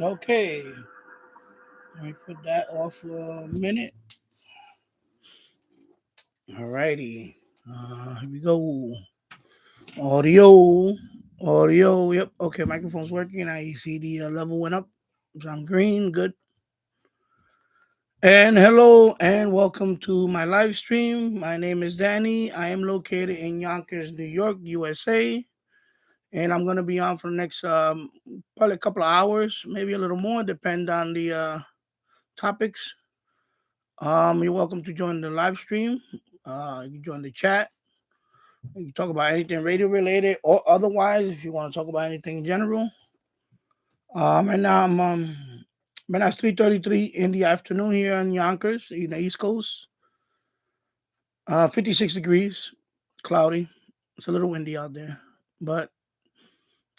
Okay, let me put that off for a minute. Alrighty, here we go. Audio. Yep. Okay, microphone's working. I see the level went up. It's on green. Good. And hello and welcome to my live stream. My name is Danny. I am located in Yonkers, New York, USA. And I'm going to be on for the next probably a couple of hours, maybe a little more, depend on the topics. You're welcome to join the live stream. You can join the chat. You can talk about anything radio related or otherwise if you want to talk about anything in general. Right now it's 3:33 in the afternoon here in Yonkers, in the East Coast. 56 degrees, cloudy. It's a little windy out there, but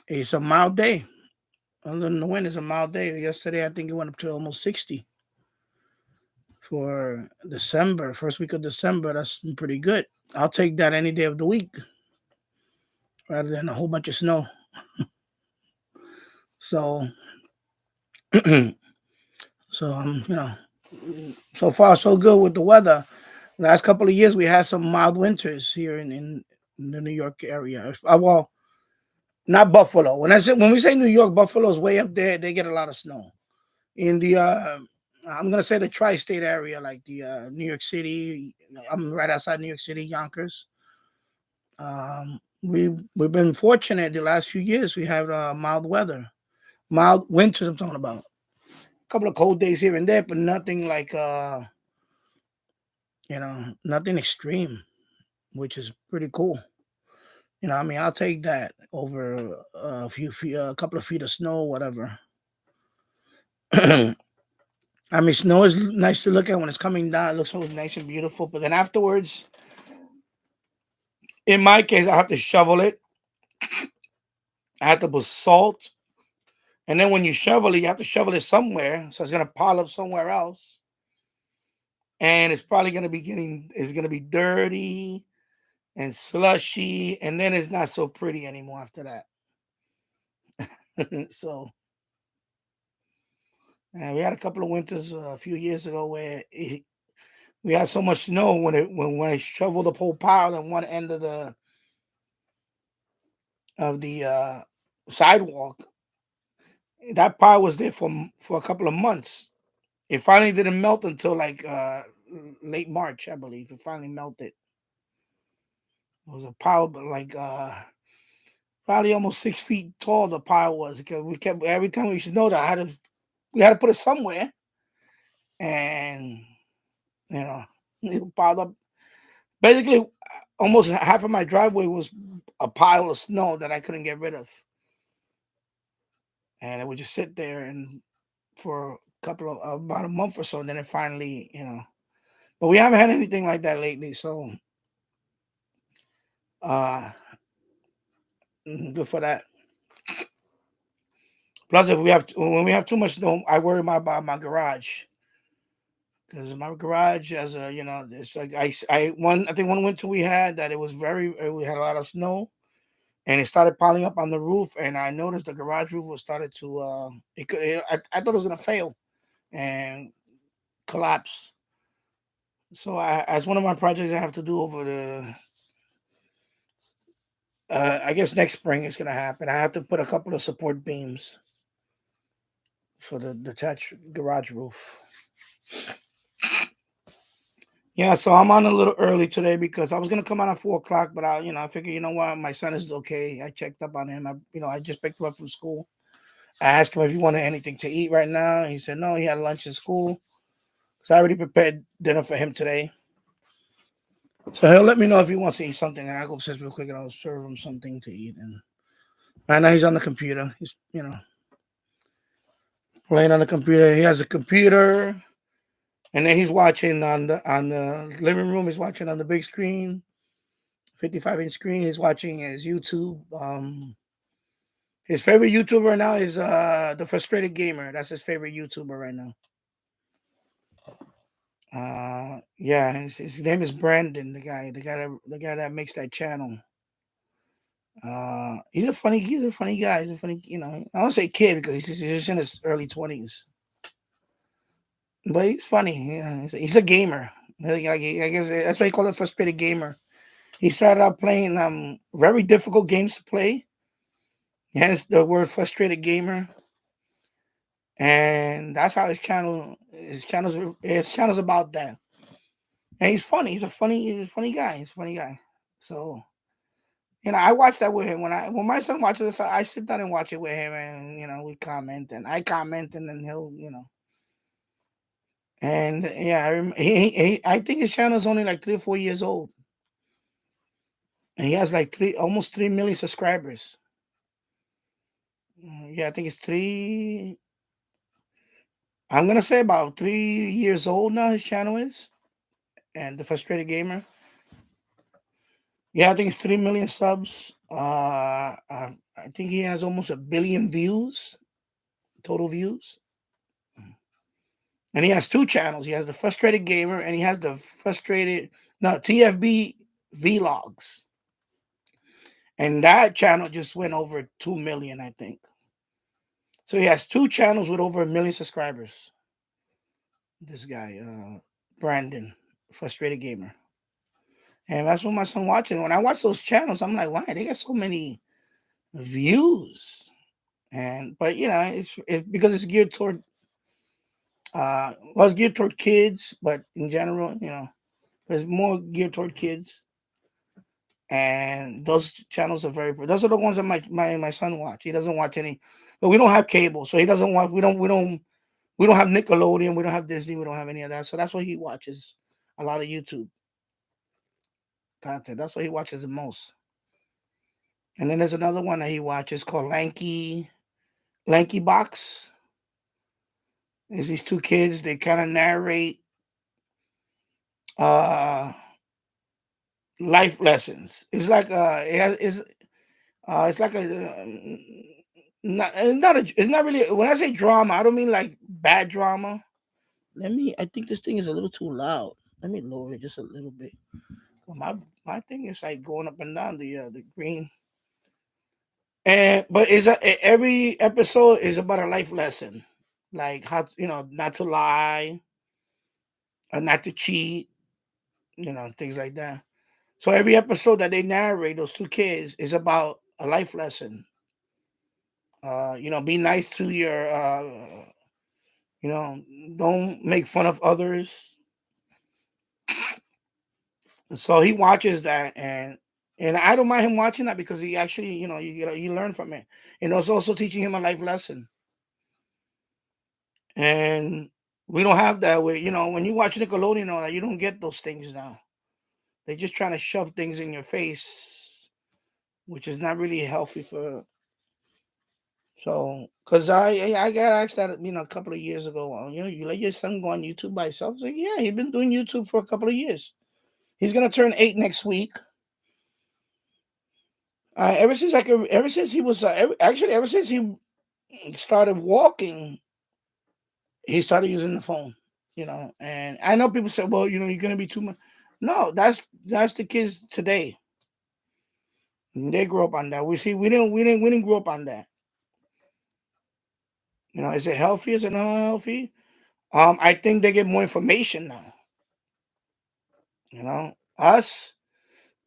it's a mild day. Other than the wind, it's a mild day. Yesterday, I think it went up to almost 60 for December, first week of December. That's pretty good. I'll take that any day of the week rather than a whole bunch of snow. So, so far so good with the weather. Last couple of years, we had some mild winters here in the New York area. Well, not Buffalo. When we say New York, Buffalo's way up there. They get a lot of snow. In the I'm gonna say the tri-state area, like the New York City. I'm right outside New York City, Yonkers. We've been fortunate the last few years. We have mild weather, mild winters. I'm talking about a couple of cold days here and there, but nothing like nothing extreme, which is pretty cool. I mean, I'll take that over a few feet, a couple of feet of snow, whatever. I mean, snow is nice to look at when it's coming down. It looks so nice and beautiful. But then afterwards, in my case, I have to shovel it. I have to put salt. And then when you shovel it, you have to shovel it somewhere. So it's going to pile up somewhere else. And it's probably going to be dirty and slushy. And then it's not so pretty anymore after that. So, and we had a couple of winters a few years ago where we had so much snow when I shoveled the whole pile on one end of the sidewalk. That pile was there for a couple of months. It finally didn't melt until like late March, I believe. It finally melted. It was a pile, but like probably almost 6 feet tall. The pile was because we kept every time we should know that we had to put it somewhere, and it piled up. Basically, almost half of my driveway was a pile of snow that I couldn't get rid of, and it would just sit there and for about a month or so, and then it finally, But we haven't had anything like that lately, so good for that. Plus, when we have too much snow, I worry about my garage because my garage has it's like I think one winter we had that it was we had a lot of snow and it started piling up on the roof, and I noticed the garage roof was started to I thought it was gonna fail and collapse. So as one of my projects I have to do over I guess next spring is gonna happen. I have to put a couple of support beams for the detached garage roof. Yeah, so I'm on a little early today because I was gonna come on at 4 o'clock, but I figured, my son is okay. I checked up on him. I just picked him up from school. I asked him if he wanted anything to eat right now. He said no, he had lunch in school. So I already prepared dinner for him today. So he'll let me know if he wants to eat something, and I'll go upstairs real quick and I'll serve him something to eat. And right now he's on the computer. He's playing on the computer. He has a computer, and then he's watching on the living room. He's watching on the big screen, 55-inch screen. He's watching his YouTube. His favorite YouTuber right now is the Frustrated Gamer. That's his favorite YouTuber right now. Yeah, his name is Brandon. The guy that makes that channel. He's a funny guy. He's a funny, I don't say kid because he's just in his early 20s, but he's funny. Yeah, he's a gamer. I guess that's why he call it Frustrated Gamer. He started out playing very difficult games to play. Hence the word Frustrated Gamer, and that's how his channel's about that. And he's funny. He's a funny guy. He's a funny guy. So I watch that with him. When my son watches this, I sit down and watch it with him, and we comment, and I comment, and then he'll, and yeah, I think his channel is only like 3 or 4 years old, and he has like almost 3 million subscribers. Yeah, I think it's three. I'm gonna say about 3 years old now. His channel is, and the Frustrated Gamer. Yeah, I think it's 3 million subs. I think he has almost 1 billion views, total views. And he has two channels. He has the Frustrated Gamer and he has the TFB Vlogs. And that channel just went over 2 million, I think. So he has two channels with over 1 million subscribers. This guy, Brandon, Frustrated Gamer. And that's what my son watching. When I watch those channels, I'm like, why? They got so many views. But it's because it's geared toward it's geared toward kids, but in general, it's more geared toward kids. And those channels are those are the ones that my son watch. He doesn't watch any, but we don't have cable, so he doesn't watch. We don't have Nickelodeon, we don't have Disney, we don't have any of that. So that's what he watches. A lot of YouTube content. That's what he watches the most. And then there's another one that he watches called Lanky Box. There's these two kids. They kind of narrate uh life lessons. It's like it's like it's not really, when I say drama, I don't mean like bad drama. I think this thing is a little too loud. Let me lower it just a little bit. Well, my thing is like going up and down the green. But every episode is about a life lesson, like how not to lie or not to cheat, things like that. So every episode that they narrate, those two kids, is about a life lesson. Be nice to your don't make fun of others. So he watches that, and I don't mind him watching that because he actually, you learn from it. And it's also teaching him a life lesson. And we don't have that way. When you watch Nickelodeon, all that, you don't get those things now. They're just trying to shove things in your face, which is not really healthy for. So, because I got asked that a couple of years ago. You let your son go on YouTube by himself? I was like, yeah, he's been doing YouTube for a couple of years. He's gonna turn 8 next week. Ever since he was ever since he started walking, he started using the phone. And I know people say, well, you're gonna be too much. No, that's the kids today. They grew up on that. We didn't grow up on that. Is it healthy? Is it not healthy? I think they get more information now. Us,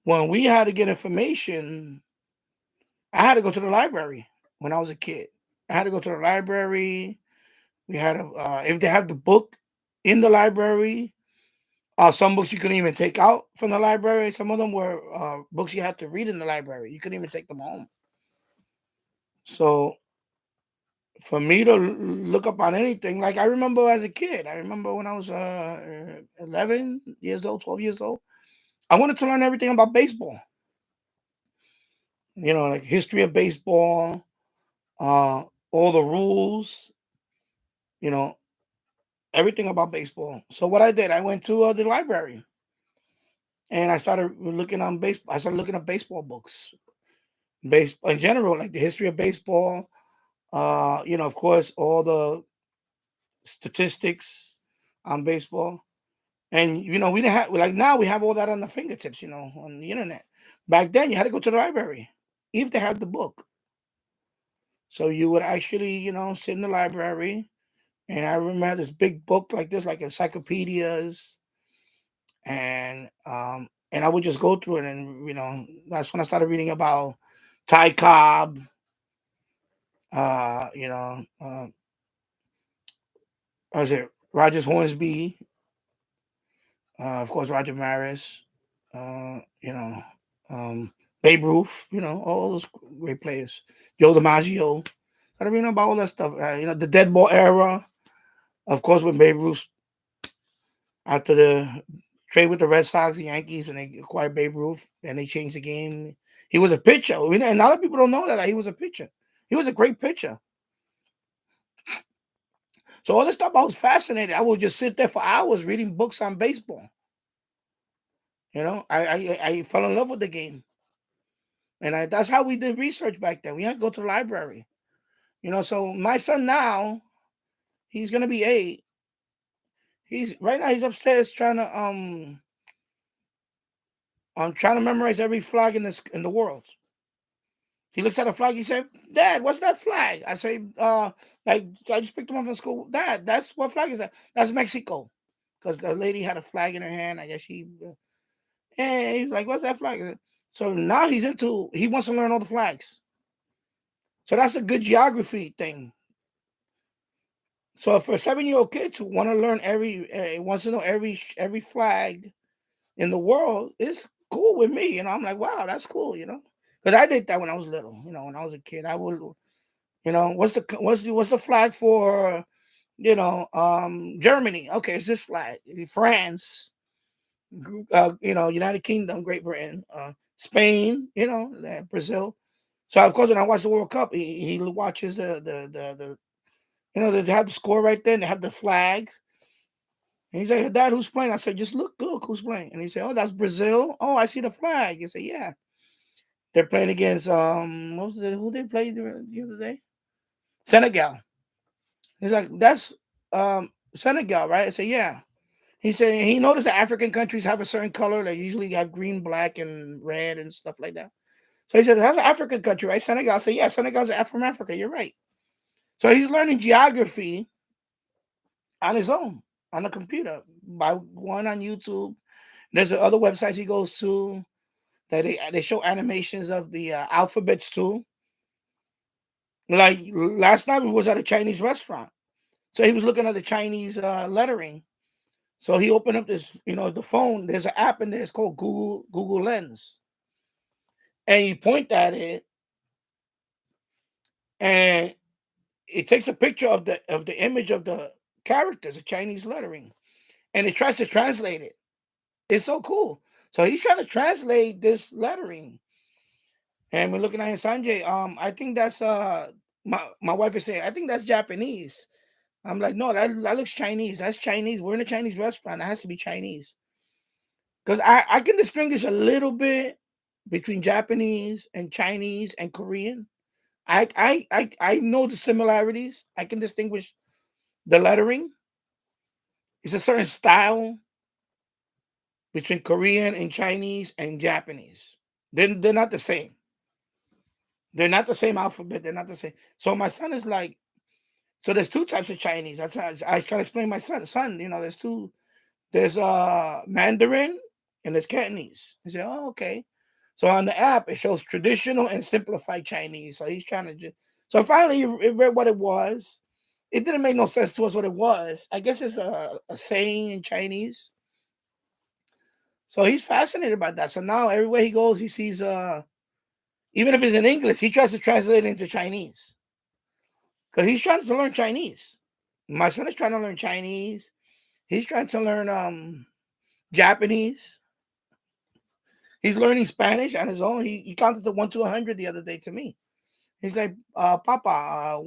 when we had to get information, I had to go to the library when I was a kid. I had to go to the library. We had if they have the book in the library, some books you couldn't even take out from the library. Some of them were books you had to read in the library. You couldn't even take them home. So for me to look up on anything. Like I remember as a kid, I remember when I was 11 years old, 12 years old, I wanted to learn everything about baseball. Like history of baseball, all the rules, you know, everything about baseball. So what I did, I went to the library and I started looking on baseball. I started looking at baseball books, baseball in general, like the history of baseball. Of course, all the statistics on baseball. And we didn't have, like, now we have all that on the fingertips, on the internet. Back then, you had to go to the library if they had the book. So you would actually, sit in the library, and I remember this big book like this, like encyclopedias, and I would just go through it, and that's when I started reading about Ty Cobb, uh, you know, uh, what was it Rogers Hornsby, of course Roger Maris, uh, you know, um, Babe Ruth, all those great players, Joe DiMaggio. I don't even know about all that stuff. The dead ball era, of course, when Babe Ruth, after the trade with the Red Sox, the Yankees, and they acquired Babe Ruth and they changed the game. He was a pitcher. And a lot of people don't know that, like, he was a pitcher. He was a great pitcher. So all this stuff, I was fascinated. I would just sit there for hours reading books on baseball. I fell in love with the game, and that's how we did research back then. We had to go to the library. So my son now, he's gonna be 8. He's right now he's upstairs trying to memorize every flag in the world. He looks at a flag. He said, "Dad, what's that flag?" I say, like, I just picked him up from school. Dad, that's what flag is that? That's Mexico, because the lady had a flag in her hand. I guess and he was like, "What's that flag?" So now he wants to learn all the flags. So that's a good geography thing. So for a 7-year-old kid to want to learn wants to know every flag in the world, it's cool with me. I'm like, wow, that's cool. Because I did that when I was little. When I was a kid, I would, what's the flag for, Germany? Okay, it's this flag. France, United Kingdom, Great Britain, Spain, Brazil. So of course, when I watch the World Cup, he watches they have the score right there, and they have the flag. And he's like, "Dad, who's playing?" I said, "Just look who's playing." And he said, "Oh, that's Brazil. Oh, I see the flag." He said, "Yeah, they're playing against who they played the other day? Senegal." He's like, "That's Senegal, right?" I said, "Yeah." He said he noticed that African countries have a certain color. They usually have green, black, and red and stuff like that. So he said, "That's an African country, right?" Senegal. I said, "Yeah, Senegal's from Africa. You're right." So he's learning geography on his own on the computer by going on YouTube. There's other websites he goes to that they show animations of the alphabets too. Like last night, we was at a Chinese restaurant, so he was looking at the Chinese lettering. So he opened up the phone. There's an app in there. It's called Google Lens, and you point at it, and it takes a picture of the image of the characters, the Chinese lettering, and it tries to translate it. It's so cool. So he's trying to translate this lettering, and we're looking at him, Sanjay. I think that's my wife is saying, I think that's Japanese. I'm like, no, that looks Chinese. That's Chinese. We're in a Chinese restaurant. It has to be Chinese. Because I can distinguish a little bit between Japanese and Chinese and Korean. I know the similarities. I can distinguish the lettering. It's a certain style between Korean and Chinese and Japanese. They're not the same. They're not the same alphabet. They're not the same. So my son is like, so there's two types of Chinese. I try to explain my son. Son, there's two. There's Mandarin and there's Cantonese. He said, oh, okay. So on the app, it shows traditional and simplified Chinese. So he's trying to so finally he read what it was. It didn't make no sense to us what it was. I guess it's a saying in Chinese. So he's fascinated by that. So now everywhere he goes, he sees even if it's in English, he tries to translate it into Chinese. because he's trying to learn Chinese. My son is trying to learn Chinese. He's trying to learn Japanese. He's learning Spanish on his own. He counted to 1 to 100 the other day to me. He's like, Papa,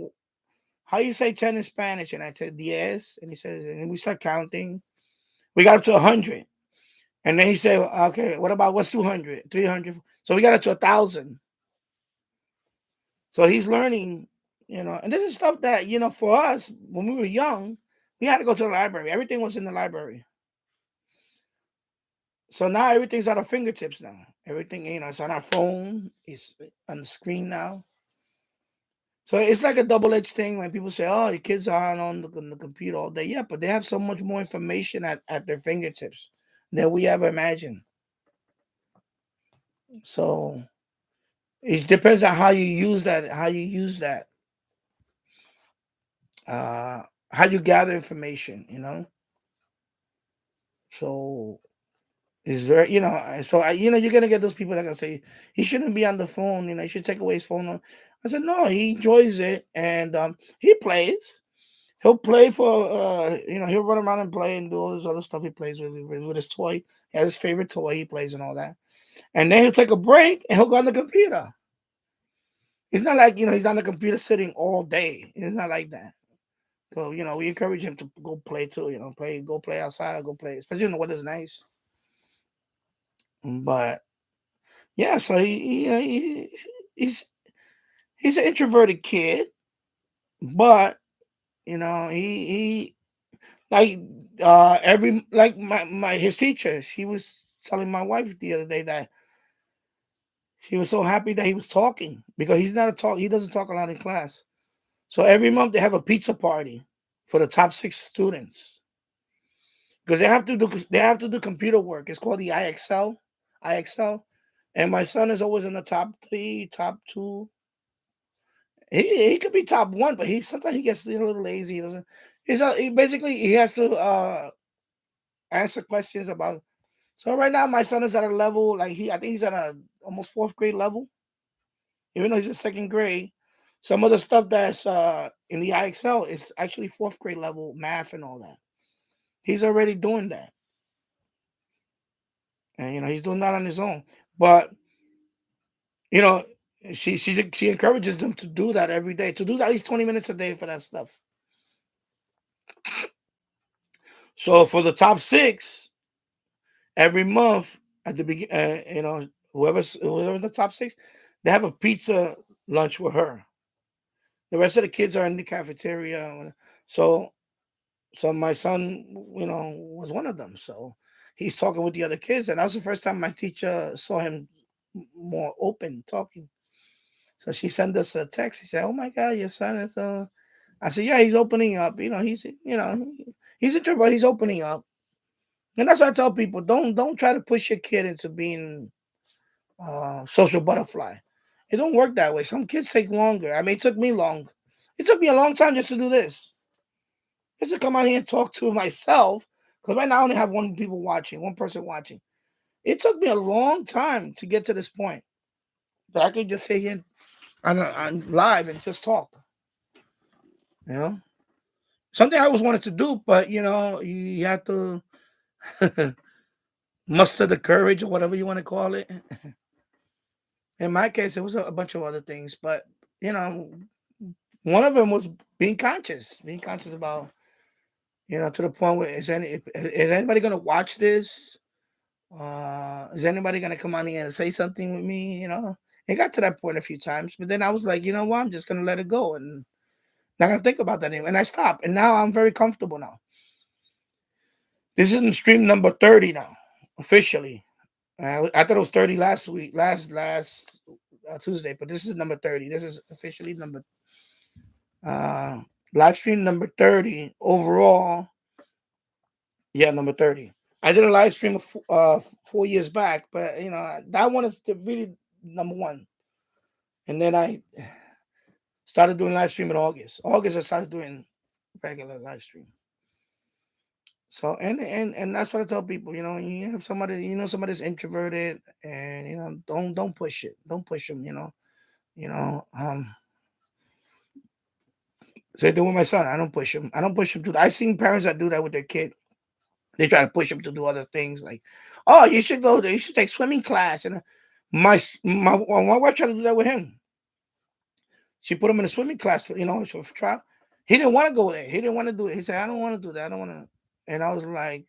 how you say 10 in Spanish? And I said, yes. And he says, and we start counting. We got up to 100. And then he said, okay, what about what's 200, 300? So we got up to 1,000. So he's learning, and this is stuff that, for us, when we were young, we had to go to the library. Everything was in the library. So now everything's at our fingertips now. Everything, it's on our phone. It's on the screen now. So it's like a double-edged thing when people say, "Oh, the kids are on the computer all day." Yeah, but they have so much more information at their fingertips than we ever imagined. So it depends on how you use that. Uh, how you gather information. So it's very, so you're gonna get those people that are gonna say he shouldn't be on the phone. He should take away his phone. I said no, he enjoys it, and he plays. He'll play for, he'll run around and play and do all this other stuff he plays with his toy. He has his favorite toy he plays and all that. And then he'll take a break and he'll go on the computer. It's not like, he's on the computer sitting all day. It's not like that. So, we encourage him to go play too, go play outside, go play, especially when the weather's nice. But yeah, so he's he's an introverted kid, but he like every like my his teacher, she was telling my wife the other day that she was so happy that he was talking because he doesn't talk a lot in class. So every month they have a pizza party for the top 6 students because they have to do computer work. It's called the IXL, and my son is always in the top 3, top 2. He could be top 1, but he sometimes he gets a little lazy. He doesn't. Basically he has to answer questions about. So right now my son is at a level like I think he's at a almost 4th grade level, even though he's in 2nd grade. Some of the stuff that's in the IXL is actually 4th grade level math and all that. He's already doing that, and he's doing that on his own. But you know, she encourages them to do that every day, to do at least 20 minutes a day for that stuff. So for the top 6, every month at the begin, whoever's in the top 6, they have a pizza lunch with her. The rest of the kids are in the cafeteria. So so my son, was one of them. So he's talking with the other kids, and that was the first time my teacher saw him more open talking. So she sent us a text. He said, "Oh my God, your son is." I said, "Yeah, he's opening up. He's introverted. He's opening up." And that's what I tell people: don't try to push your kid into being social butterfly. It don't work that way. Some kids take longer. I mean, it took me long. It took me a long time just to do this. Just to come out here and talk to myself. Because right now I only have one person watching. It took me a long time to get to this point that I could just sit here on live and just talk. You know, something I always wanted to do, but you have to muster the courage or whatever you want to call it. In my case, it was a bunch of other things, but you know, one of them was being conscious about, to the point where is anybody gonna watch this? Is anybody gonna come on here and say something with me? It got to that point a few times, but then I was like, you know what? I'm just gonna let it go and not gonna think about that anymore. And I stopped, and now I'm very comfortable now. This is stream number 30 now, officially. I thought it was 30 last week, last Tuesday, but this is number 30. This is officially uh live stream number 30 overall. Yeah, number 30. I did a live stream 4 years back, but that one is really number one. And then I started doing live stream in August. August I started doing regular live stream. So and that's what I tell people. You have somebody, somebody's introverted, and don't push it. Don't push them. You know. So do with my son. I don't push him. I don't push him to. I seen parents that do that with their kid. They try to push him to do other things like, oh, you should go there. You should take swimming class. And my wife tried to do that with him. She put him in a swimming class for for trial. He didn't want to go there. He didn't want to do it. He said, I don't want to do that. I don't want to. And I was like,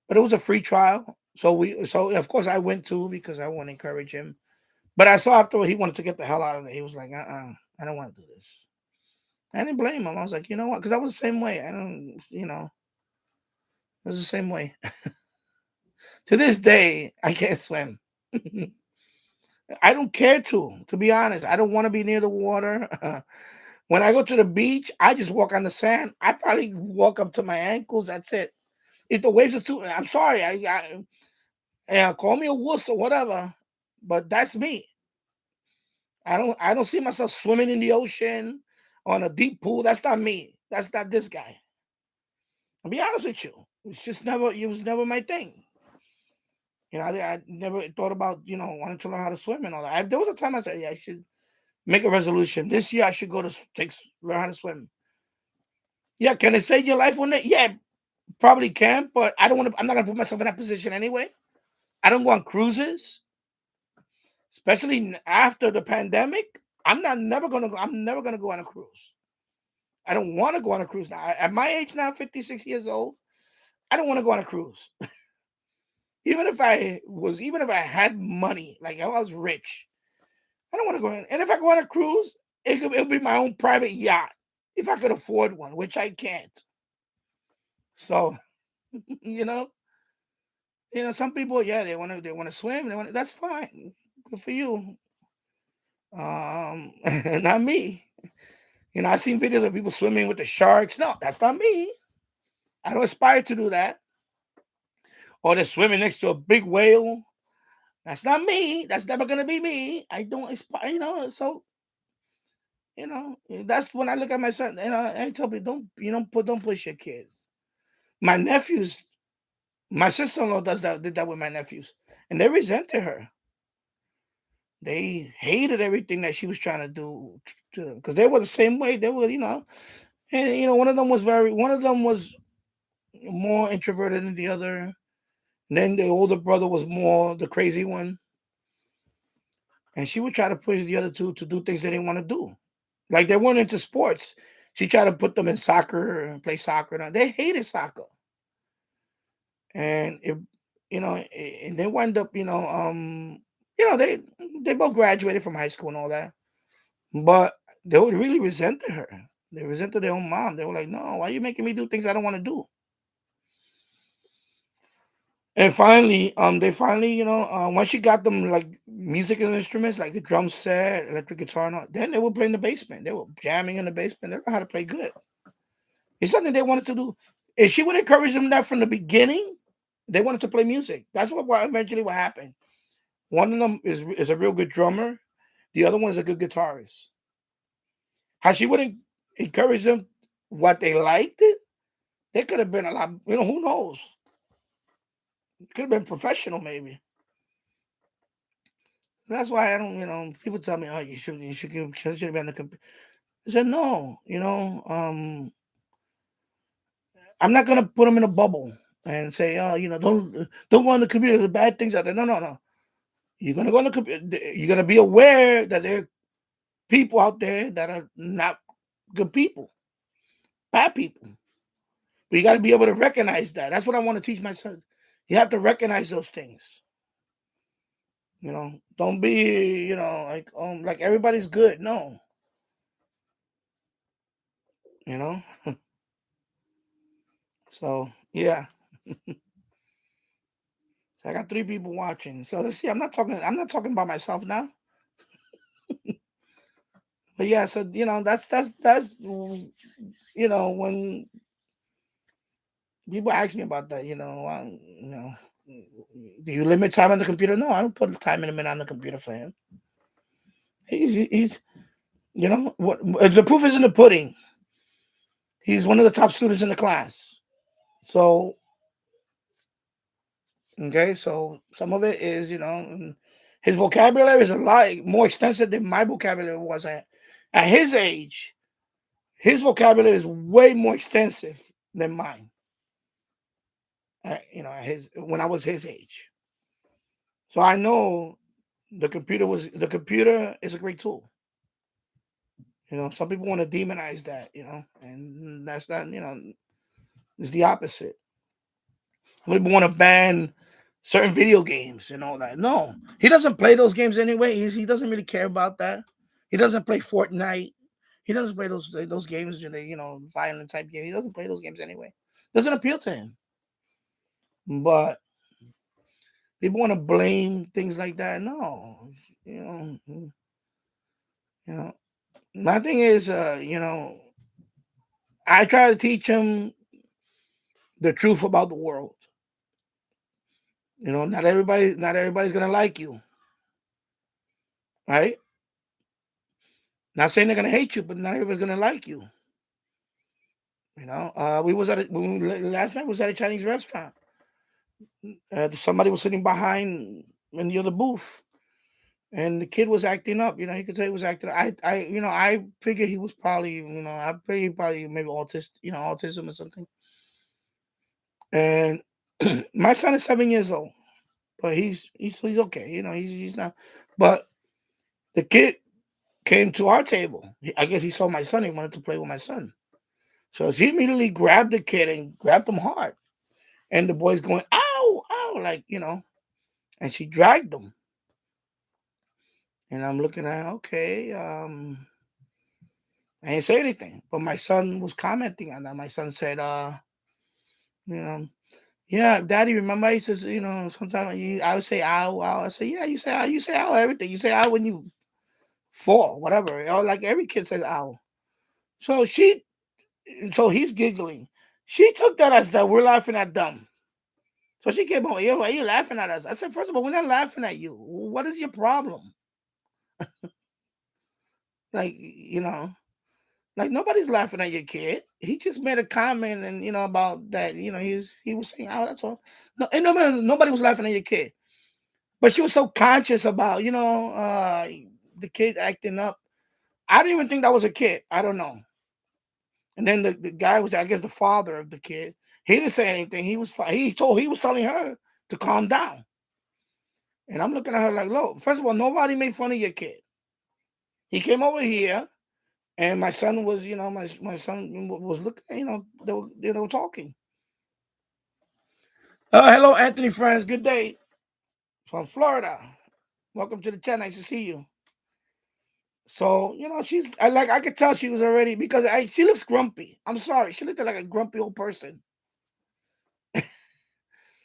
but it was a free trial. So of course I went too because I want to encourage him. But I saw after he wanted to get the hell out of it. He was like, I don't want to do this. I didn't blame him. I was like, you know what? Because I was the same way. I don't, it was the same way. To this day, I can't swim. I don't care to be honest. I don't want to be near the water. When I go to the beach, I just walk on the sand. I probably walk up to my ankles. That's it. If the waves are too, I'm sorry. Yeah, call me a wuss or whatever, but that's me. I don't see myself swimming in the ocean on a deep pool. That's not me. That's not this guy. I'll be honest with you. It was never my thing. I never thought about, wanting to learn how to swim and all that. There was a time I said, yeah, I should make a resolution. This year I should go to learn how to swim. Yeah, can it save your life one day? Yeah, probably can, but I'm not gonna put myself in that position anyway. I don't go on cruises, especially after the pandemic. I'm never gonna go on a cruise. I don't want to go on a cruise now. At my age now, 56 years old, I don't want to go on a cruise. Even if I had money, like I was rich, I don't want to go in. And if I go on a cruise, it'll be my own private yacht if I could afford one, which I can't. So, you know, some people, yeah, they want to swim. That's fine. Good for you. Not me. I seen videos of people swimming with the sharks. No, that's not me. I don't aspire to do that. Or they're swimming next to a big whale. That's not me. That's never gonna be me. I don't aspire, so that's when I look at my son. I tell people don't push your kids. My nephews, my sister-in-law did that with my nephews, and they resented her. They hated everything that she was trying to do because they were the same way. They were, and one of them was more introverted than the other. And then the older brother was more the crazy one. And she would try to push the other two to do things they didn't want to do. Like they weren't into sports. She tried to put them in soccer and play soccer. Now they hated soccer. And and they wind up, they both graduated from high school and all that. But they would really resented her. They resented their own mom. They were like, no, why are you making me do things I don't want to do? And finally, once she got them like musical instruments, like a drum set, electric guitar, and all, then they would play in the basement. They were jamming in the basement. They know how to play good. It's something they wanted to do. If she would encourage them that from the beginning, they wanted to play music. That's what eventually what happened. One of them is a real good drummer. The other one is a good guitarist. How she wouldn't encourage them what they liked it, they could have been a lot. Who knows? Could have been professional, maybe. That's why I don't. People tell me, "Oh, you should be on the computer." I said, "No, I'm not gonna put them in a bubble and say, oh, don't go on the computer. There's bad things out there. No, no, no. You're gonna go on the computer. You're gonna be aware that there are people out there that are not good people, bad people. But you got to be able to recognize that. That's what I want to teach my son. You have to recognize those things. Don't be, like everybody's good. No, you know. So yeah, so I got 3 people watching. So let's see. I'm not talking. I'm not talking about myself now. But yeah, so that's when people ask me about that, do you limit time on the computer? No, I don't put a time limit on the computer for him. He's what the proof is in the pudding. He's one of the top students in the class. So okay, so some of it is his vocabulary is a lot more extensive than my vocabulary was at his age. his vocabulary is way more extensive than mine. His when I was his age. So I know the computer is a great tool. Some people want to demonize that, and that's not, it's the opposite. Some people want to ban certain video games and all that. No, he doesn't play those games anyway. He doesn't really care about that. He doesn't play Fortnite. He doesn't play those games, violent type game. He doesn't play those games anyway. Doesn't appeal to him. But people want to blame things like that. No, my thing is, I try to teach him the truth about the world. Not everybody's gonna like you, right? Not saying they're gonna hate you, but not everybody's gonna like you. We was last night was at a Chinese restaurant. Somebody was sitting behind in the other booth, and the kid was acting up. You could say he was acting. I figured he was probably, I figured he probably maybe autism or something. And my son is 7 years old, but he's okay. He's not. But the kid came to our table. I guess he saw my son. He wanted to play with my son. So she immediately grabbed the kid and grabbed him hard. And the boy's going, ow, ow, like, and she dragged him. And I'm looking at her, okay. I didn't say anything. But my son was commenting on that. My son said, yeah, Daddy, remember I used to, sometimes I would say ow, ow. I say, yeah, you say ow, everything. You say ow when you fall, whatever. Like every kid says ow. So he's giggling. She took that as that we're laughing at them. So she came over, why are you laughing at us? I said, first of all, we're not laughing at you. What is your problem? Like, like nobody's laughing at your kid. He just made a comment and about that, he was saying, oh, that's all. No, and nobody was laughing at your kid. But she was so conscious about, the kid acting up. I didn't even think that was a kid. I don't know. And then the guy was, I guess, the father of the kid. He didn't say anything. He was telling her to calm down. And I'm looking at her like, look, first of all, nobody made fun of your kid. He came over here, and my son was, my son was looking, they were talking. Hello, Anthony friends. Good day from Florida. Welcome to the chat. Nice to see you. So, I could tell she was already, because she looks grumpy. I'm sorry. She looked like a grumpy old person.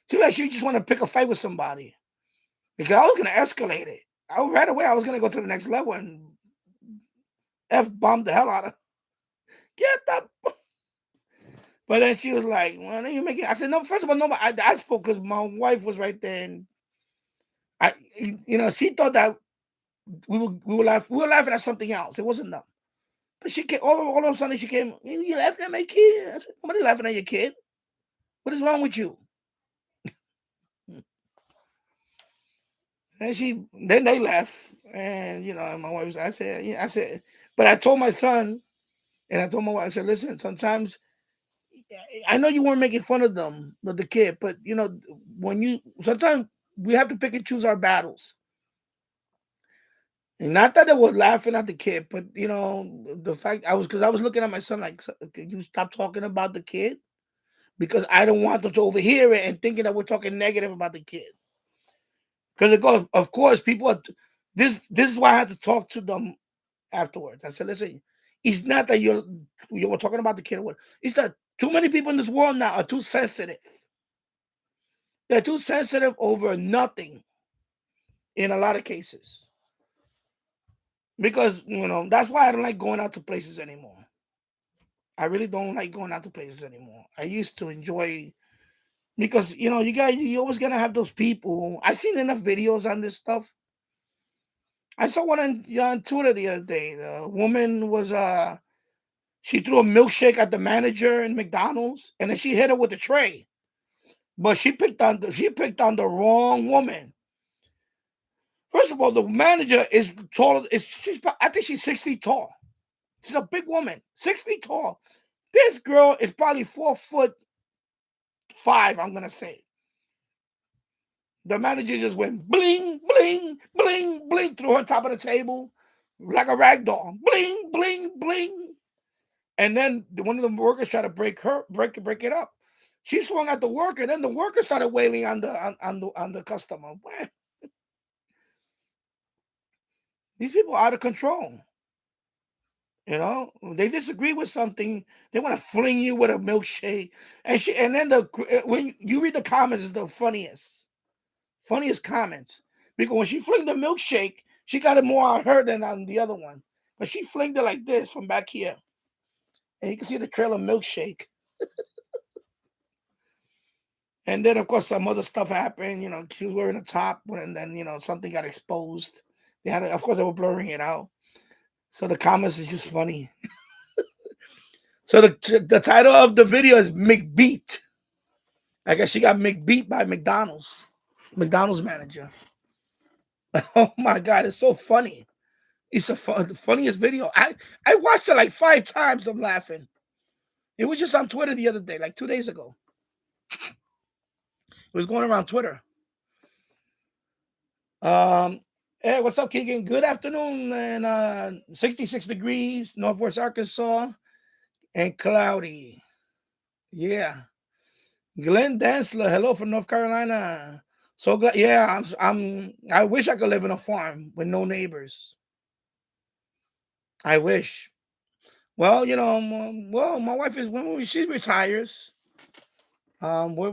She just want to pick a fight with somebody. Because I was going to escalate it. Right away, I was going to go to the next level and F-bomb the hell out of her. Get the... But then she was like, well, you make it. I said, no, first of all, no, I spoke because my wife was right there. And she thought that we were laughing at something else. It wasn't them. But she came, all of a sudden, she came, you laughing at my kid? I said, nobody laughing at your kid. What is wrong with you? And then they left. And, my wife, I said, but I told my son, and I told my wife, I said, listen, sometimes, I know you weren't making fun of them, but the kid, but, sometimes we have to pick and choose our battles. And not that they were laughing at the kid, but, the fact because I was looking at my son like, can you stop talking about the kid? Because I don't want them to overhear it and thinking that we're talking negative about the kid. Because of course, people are. This is why I had to talk to them afterwards. I said, listen, it's not that you were talking about the kid. It's that too many people in this world now are too sensitive. They're too sensitive over nothing. In a lot of cases, because that's why I don't like going out to places anymore. I really don't like going out to places anymore. I used to enjoy. Because you always gonna have those people. I seen enough videos on this stuff. I saw one on Twitter the other day. The woman was she threw a milkshake at the manager in McDonald's, and then she hit her with a tray. But she picked on the wrong woman. First of all, the manager is taller. I think she's 6 feet tall. She's a big woman, 6 feet tall. This girl is probably 4'5". I'm gonna say. The manager just went bling, bling, bling, bling through on top of the table like a rag doll. Bling, bling, bling. And then one of the workers tried to break it up. She swung at the worker, and then the worker started wailing on the customer. Man, these people are out of control. You know, they disagree with something, they want to fling you with a milkshake. And then when you read the comments, it's the funniest comments. Because when she flinged the milkshake, she got it more on her than on the other one. But she flinged it like this from back here. And you can see the trail of milkshake. And then, of course, some other stuff happened. You know, she was wearing a top, and then, something got exposed. Of course, they were blurring it out. So the comments is just funny. So the title of the video is McBeat. I guess she got McBeat by McDonald's manager. Oh my God, it's so funny. It's the funniest video. I watched it like 5 times. I'm laughing. It was just on Twitter the other day, like 2 days ago. It was going around Twitter. Hey, what's up, Keegan? Good afternoon, and 66 degrees, Northwest Arkansas, and cloudy. Yeah. Glenn Dansler, hello from North Carolina. So glad. Yeah, I wish I could live in a farm with no neighbors. I wish. Well, my wife is when she retires. We're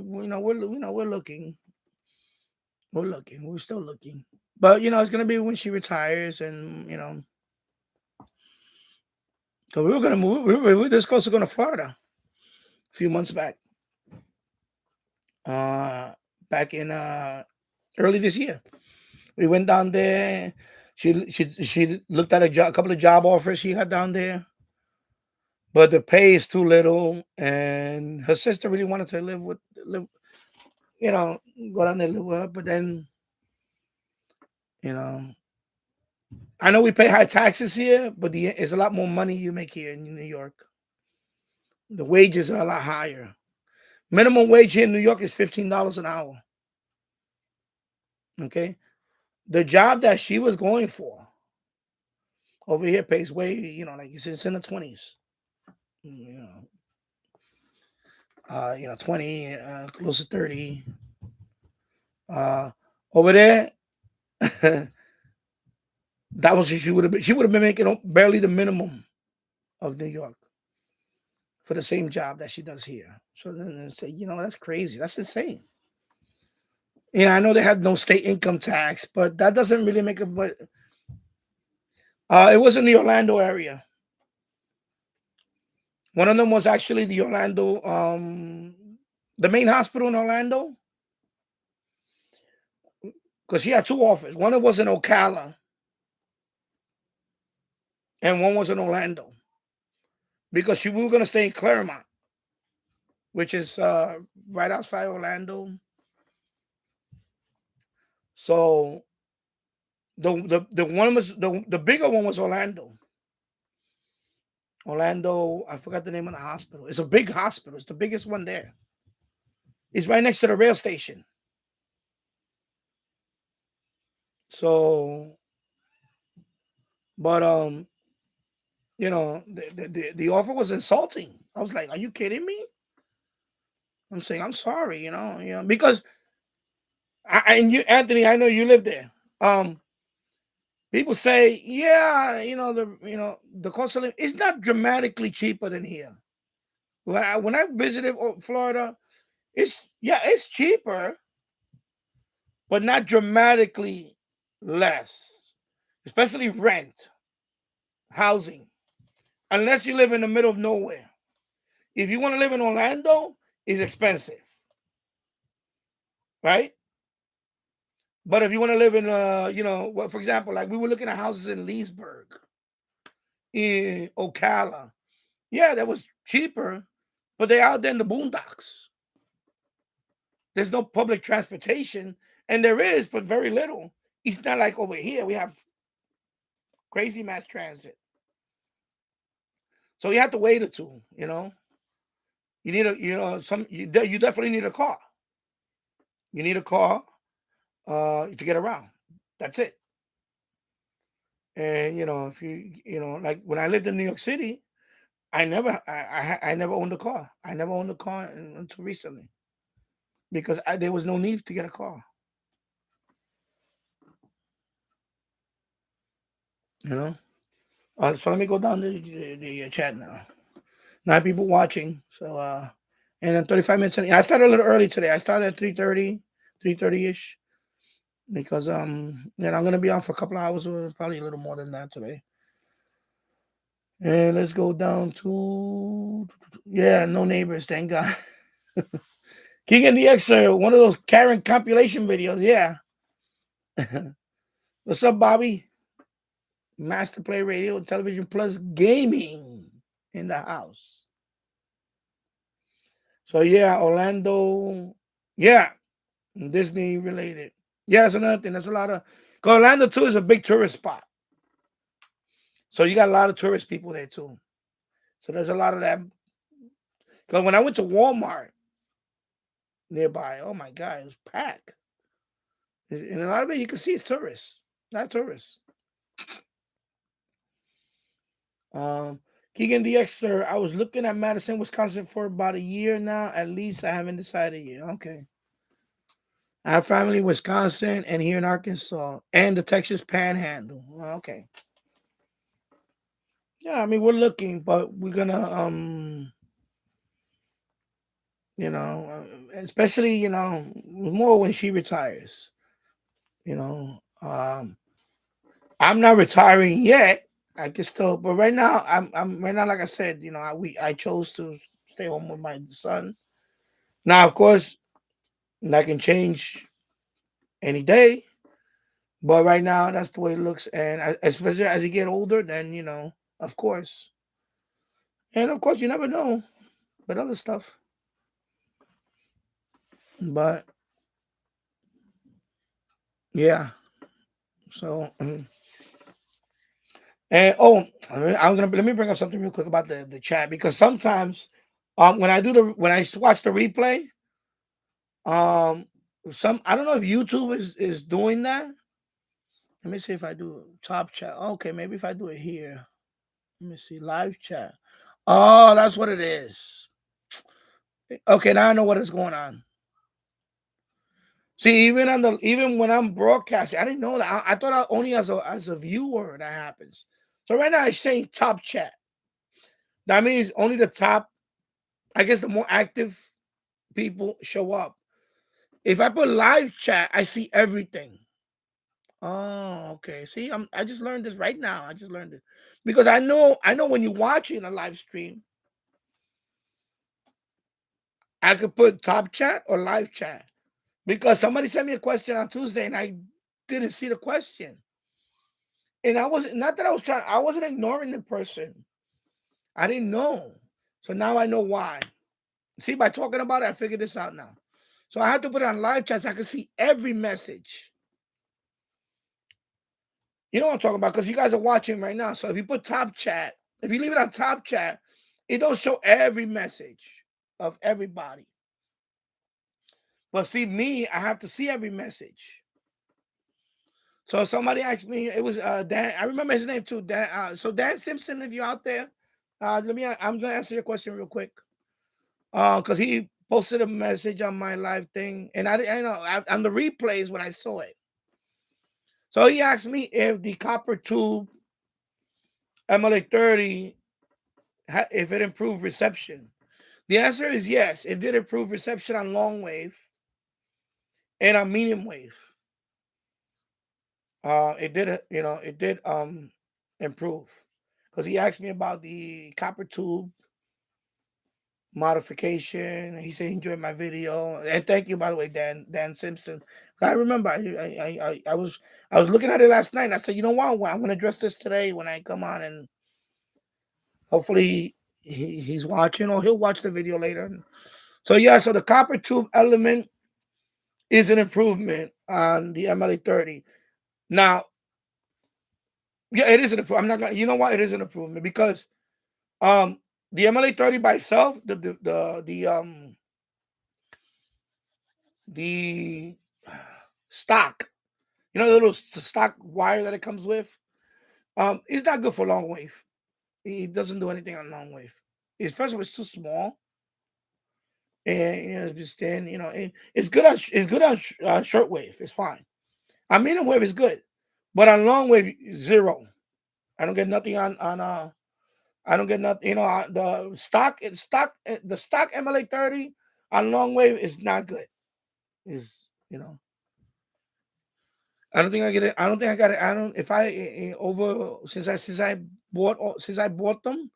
looking. We're looking. We're still looking. But it's gonna be when she retires, and so we were gonna move. We were this close to going to Florida a few months back. Back in early this year, we went down there. She looked at a couple of job offers she had down there, but the pay is too little, and her sister really wanted to live, go down there and live with her. But then, I know we pay high taxes here, but it's a lot more money you make here in New York. The wages are a lot higher. Minimum wage here in New York is $15 an hour. Okay, the job that she was going for over here pays way, like it's in the 20s. 20, close to 30. Over there, that was she would have been making barely the minimum of New York for the same job that she does here. So then they say, that's crazy. That's insane. I know they have no state income tax, but that doesn't really make it. But it was in the Orlando area. One of them was actually the Orlando, the main hospital in Orlando, because she had two offers. One was in Ocala, and one was in Orlando, because we were going to stay in Claremont, which is right outside Orlando. So the one was the bigger one was Orlando. Orlando, I forgot the name of the hospital. It's a big hospital. It's the biggest one there. It's right next to the rail station. So, but the offer was insulting. I was like, "Are you kidding me?" I'm saying, "I'm sorry," because and you, Anthony, I know you live there. People say, "Yeah, the cost of living is not dramatically cheaper than here." When I visited Florida, it's cheaper, but not dramatically less, especially rent, housing, unless you live in the middle of nowhere. If you want to live in Orlando, it's expensive, right? But if you want to live in, for example, like we were looking at houses in Leesburg, in Ocala, yeah, that was cheaper, but they're out there in the boondocks. There's no public transportation, and there is, but very little. It's not like over here we have crazy mass transit. So you have to wait or two. You need a you definitely need a car. You need a car to get around. That's it. And if like when I lived in New York City, I never owned a car. I never owned a car until recently because there was no need to get a car. So let me go down the chat now. 9 people watching. So and then 35 minutes. I started a little early today. I started at 3:30, 3:30 ish, because I'm gonna be on for a couple of hours or probably a little more than that today. And let's go down to no neighbors, thank God. King and the Extra, one of those Karen compilation videos. Yeah. What's up, Bobby? Master Play Radio, Television Plus Gaming in the house. So yeah, Orlando. Yeah, Disney related. Yeah, that's another thing. That's a lot of. Cause Orlando too is a big tourist spot. So you got a lot of tourist people there too. So there's a lot of that. Because when I went to Walmart nearby, oh my God, it was packed. And a lot of it you can see it's tourists, not tourists. Keegan DX, sir, I was looking at Madison, Wisconsin for about a year now. At least I haven't decided yet. Okay. I have family in Wisconsin and here in Arkansas and the Texas Panhandle. Okay. Yeah, I mean we're looking, but we're gonna especially more when she retires. I'm not retiring yet. I can still, but right now I'm right now like I said, I chose to stay home with my son. Now, of course, that can change any day, but right now that's the way it looks. And especially as you get older, then of course, and of course, you never know, but other stuff. But yeah, so and let me bring up something real quick about the chat, because sometimes when I watch the replay, I don't know if YouTube is doing that. Let me see if I do top chat. Okay, maybe if I do it here. Let me see live chat. Oh, that's what it is. Okay, now I know what is going on. See, even when I'm broadcasting, I didn't know that. I thought only as a viewer that happens. So right now it's saying top chat. That means only the top, I guess the more active people show up. If I put live chat, I see everything. Oh, okay. See, I just learned this right now. I just learned it because I know when you're watching a live stream, I could put top chat or live chat, because somebody sent me a question on Tuesday and I didn't see the question. And I wasn't, not that I wasn't ignoring the person. I didn't know. So now I know why. See, by talking about it, I figured this out now. So I had to put it on live chat so I could see every message. You know what I'm talking about? Because you guys are watching right now. So if you put top chat, if you leave it on top chat, it don't show every message of everybody. But see, me, I have to see every message. So somebody asked me, it was Dan. I remember his name too. Dan. So Dan Simpson, if you're out there, I'm gonna answer your question real quick. Because he posted a message on my live thing, and on the replays when I saw it. So he asked me if the copper tube MLA 30, if it improved reception. The answer is yes. It did improve reception on long wave and on medium wave. It did improve, because he asked me about the copper tube modification. He said he enjoyed my video, and thank you, by the way, Dan Simpson. I remember I was looking at it last night and I said, you know what, I'm going to address this today when I come on, and hopefully he's watching, or he'll watch the video later. So yeah, so the copper tube element is an improvement on the MLA 30. Now, yeah, it is an improvement. I'm not gonna, you know what? It is an improvement because Um, the MLA 30 by itself, the stock, the little stock wire that it comes with, it's not good for long wave. It doesn't do anything on long wave. First of all, it's too small, and it's just then it's good on short wave. It's fine. On medium wave is good, but on long wave, zero. I don't get nothing on I don't get nothing. The stock MLA 30 on long wave is not good. Is I don't think I get it. I don't think I got it. I don't. If I over since I bought them,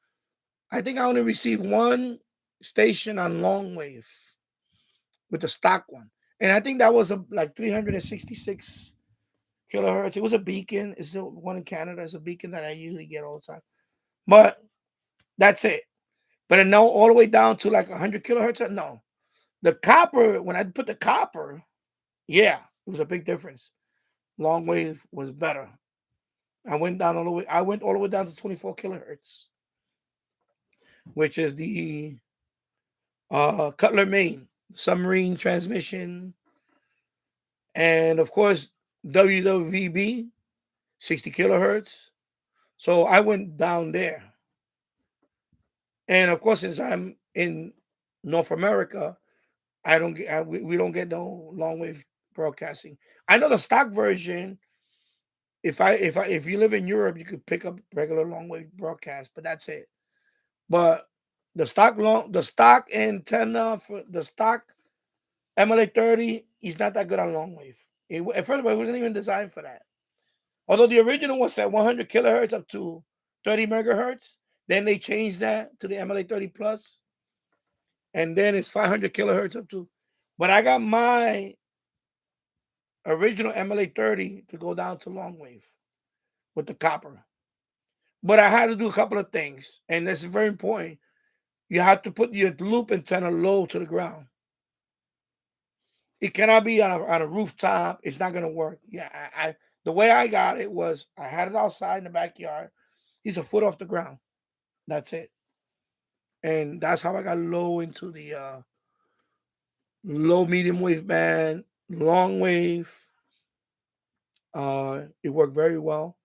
I think I only received one station on long wave with the stock one, and I think that was like 366 kilohertz. It was a beacon. It's the one in Canada. It's a beacon that I usually get all the time, but that's it. But no, all the way down to like 100 kilohertz. No, the copper. When I put the copper, yeah, it was a big difference. Long wave was better. I went down all the way. I went all the way down to 24 kilohertz, which is the Cutler Main submarine transmission, and of course WWVB 60 kilohertz. So I went down there, and of course, since I'm in North America, I don't get we don't get no long wave broadcasting. I know the stock version. If you live in Europe, you could pick up regular long wave broadcast, but that's it. But the stock antenna for the stock MLA 30 is not that good on long wave. First of all, it wasn't even designed for that. Although the original was at 100 kilohertz up to 30 megahertz, then they changed that to the MLA 30 plus, and then it's 500 kilohertz up to. But I got my original MLA 30 to go down to long wave with the copper. But I had to do a couple of things, and that's very important. You have to put your loop antenna low to the ground. It cannot be on a rooftop. It's not going to work. Yeah, the way I got it was I had it outside in the backyard. He's a foot off the ground. That's it. And that's how I got low into the low medium wave band, long wave. It worked very well.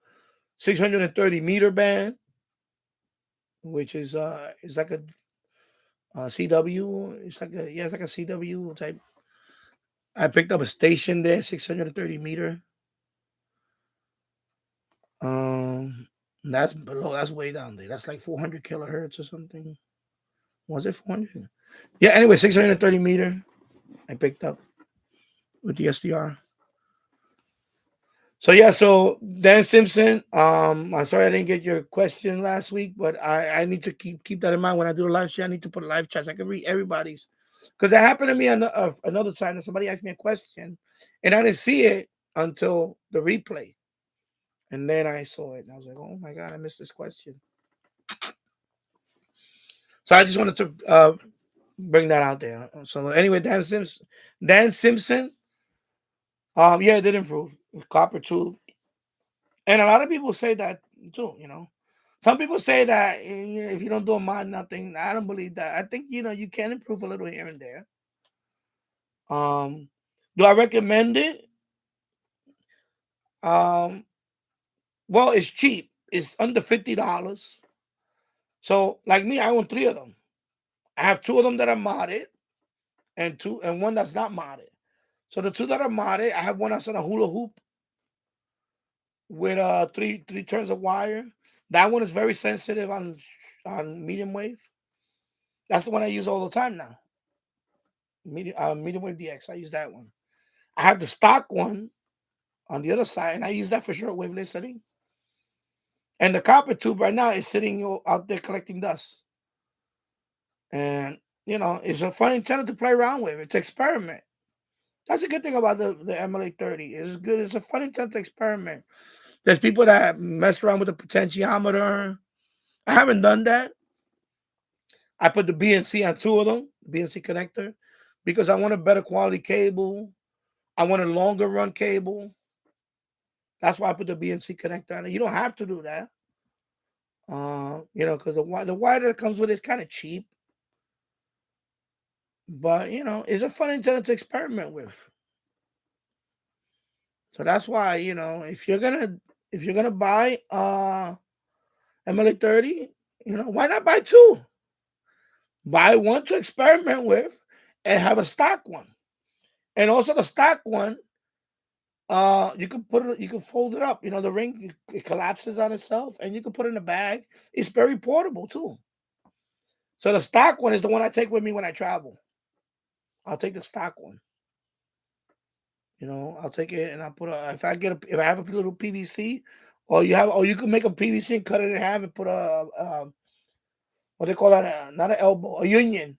630-meter band, which is like a CW. It's like a CW type. I picked up a station there, 630-meter. That's below. That's way down there. That's like 400 kilohertz or something. Was it 400? Yeah. Anyway, 630-meter. I picked up with the SDR. So yeah. So Dan Simpson. I'm sorry I didn't get your question last week, but I need to keep that in mind when I do the live stream. I need to put live chats. I can read everybody's because that happened to me another time that somebody asked me a question and I didn't see it until the replay. And then I saw it and I was like, oh my God, I missed this question. So I just wanted to bring that out there. So anyway, Dan Simpson, yeah, it did improve. Copper tube. And a lot of people say that too. Some people say that if you don't do a mod, nothing. I don't believe that. I think you can improve a little here and there. Do I recommend it? Well, it's cheap. It's under $50. So, like me, I own 3 of them. I have 2 of them that are modded, and one that's not modded. So the 2 that are modded, I have one that's on a hula hoop with three turns of wire. That one is very sensitive on medium wave. That's the one I use all the time now. Medium wave DX. I use that one. I have the stock one on the other side, and I use that for shortwave listening. And the copper tube right now is sitting out there collecting dust. And it's a fun antenna to play around with. It's an experiment. That's a good thing about the MLA 30. It's good. It's a fun antenna to experiment. There's people that mess around with the potentiometer. I haven't done that. I put the BNC on 2 of them, BNC connector, because I want a better quality cable. I want a longer run cable. That's why I put the BNC connector on it. You don't have to do that. Because the wire that comes with it is kind of cheap, but it's a fun antenna to experiment with. So that's why if you're gonna buy MLA 30, why not buy two? Buy one to experiment with, and have a stock one. And also the stock one, you can fold it up. The ring it collapses on itself, and you can put it in a bag. It's very portable too. So the stock one is the one I take with me when I travel. I'll take the stock one. I'll take it and I put if I have a little PVC, or you can make a PVC and cut it in half and put what they call that, not an elbow, a union,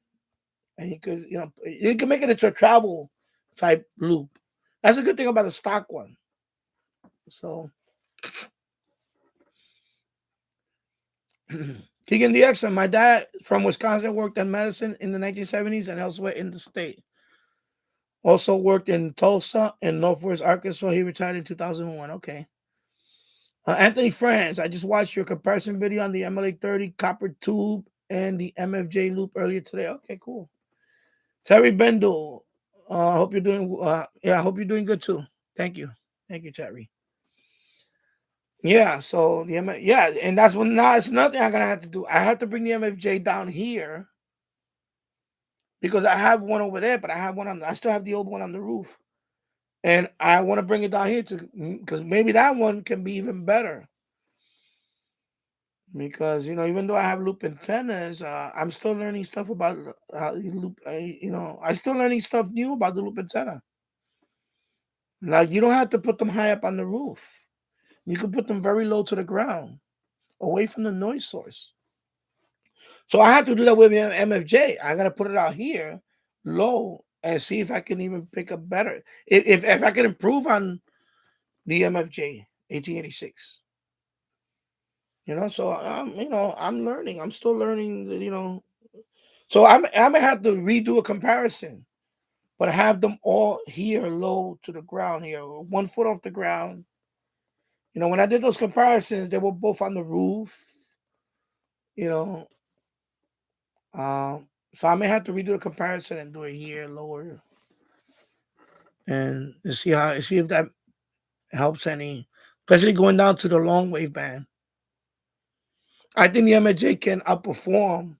and you can make it into a travel type loop. That's a good thing about the stock one. So Keegan DX, my dad from Wisconsin worked in medicine in the 1970s and elsewhere in the state. Also worked in Tulsa and Northwest Arkansas. He retired in 2001. Okay. Anthony France, I just watched your comparison video on the MLA 30 copper tube and the MFJ loop earlier today. Okay, cool. Terry Bendel, I hope you're doing. I hope you're doing good too. Thank you, Terry. Yeah, so and that's it's nothing I'm gonna have to do. I have to bring the MFJ down here because I have one over there, but I still have the old one on the roof, and I want to bring it down here because maybe that one can be even better. Because even though I have loop antennas, I'm still learning stuff about how you loop. I still learning stuff new about the loop antenna. Like you don't have to put them high up on the roof. You can put them very low to the ground, away from the noise source. So I have to do that with MFJ. I gotta put it out here, low, and see if I can even pick up better. If I can improve on the MFJ 1886. So I'm learning. I'm still learning. So I may have to redo a comparison, but have them all here low to the ground here, 1 foot off the ground. When I did those comparisons, they were both on the roof. You know, so I may have to redo the comparison and do it here lower, and see if that helps any, especially going down to the long wave band. I think the MJ can outperform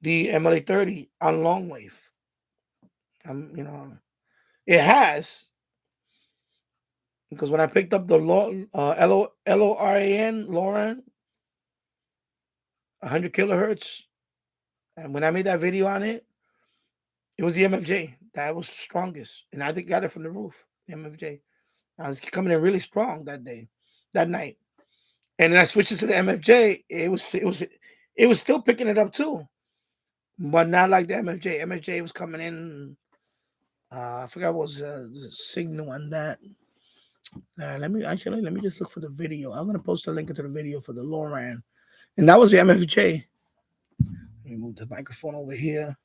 the MLA 30 on long wave. It has, because when I picked up the LORAN 100 kilohertz, and when I made that video on it, it was the MFJ that was the strongest, and I got it from the roof. The MFJ, I was coming in really strong that night, and then I switched it to the MFJ. It was still picking it up too, but not like the MFJ. MFJ was coming in. I forgot what was the signal on that. Let me just look for the video. I'm gonna post a link to the video for the LORAN, and that was the MFJ. Let me move the microphone over here.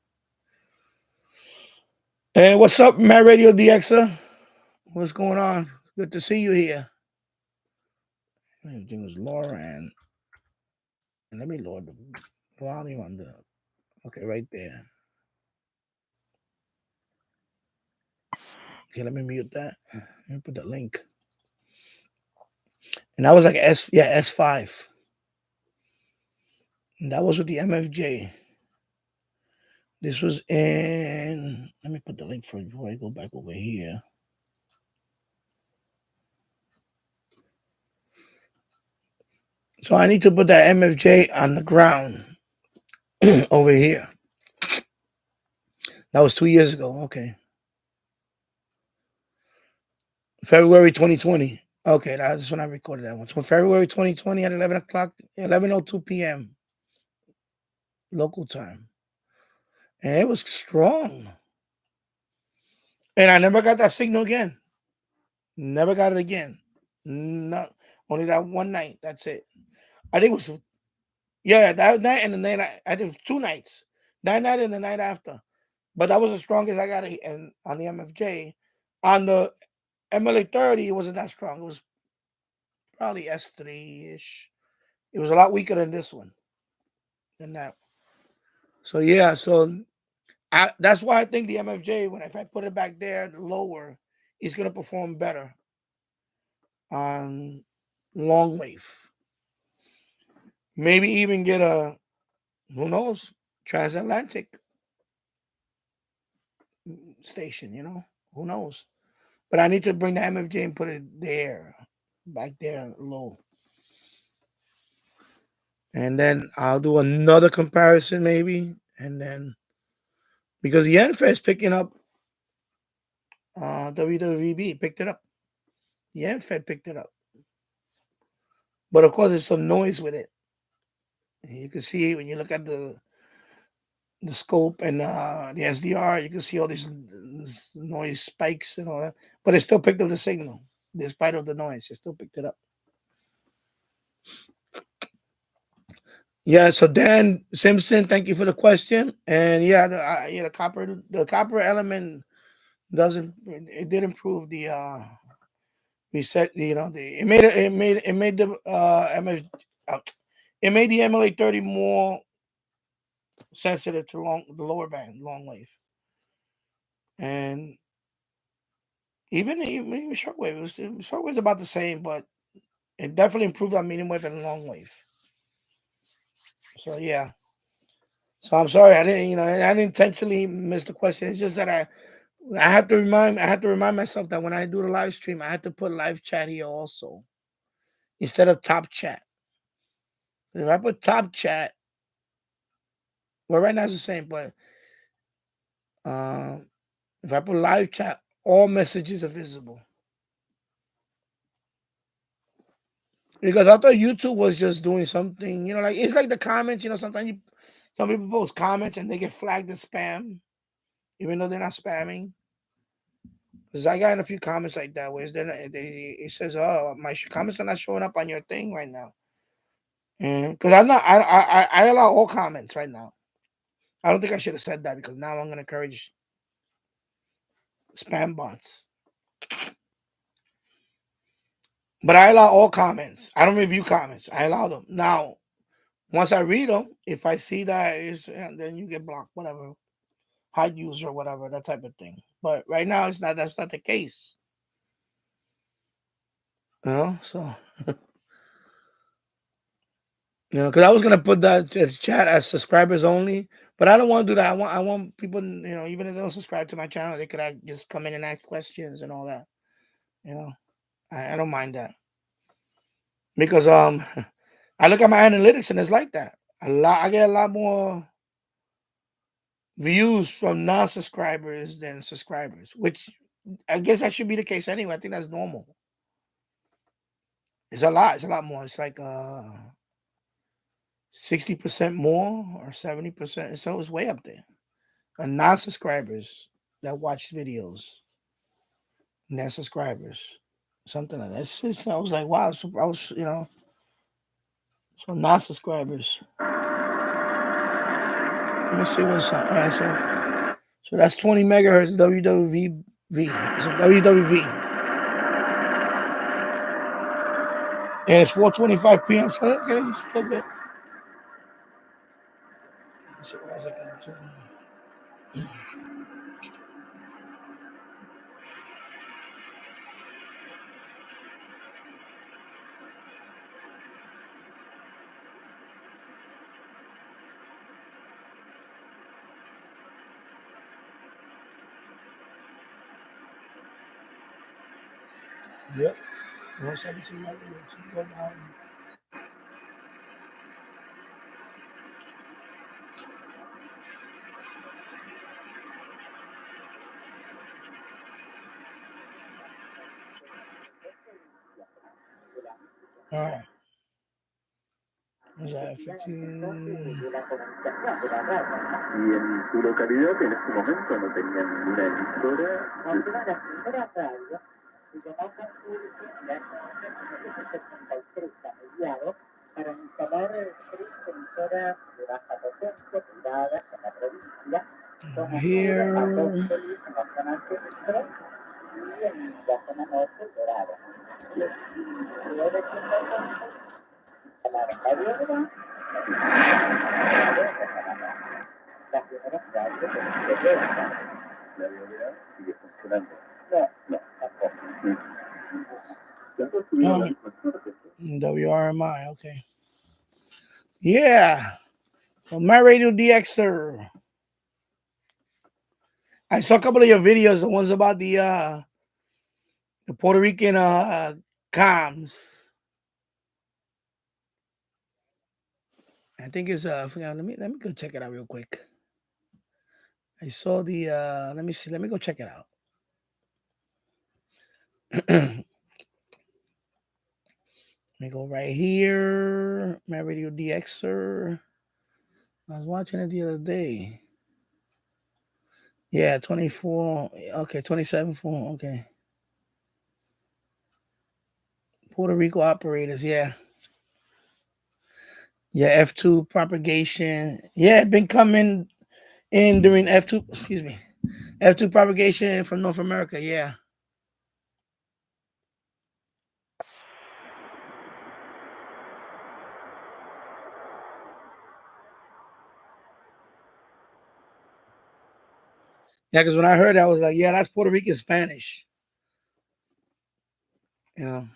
Hey, what's up, Matt Radio DXer? What's going on? Good to see you here. Everything was LORAN. And let me lower the volume on the. Okay, right there. Okay, let me mute that. Let me put the link. And that was like S5. And that was with the MFJ. This was in. Let me put the link for before I go back over here. So I need to put that MFJ on the ground over here. That was 2 years ago. Okay. February 2020. Okay, that's when I recorded that one. So February 2020 at 11 o'clock, 11:02 p.m. local time. And it was strong. And I never got that signal again. Never got it again. Not only that one night. That's it. I think it was that night and the night I did 2 nights. That night and the night after. But that was the strongest I got it and on the MFJ. On the MLA 30, it wasn't that strong. It was probably S3-ish. It was a lot weaker than this one, than that. So yeah, so that's why I think the MFJ, if I put it back there lower, it's gonna perform better on long wave. Maybe even get a, who knows, transatlantic station. Who knows? But I need to bring the MFJ and put it there, back there low. And then I'll do another comparison maybe. And then, because the NFED's picking up, WWVB picked it up. The NFED picked it up. But of course, there's some noise with it. You can see when you look at the scope and the SDR, you can see all these noise spikes and all that. But it still picked up the signal. Despite of the noise, it still picked it up. Yeah, so Dan Simpson, thank you for the question. And yeah, the copper element it did improve the reset. It made the it made the MLA 30 more sensitive to the lower band, long wave, and even shortwave. Shortwave is about the same, but it definitely improved on medium wave and long wave. So yeah. So I'm sorry, I didn't intentionally miss the question. It's just that I have to remind myself that when I do the live stream, I have to put live chat here also instead of top chat. If I put top chat, well, right now it's the same, but uh, if I put live chat, all messages are visible. Because I thought YouTube was just doing something, like it's like the comments. Sometimes some people post comments and they get flagged as spam, even though they're not spamming. Because I got in a few comments like that where it says, "Oh, my comments are not showing up on your thing right now." Because I allow all comments right now. I don't think I should have said that because now I'm going to encourage spam bots. But I allow all comments. I don't review comments. I allow them. Now, once I read them, if I see that, then you get blocked, whatever, hide user, whatever, that type of thing. But right now, that's not the case. So because I was gonna put that chat as subscribers only, but I don't want to do that. I want people, even if they don't subscribe to my channel, they could just come in and ask questions and all that. I don't mind that because I look at my analytics and it's like that. I get a lot more views from non-subscribers than subscribers, which I guess that should be the case anyway. I think that's normal. It's a lot more. It's like 60% more or 70%. So it's way up there. And non-subscribers that watch videos, than subscribers, something like that. I was like, wow. So I was, so non-subscribers. Let me see what's up. All right, so that's 20 megahertz WWV. It's a WWV. And it's 4:25 p.m. So okay, it's still good. Let's see what else I can do. Yep. 17 megahertz. Go down. All right. What's that? 15. Y en tu localidad en este momento no tenían ninguna emisora. Para instalar 3 emisoras de baja potencia privadas en la provincia, Here. en la zona centro y en la zona norte dorada. WRMI, okay. Yeah. So my radio DXer. I saw a couple of your videos, the ones about the Puerto Rican comms. I think it's let me go check it out real quick. I saw the let me see, let me go check it out. Let me go right here. My radio DXer. I was watching it the other day. Yeah, 24. Okay, 27.4. Okay. Puerto Rico operators. Yeah. Yeah, F2 propagation. Yeah, been coming in during F2. Excuse me. F2 propagation from North America. Yeah. Yeah, because when I heard that, I was like, yeah, that's Puerto Rican Spanish. You know,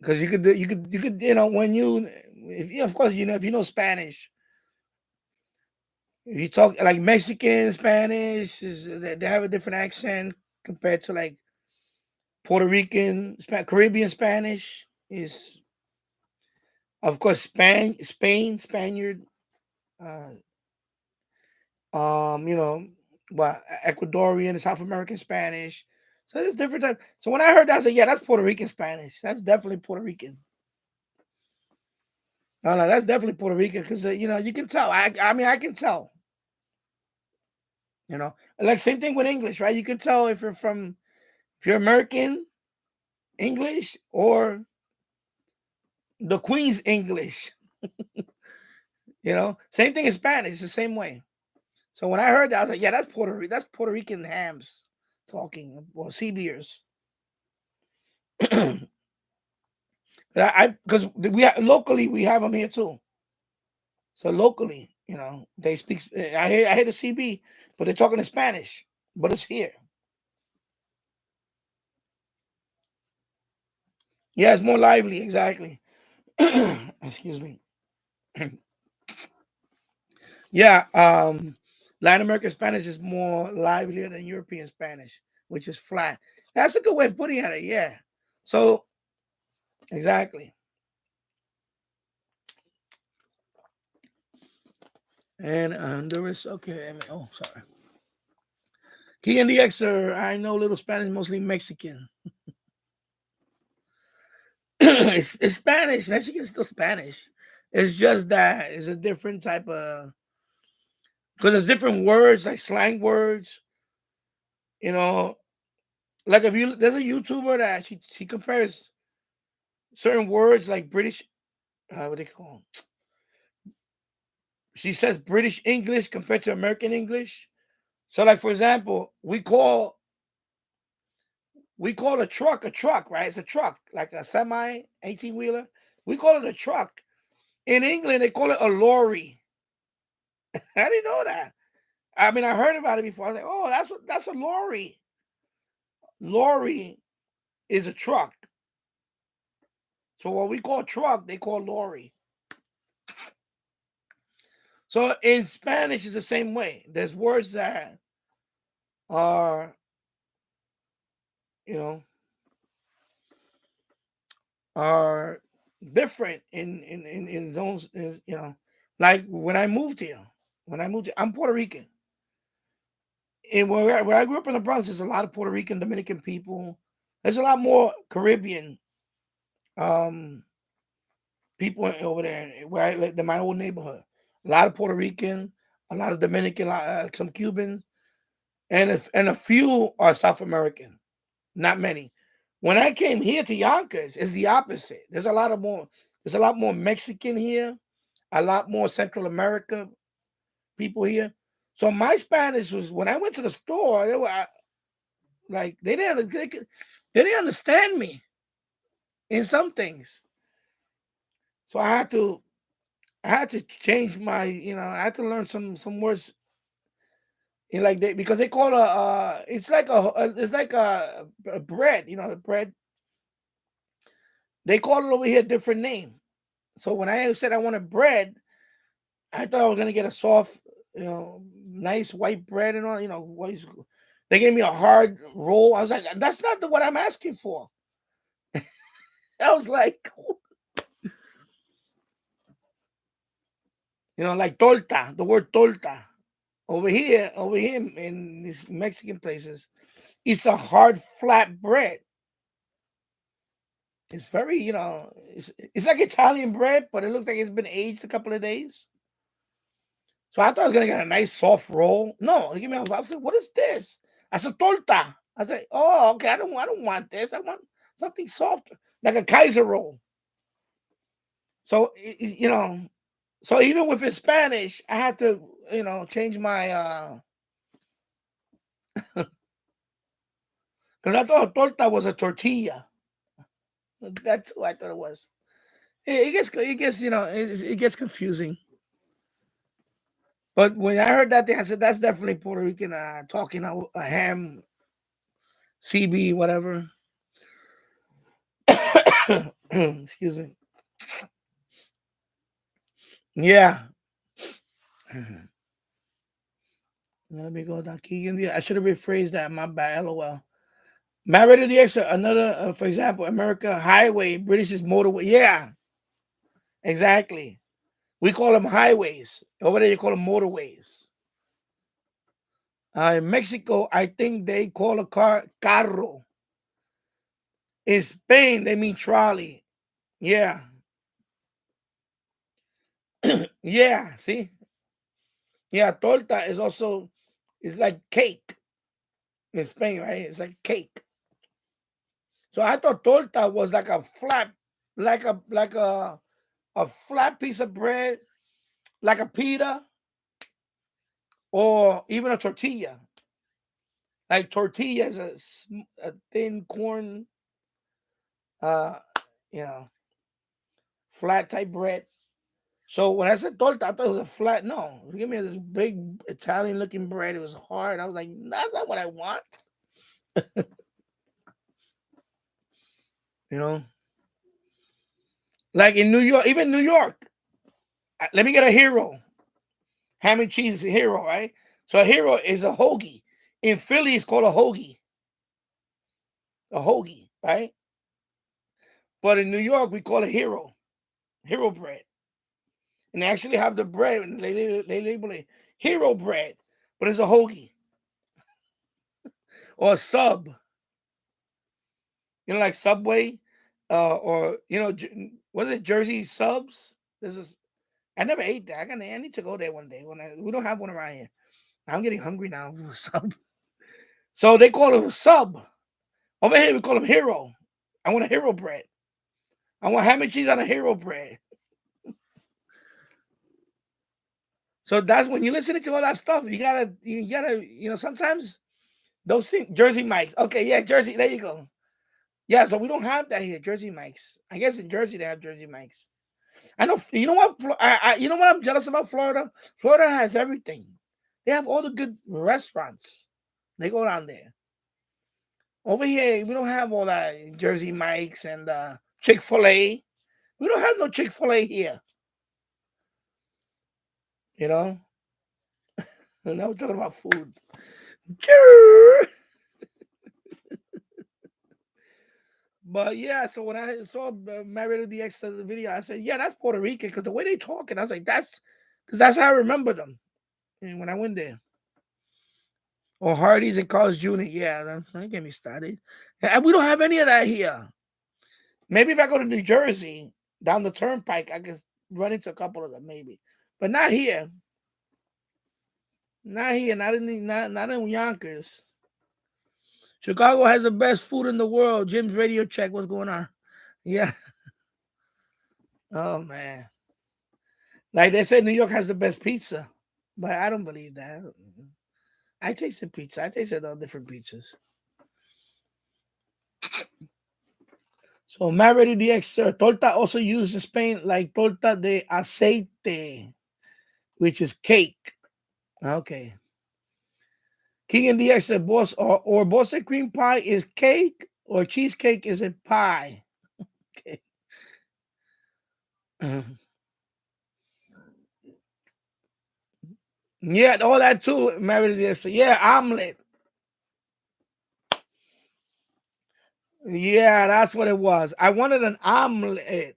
because you could do, you could, when you, if you, of course, if you know Spanish, if you talk like Mexican Spanish, they have a different accent compared to like Puerto Rican, Caribbean Spanish is, of course, Spaniard, uh, you know, but Ecuadorian, South American Spanish. So there's different type. So when I heard that, I said, yeah, that's Puerto Rican Spanish. That's definitely Puerto Rican. No, that's definitely Puerto Rican because you can tell. I mean, I can tell. Like same thing with English, right? You can tell if you're American English or the Queen's English. Same thing in Spanish. It's the same way. So when I heard that, I was like, yeah, that's Puerto Rican hams talking, well, sea beers. Because locally we have them here too. So locally, they speak. I hear the CB, but they're talking in Spanish, but it's here. Yeah, it's more lively, exactly. Excuse me. Yeah, Latin American Spanish is more livelier than European Spanish, which is flat. That's a good way of putting it. Yeah. So exactly. And there is okay. Oh, sorry. Key and the Xer. I know little Spanish, mostly Mexican. It's Spanish. Mexican is still Spanish. It's just that it's a different type of because there's different words like slang words. You know, like if you there's a YouTuber that she compares certain words like British. What they call 'em? She says British English compared to American English. So, like for example, we call a truck, right? It's a truck, like a semi 18-wheeler. We call it a truck. In England, they call it a lorry. I didn't know that. I mean, I heard about it before. I was like, oh, that's a lorry. Lorry is a truck. So what we call truck, they call lorry. So in Spanish, it's the same way. There's words that are, you know, are different in zones. Like when I moved here. I'm Puerto Rican. And where I grew up in the Bronx, there's a lot of Puerto Rican, Dominican people. There's a lot more Caribbean um, people over there where I live in my old neighborhood. A lot of Puerto Rican, a lot of Dominican, some Cubans, and a few are South American. Not many. When I came here to Yonkers, it's the opposite. There's a lot more Mexican here, a lot more Central America people here. So my Spanish was when I went to the store, they were like they didn't understand me in some things. So I had to I had to change my, I had to learn some words like they because they call it's like a bread, the bread. They call it over here a different name. So when I said I wanted bread, I thought I was gonna get a soft, nice white bread and all. They gave me a hard roll. I was like, that's not what I'm asking for. I was like, like torta, the word torta. Over here in these Mexican places, it's a hard flat bread. It's very, it's like Italian bread, but it looks like it's been aged a couple of days. So I thought I was gonna get a nice soft roll. No, they give me I said, what is this? I said torta. I said, oh, okay. I don't want this. I want something softer, like a Kaiser roll. So so even with Spanish, I had to, change my because I thought torta was a tortilla. That's what I thought it was. It gets it gets confusing. But when I heard that thing, I said that's definitely Puerto Rican talking a ham, CB, whatever. Excuse me. Yeah. Let me go down. I should have rephrased that. My bad. LOL. Married to the extra. Another, for example, America highway. British is motorway. Yeah, exactly. We call them highways. Over there, you call them motorways. In Mexico, I think they call a car carro. In Spain, they mean trolley. Yeah. Yeah. See? Yeah, torta is also it's like cake in Spain, right? It's like cake. So I thought torta was like a flat, like a flat piece of bread, like a pita, or even a tortilla. Like tortilla is a thin corn, uh, you know, flat type bread. So when I said torta, I thought it was a flat. No, give me this big Italian looking bread. It was hard. I was like, that's not what I want. You know, like in New York, even New York. Let me get a hero. Ham and cheese hero, right? So a hero is a hoagie. In Philly, it's called a hoagie. A hoagie, right? But in New York, we call it hero bread. And they actually have the bread, and they label it hero bread, but it's a hoagie or a sub. Like Subway, or what is it, Jersey subs? This is I never ate that. I need to go there one day. We don't have one around here. I'm getting hungry now. Sub. So they call it a sub. Over here we call them hero. I want a hero bread. I want ham and cheese on a hero bread. So that's when you're listening to all that stuff. You gotta, sometimes those things, Jersey Mike's. Okay, yeah, Jersey. There you go. Yeah, so we don't have that here, Jersey Mike's. I guess in Jersey they have Jersey Mike's. I know. You know what? You know what I'm jealous about Florida? Florida has everything. They have all the good restaurants. They go down there. Over here, we don't have all that Jersey Mike's and Chick-fil-A. We don't have no Chick-fil-A here. You know? And now we're talking about food. But yeah, so when I saw Married to the X the video, I said, yeah, that's Puerto Rican because the way they talk, and I was like, that's because that's how I remember them. And when I went there. Or Hardee's and Carl's Jr. Yeah, don't get me started. We don't have any of that here. Maybe if I go to New Jersey down the turnpike, I could run into a couple of them, maybe. But not here. Not here. Not in Yonkers. Chicago has the best food in the world. Jim's radio check. What's going on? Yeah. Oh man. Like they said, New York has the best pizza, but I don't believe that. I tasted pizza. I tasted all different pizzas. So Maverick DX, torta also used in Spain like torta de aceite, which is cake. Okay. King and DX said, boss or Boston cream pie is cake or cheesecake is a pie. Okay. Yeah, all that too. Maverick DX said, yeah, omelet. Yeah, that's what it was. I wanted an omelet.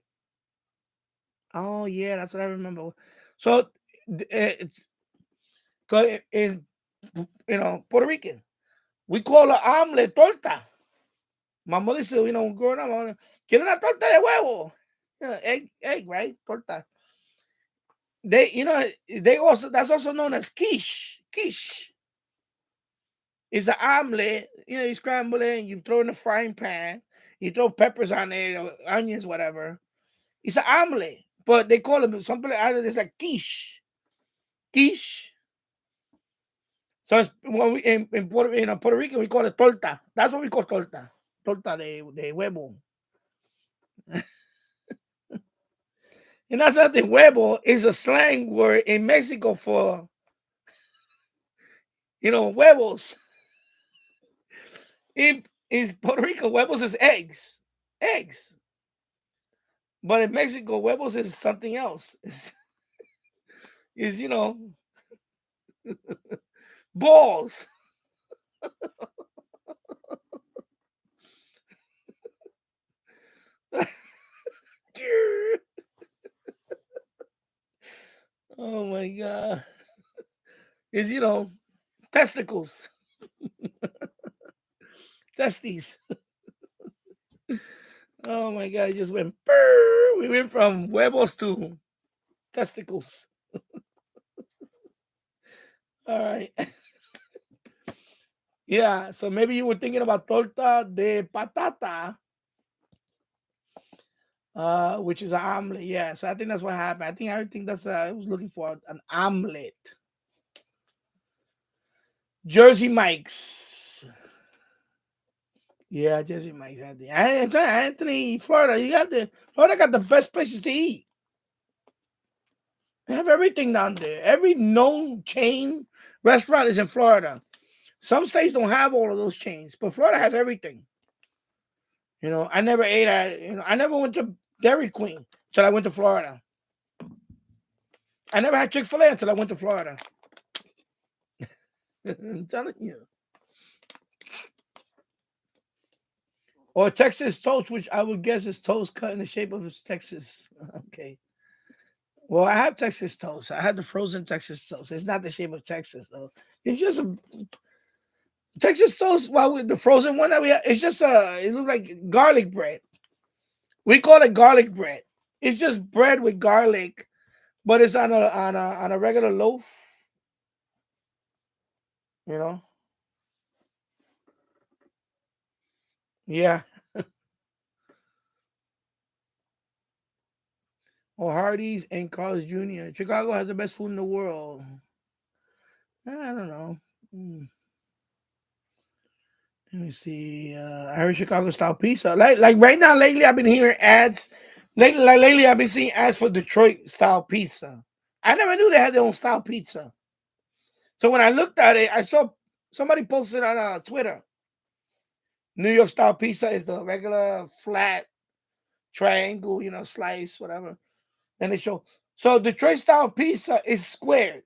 Oh yeah, that's what I remember. So it's in Puerto Rican, we call it omelet torta. My mother said, growing up, quiero una torta de huevo. Yeah, egg, right? Torta. They also that's also known as quiche. Quiche is an omelet. You scramble it and you throw in a frying pan. You throw peppers on it, or onions, whatever. It's an omelet, but they call it some people either it's like quiche. Quiche. So it's, when we in Puerto Rico we call it torta. That's what we call torta. Torta de huevo. And that's nothing. Huevo is a slang word in Mexico for huevos. In Puerto Rico, huevos is eggs. Eggs. But in Mexico, huevos is something else. Is balls. Oh my god. Is testicles. Testes. Oh my god, it just went brrr. We went from huevos to testicles. All right. Yeah, so maybe you were thinking about torta de patata, which is an omelet. Yeah, so I think that's what happened. I think that's I was looking for an omelet. Jersey Mike's. Yeah, Jersey Mike's. Anthony, Florida. Florida got the best places to eat. They have everything down there. Every known chain restaurant is in Florida. Some states don't have all of those chains, but Florida has everything. I never ate at. I never went to Dairy Queen until I went to Florida. I never had Chick-fil-A until I went to Florida. I'm telling you. Or Texas toast, which I would guess is toast cut in the shape of Texas. Okay. Well, I have Texas toast. I had the frozen Texas toast. It's not the shape of Texas, though. It's just a Texas toast. Well, with the frozen one that we have, it's just it looks like garlic bread. We call it garlic bread. It's just bread with garlic, but it's on a regular loaf. You know. Yeah. Or Hardee's and Carl's Jr. Chicago has the best food in the world. I don't know. Let me see. I heard Chicago style pizza. Like right now, lately I've been hearing ads. Lately I've been seeing ads for Detroit style pizza. I never knew they had their own style pizza. So when I looked at it, I saw somebody posted on Twitter. New York style pizza is the regular flat triangle, slice, whatever. And they show. So Detroit style pizza is squared.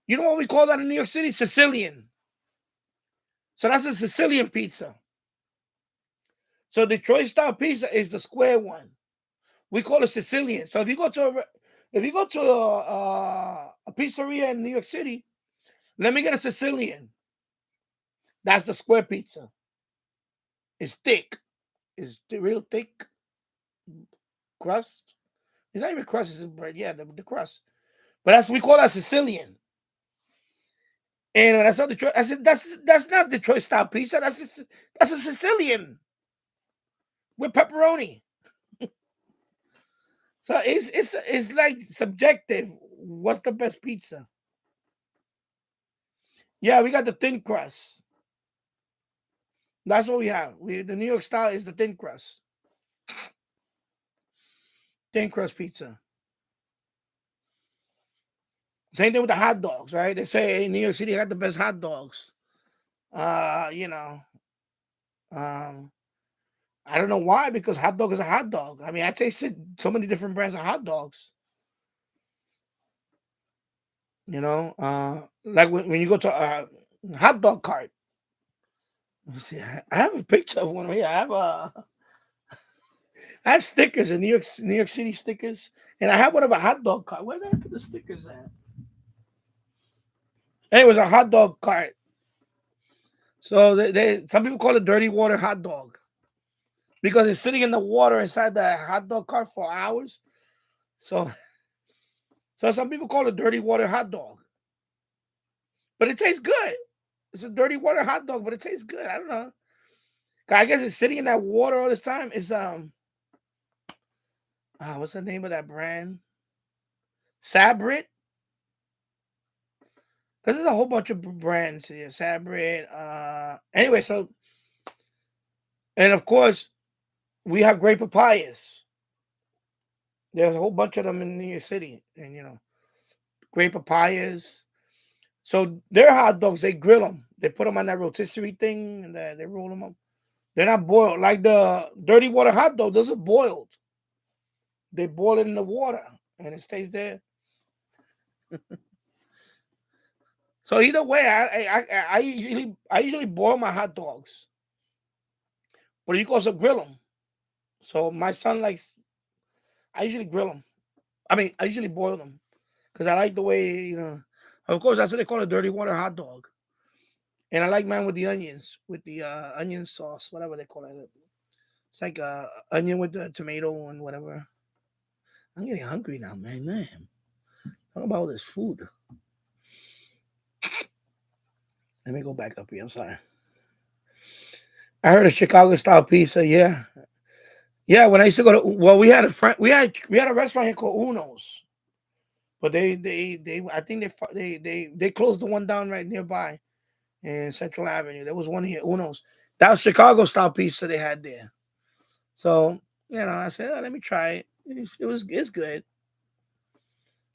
You know what we call that in New York City? Sicilian. So that's a Sicilian pizza. So Detroit style pizza is the square one. We call it Sicilian. So if you go to a pizzeria in New York City, let me get a Sicilian. That's the square pizza. It's thick. It's real thick crust. It's not even crust. It's bread. Yeah, the crust. But we call that Sicilian. And that's not Detroit. I said that's not Detroit style pizza. That's a Sicilian with pepperoni. So it's like subjective. What's the best pizza? Yeah, we got the thin crust. That's what we have. The New York style is the thin crust. Thin crust pizza. Same thing with the hot dogs, right? They say in New York City got the best hot dogs. You know, um, I don't know why, because hot dog is a hot dog. I mean, I tasted so many different brands of hot dogs. You know, like when you go to a hot dog cart. Let me see. I have a picture of one here. I have stickers in New York City stickers, and I have one of a hot dog cart. Where did I put the stickers at? And it was a hot dog cart. So some people call it dirty water hot dog because it's sitting in the water inside the hot dog cart for hours. So so some people call it dirty water hot dog, but it tastes good. It's a dirty water hot dog, but it tastes good. I don't know. I guess it's sitting in that water all this time. It's what's the name of that brand? Sabrit. Because there's a whole bunch of brands here. Sabrit. Anyway, so and of course we have great papayas. There's a whole bunch of them in New York City, and great papayas. So their hot dogs, they grill them. They put them on that rotisserie thing, and they roll them up. They're not boiled like the dirty water hot dog. Those are boiled. They boil it in the water, and it stays there. So either way, I usually boil my hot dogs, but you can also grill them. So my son likes. I usually grill them. I mean, I usually boil them because I like the way Of course, that's what they call a dirty water hot dog. And I like mine with the onions, with the onion sauce, whatever they call it. It's like onion with the tomato and whatever. I'm getting hungry now, man. Talk about all this food. Let me go back up here. I'm sorry. I heard a Chicago style pizza. Yeah, yeah. When I used to go to, well, we had a friend, we had a restaurant here called Uno's, but they I think they closed the one down right nearby in Central Avenue. There was one here, Uno's. That was Chicago style pizza they had there. So I said, oh, let me try it. It's good.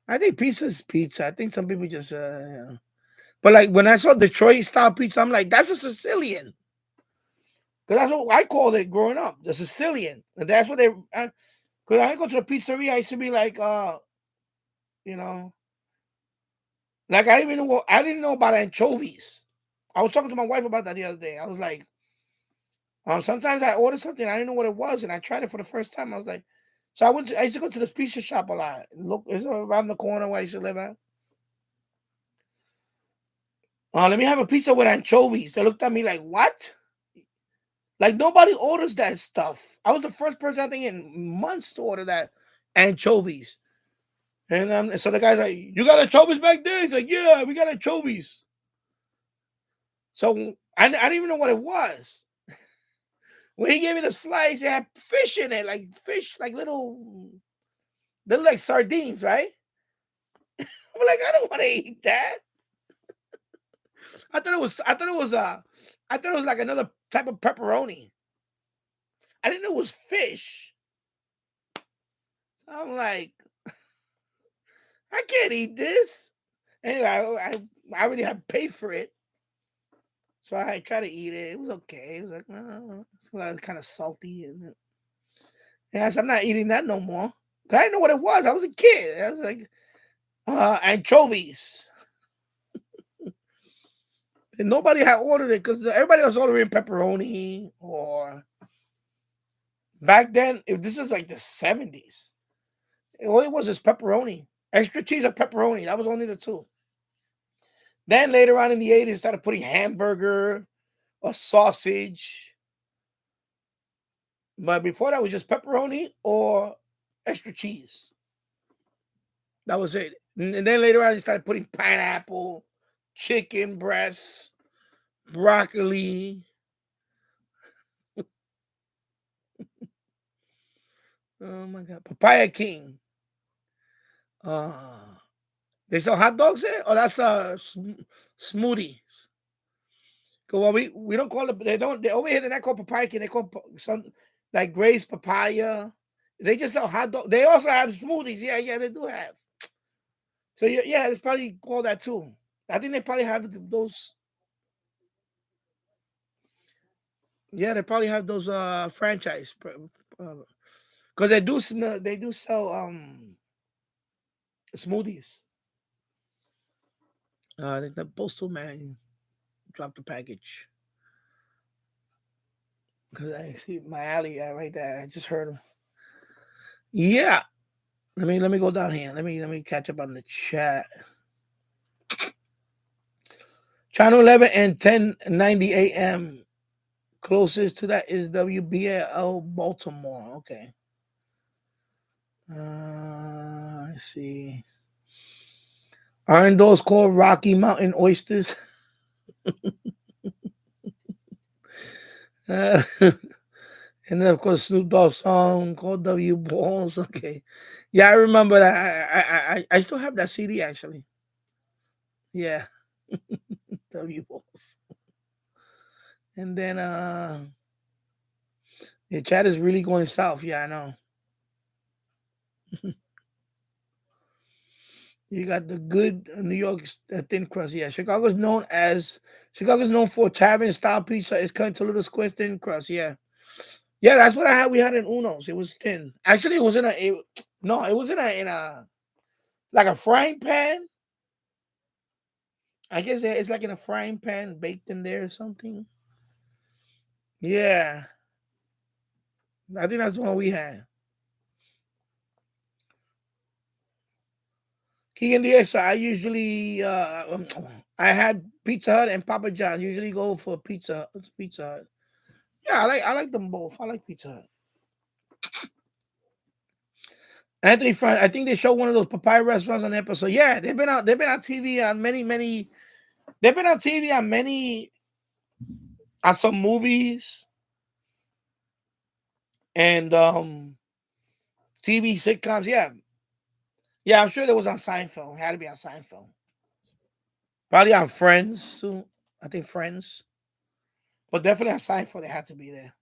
I think pizza is pizza. I think some people just but like when I saw Detroit style pizza, I'm like, that's a Sicilian. Because that's what I called it growing up, the Sicilian. And that's what because I go to the pizzeria, I used to be like, you know, like I didn't know about anchovies. I was talking to my wife about that the other day. I was like, sometimes I order something, I didn't know what it was, and I tried it for the first time. I was like, so I used to go to this pizza shop a lot. Look, it's around the corner where I used to live at. Let me have a pizza with anchovies. They looked at me like, what? Like nobody orders that stuff. I was the first person I think in months to order that anchovies. And so the guy's like, "You got anchovies back there?" He's like, "Yeah, we got anchovies." So I didn't even know what it was. When he gave me the slice, it had fish in it, like fish, like little like sardines, right? I'm like, I don't want to eat that. I thought it was like another type of pepperoni. I didn't know it was fish. I'm like, I can't eat this. Anyway, I already had paid for it. So I tried to eat it. It was okay. It was like, it's kind of salty. And yeah, so I'm not eating that no more. I didn't know what it was. I was a kid. I was like, anchovies. And nobody had ordered it because everybody was ordering pepperoni or back then. This is like the 70s. All it was is pepperoni. Extra cheese or pepperoni. That was only the two. Then later on in the 80s, started putting hamburger or sausage. But before that was just pepperoni or extra cheese. That was it. And then later on, they started putting pineapple, chicken breasts, broccoli. Oh my God. Papaya King. Uh, they sell hot dogs there? Oh, that's smoothie. Well, we don't call it. They don't. They over here. They're not called papaya King. They call some. like grapes, papaya. They just sell hot dog. They also have smoothies. Yeah, yeah, they do have. So yeah, it's probably called that too. I think they probably have those. Yeah, they probably have those franchise because they do sell smoothies. The postal man dropped the package because I see my alley right there. I just heard him. Yeah, let me go down here. Let me catch up on the chat. Channel 11 and 1090 AM. Closest to that is WBL Baltimore. Okay. Let's see. Aren't those called Rocky Mountain oysters? And then of course Snoop Dogg's song called W Balls. Okay. Yeah, I remember that. I still have that CD actually. Yeah. W Balls. And then the chat is really going south. Yeah, I know. You got the good New York thin crust. Yeah, Chicago's known for tavern style pizza. It's cut into little square thin crust. Yeah, yeah, that's what I had. We had in Uno's. It was thin. Actually, it was no, it was in a like a frying pan. I guess it's like in a frying pan baked in there or something. Yeah, I think that's the one we had. Key and the extra. I usually I had Pizza Hut and Papa John. Usually go for Pizza Hut. Yeah, I like them both. I like Pizza Hut. Anthony Frank, I think they showed one of those papaya restaurants on the episode. Yeah, they've been on TV on many. They've been on TV on on some movies and TV sitcoms. Yeah, yeah, I'm sure there was on Seinfeld. It had to be on Seinfeld. Probably on Friends too. I think Friends, but definitely on Seinfeld. They had to be there.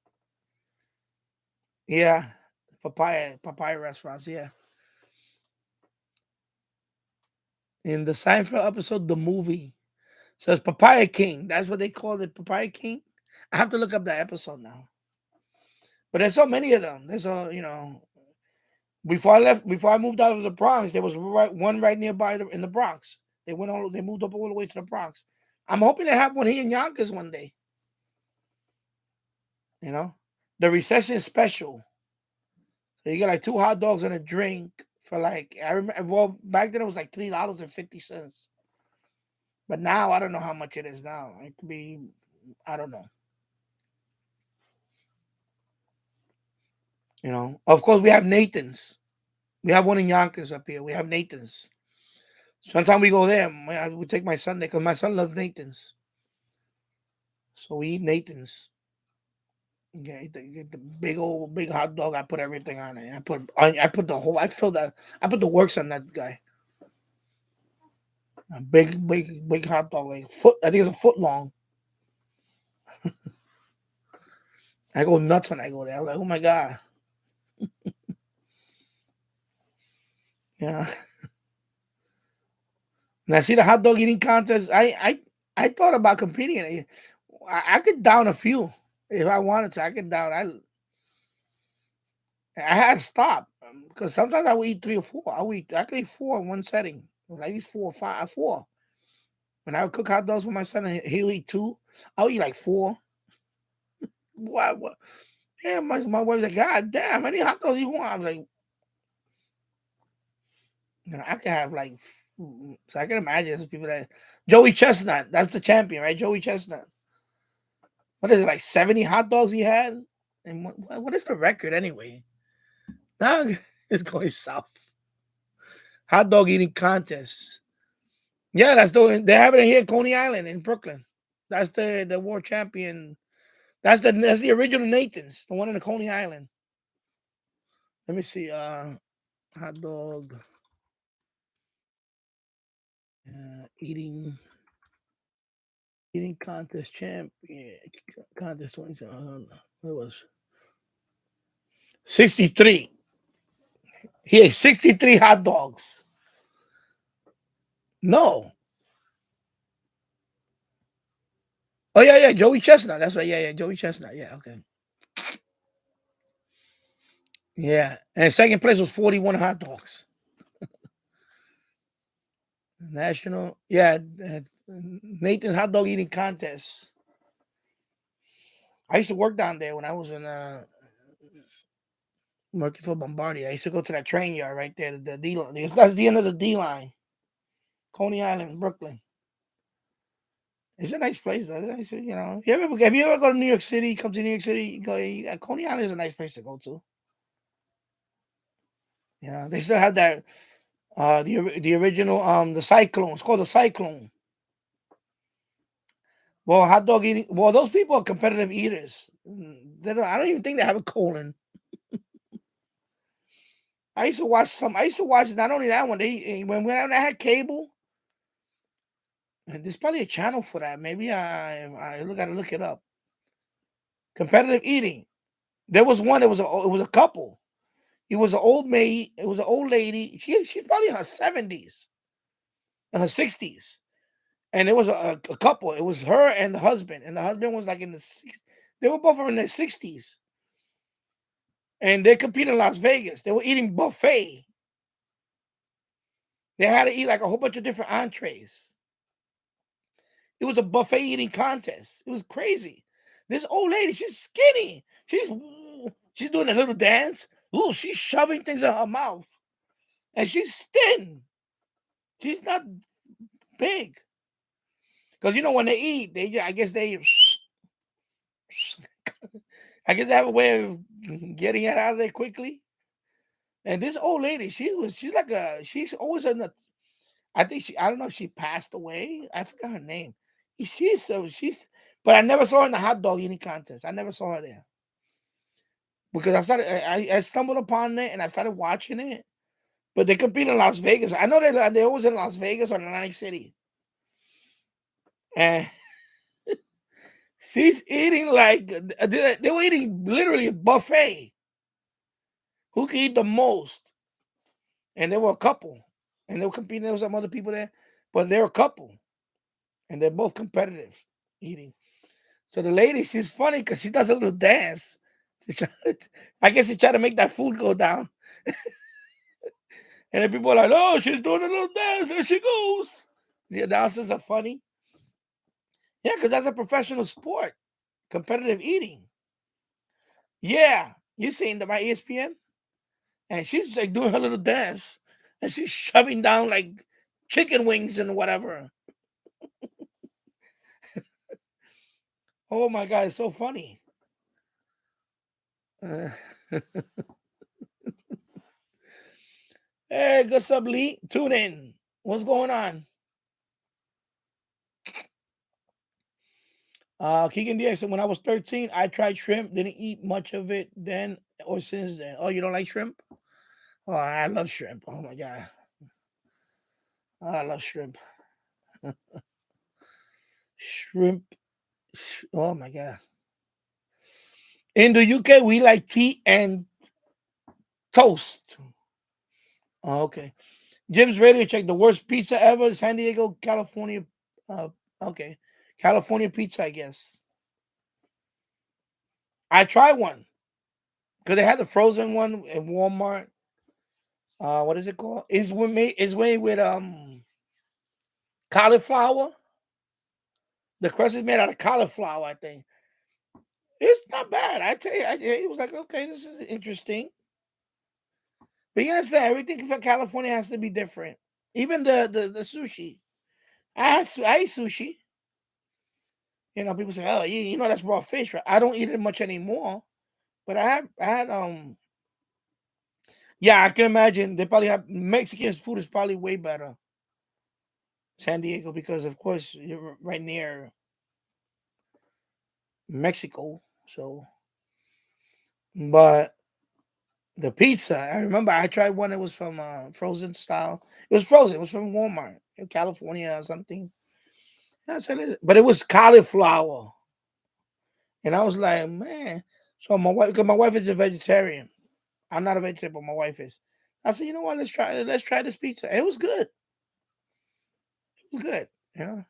Yeah, papaya restaurants. Yeah, in the Seinfeld episode, the movie says Papaya King. That's what they call it, Papaya King. I have to look up that episode now. But there's so many of them. There's before I moved out of the Bronx, there was one right nearby in the Bronx. They moved up all the way to the Bronx. I'm hoping to have one here in Yonkers one day. You know, the recession special. So you get like two hot dogs and a drink for like I remember. Well, back then it was like $3.50, but now I don't know how much it is now. It could be, I don't know. Of course we have Nathan's. We have one in Yonkers up here. We have Nathan's. Sometimes we go there. We take my son there because my son loves Nathan's. So we eat Nathan's. Yeah, get the big hot dog. I put everything on it. I put the whole. I feel that. I put the works on that guy. A big hot dog, like foot. I think it's a foot long. I go nuts when I go there. I'm like, oh my god. Yeah. And I see the hot dog eating contest. I thought about competing in it. I could down a few if I wanted to. I could down. I had to stop because sometimes I would eat three or four. I could eat four in one setting. Like these 4 or 5, four. When I would cook hot dogs with my son, and he'll eat two. I'll eat like four. What? Yeah, my wife's like, God damn, how many hot dogs you want? I'm like, I could have like, so I can imagine there's people that Joey Chestnut, that's the champion, right? Joey Chestnut. What is it, like 70 hot dogs he had? And what is the record anyway? Now it's going south. Hot dog eating contest. Yeah, they have it here in Coney Island in Brooklyn. That's the world champion. That's the original Nathan's, the one in the Coney Island. Let me see. Hot dog eating contest champion contest 20. What was? 63. He ate 63 hot dogs. No. Oh, yeah, yeah. Joey Chestnut. That's right. Yeah, yeah. Joey Chestnut. Yeah, okay. Yeah. And second place was 41 hot dogs. National. Yeah. Nathan's hot dog eating contest. I used to work down there when I was in working for Bombardier. I used to go to that train yard right there, the D line. That's the end of the D line, Coney Island, Brooklyn. It's a nice place, though. You know, if you ever go to New York City, come to New York City, Coney Island is a nice place to go to. You know, they still have that the original the Cyclone. It's called the Cyclone. Well, hot dog eating. Well, those people are competitive eaters. I don't even think they have a colon. I used to watch some. I used to watch not only that one. When I had cable, and there's probably a channel for that. Maybe I gotta look it up. Competitive eating. There was one. It was a couple. It was an old maid. It was an old lady. She's probably in her 70s, in her 60s, and it was a couple. It was her and the husband, and the husband was like in the 60s. They were both in their 60s, and they competed in Las Vegas. They were eating buffet. They had to eat like a whole bunch of different entrees. It was a buffet eating contest. It was crazy. This old lady, she's skinny. She's doing a little dance. Ooh, she's shoving things in her mouth, and she's thin. She's not big. Because when they eat, I guess I guess they have a way of getting it out of there quickly. And this old lady, she's always in the. I don't know if she passed away. I forgot her name. But I never saw her in the hot dog eating contest. I never saw her there because I stumbled upon it and I started watching it. But they compete in Las Vegas. I know they always in Las Vegas or Atlantic City, and she's eating like they were eating literally a buffet. Who can eat the most? And there were a couple, and they were competing. There was some other people there, but they're a couple, and they're both competitive eating. So the lady, she's funny because she does a little dance. I guess she tried to make that food go down. And then people are like, oh, she's doing a little dance. There she goes. The announcers are funny. Yeah, because that's a professional sport, competitive eating. Yeah, you seen the my ESPN? And she's like doing her little dance. And she's shoving down like chicken wings and whatever. Oh my God, it's so funny. Uh, hey, good sub Lee. Tune in. What's going on? Keegan DX, when I was 13, I tried shrimp, didn't eat much of it then or since then. Oh, you don't like shrimp? Oh, I love shrimp. Oh my God. Oh, I love shrimp. Shrimp. Oh my God. In the UK, we like tea and toast. Oh, okay. Jim's Radio Check, the worst pizza ever, San Diego, California. Uh, okay. California pizza, I guess. I tried one because they had the frozen one in Walmart. What is it called? It's made with cauliflower. The crust is made out of cauliflower, I think. It's not bad. I tell you, it was like, okay, this is interesting. But you understand, everything for California has to be different. Even the sushi. I eat sushi. People say, oh, that's raw fish, right? I don't eat it much anymore. But I had yeah, I can imagine they probably have Mexican food is probably way better. San Diego, because of course you're right near Mexico. So, but the pizza, I remember I tried one that was from frozen style. It was frozen. It was from Walmart in California or something. I said it, but it was cauliflower, and I was like, man. So my wife, because my wife is a vegetarian. I'm not a vegetarian, but my wife is. I said, you know what? Let's try this pizza. It was good. It was good. You know,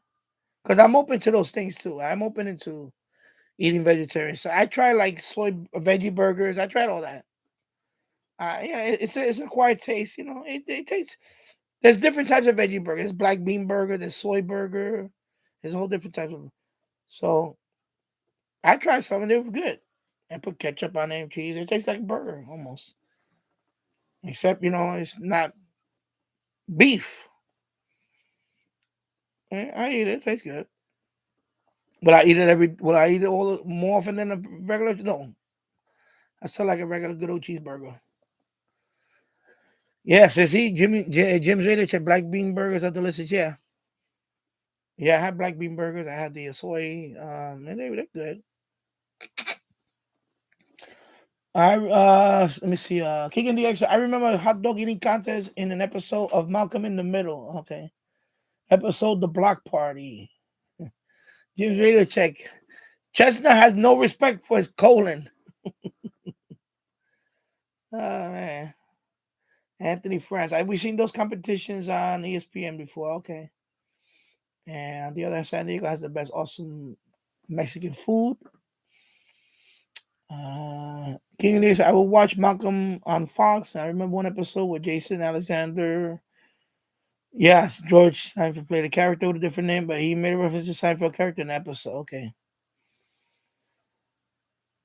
because I'm open to those things too. I'm open into eating vegetarian. So I tried like soy veggie burgers. I tried all that. Yeah, it's an acquired taste. You know, it tastes. There's different types of veggie burger. There's black bean burger. There's soy burger. There's a whole different types of. So I tried some and they were good. I put ketchup on them, cheese. It tastes like a burger almost, except it's not beef. I eat it. It tastes good. Will I eat it every? Will I eat it all more often than a regular? No, I still like a regular good old cheeseburger. Yes, see, Jim's Radio check black bean burgers are delicious. Yeah, yeah, I had black bean burgers. I had the soy, and they're good. Let me see. Kicking the X. I remember a hot dog eating contest in an episode of Malcolm in the Middle. Okay, episode The Block Party. Jim's Radio check. Chestnut has no respect for his colon. Oh man, Anthony France. We've seen those competitions on ESPN before. Okay, and on the other hand, San Diego has the best awesome Mexican food. King of Days, I will watch Malcolm on Fox. I remember one episode with Jason Alexander. Yes, George Seinfeld played a character with a different name, but he made a reference to Seinfeld character in the episode. Okay.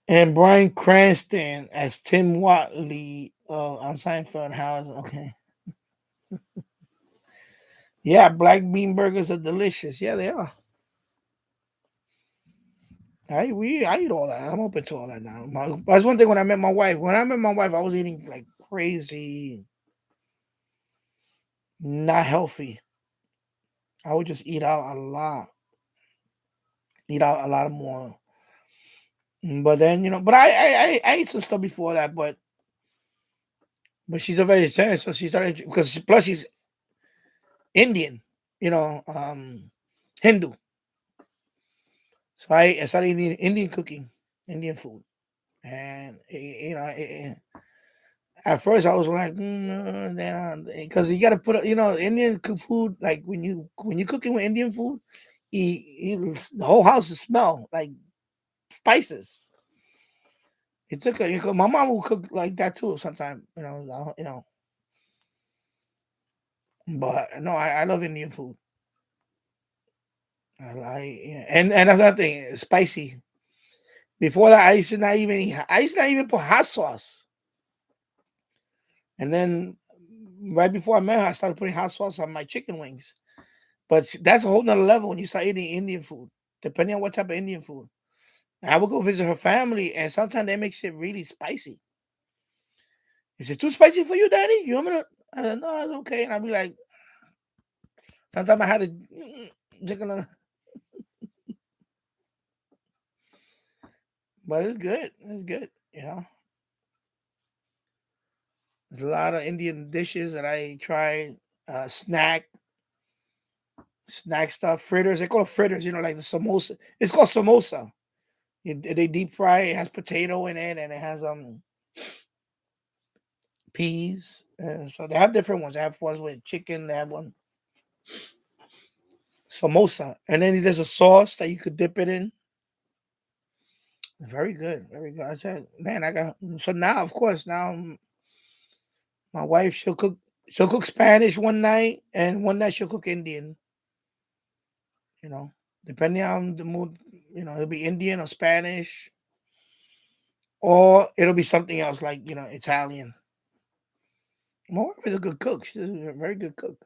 And Bryan Cranston as Tim Watley on Seinfeld House. Okay. Yeah, black bean burgers are delicious. Yeah, they are. I eat all that. I'm open to all that now. That's one thing when I met my wife. When I met my wife, I was eating like crazy, not healthy. I would just eat out a lot more. But then but I ate some stuff before that, but she's a vegetarian, so she started because plus she's Indian, you know, Hindu. So I started eating Indian cooking, Indian food, and at first I was like, because you got to put Indian food like when you cooking with Indian food, the whole house will smell like spices. It took my mom will cook like that too sometimes, but no, I love Indian food. I like, and another thing, spicy. Before that, I used to not even put hot sauce. And then right before I met her, I started putting hot sauce on my chicken wings. But that's a whole nother level when you start eating Indian food, depending on what type of Indian food. I would go visit her family, and sometimes they make shit really spicy. Is it too spicy for you, Daddy? You want me to? I said, no, it's okay. And I'd be like, sometimes I had to drink a little, but it's good. It's good. There's a lot of Indian dishes that I tried. Snack stuff, fritters. They call it fritters. Like the samosa. It's called samosa. They deep fry. It has potato in it, and it has peas. So they have different ones. They have ones with chicken. They have one samosa, and then there's a sauce that you could dip it in. Very good, very good. I said, man, I got so now. Of course, now my wife she'll cook. She'll cook Spanish one night, and one night she'll cook Indian. You know, depending on the mood. It'll be Indian or Spanish, or it'll be something else like Italian. My wife is a good cook. She's a very good cook.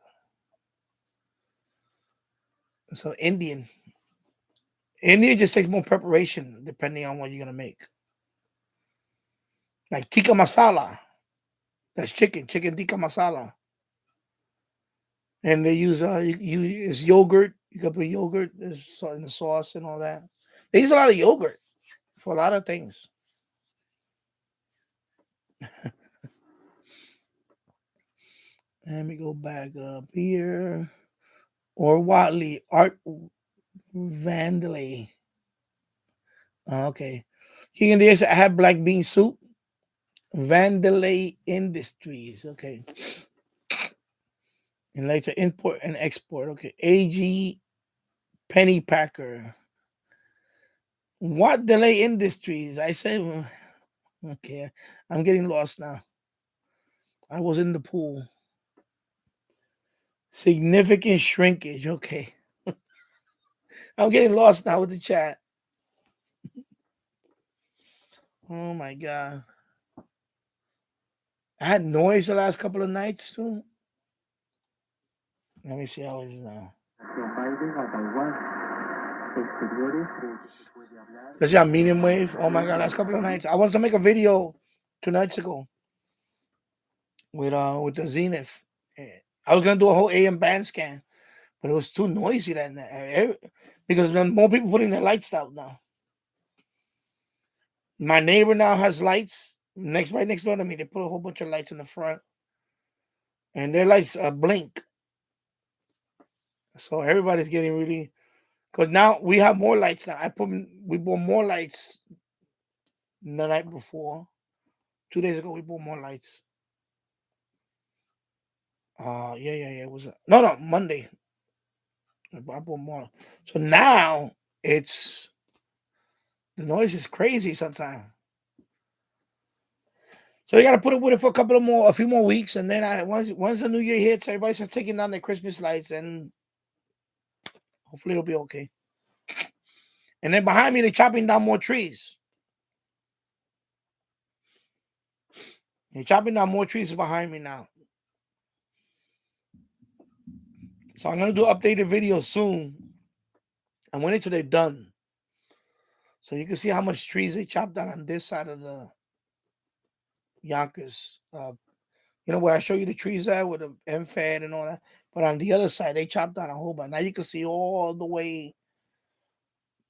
So Indian just takes more preparation depending on what you're gonna make. Like tikka masala, that's chicken tikka masala, and they use you use yogurt. You can put yogurt in the sauce and all that. They use a lot of yogurt for a lot of things. Let me go back up here. Or Watley Art Vandalay. Okay. King of the X, I had black bean soup. Vandelay Industries. Okay. And later import and export. Okay. AG Penny Packer. What Delay Industries? I said, okay. I'm getting lost now. I was in the pool. Significant shrinkage. Okay. I'm getting lost now with the chat. Oh my God. I had noise the last couple of nights too. Let me see how it is now. Let's see how medium wave. Oh my God, last couple of nights. I wanted to make a video 2 nights ago with the Zenith. I was gonna do a whole AM band scan, but it was too noisy that night. Because then more people putting their lights out now. My neighbor now has lights right next door to me. They put a whole bunch of lights in the front, and their lights blink. So everybody's getting really, because now we have more lights now. We bought more lights the night before. 2 days ago we bought more lights. Yeah. It was no Monday. I bought more. So now it's the noise is crazy sometimes. So you got to put up with it for a few more weeks, and then once the new year hits, everybody starts taking down their Christmas lights, and hopefully it'll be okay. And then behind me, they're chopping down more trees. They're chopping down more trees behind me now. So I'm gonna do updated videos soon. And when until they're done, so you can see how much trees they chopped down on this side of the Yonkers. Where I show you the trees at with the MFAD and all that. But on the other side, they chopped down a whole bunch. Now you can see all the way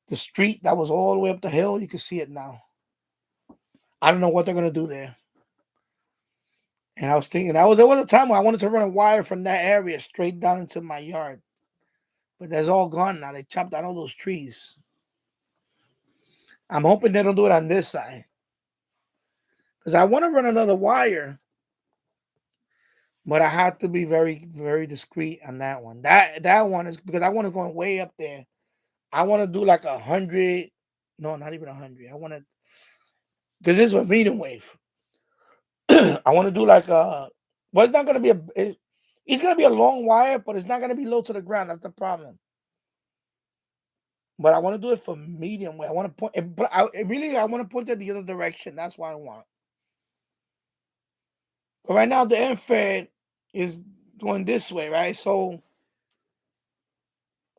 the street that was all the way up the hill. You can see it now. I don't know what they're gonna do there. And I was thinking there was a time when I wanted to run a wire from that area straight down into my yard. But that's all gone now. They chopped down all those trees. I'm hoping they don't do it on this side. Because I want to run another wire. But I have to be very, very discreet on that one. That one is because I want to go way up there. I want to do like 100. No, not even 100. I want to, because this is a medium wave. I want to do like well, it's not going to be it's going to be a long wire, but it's not going to be low to the ground. That's the problem. But I want to do it for medium wave. I want to point, but I want to point it the other direction. That's what I want. But right now, the infrared is going this way, right? So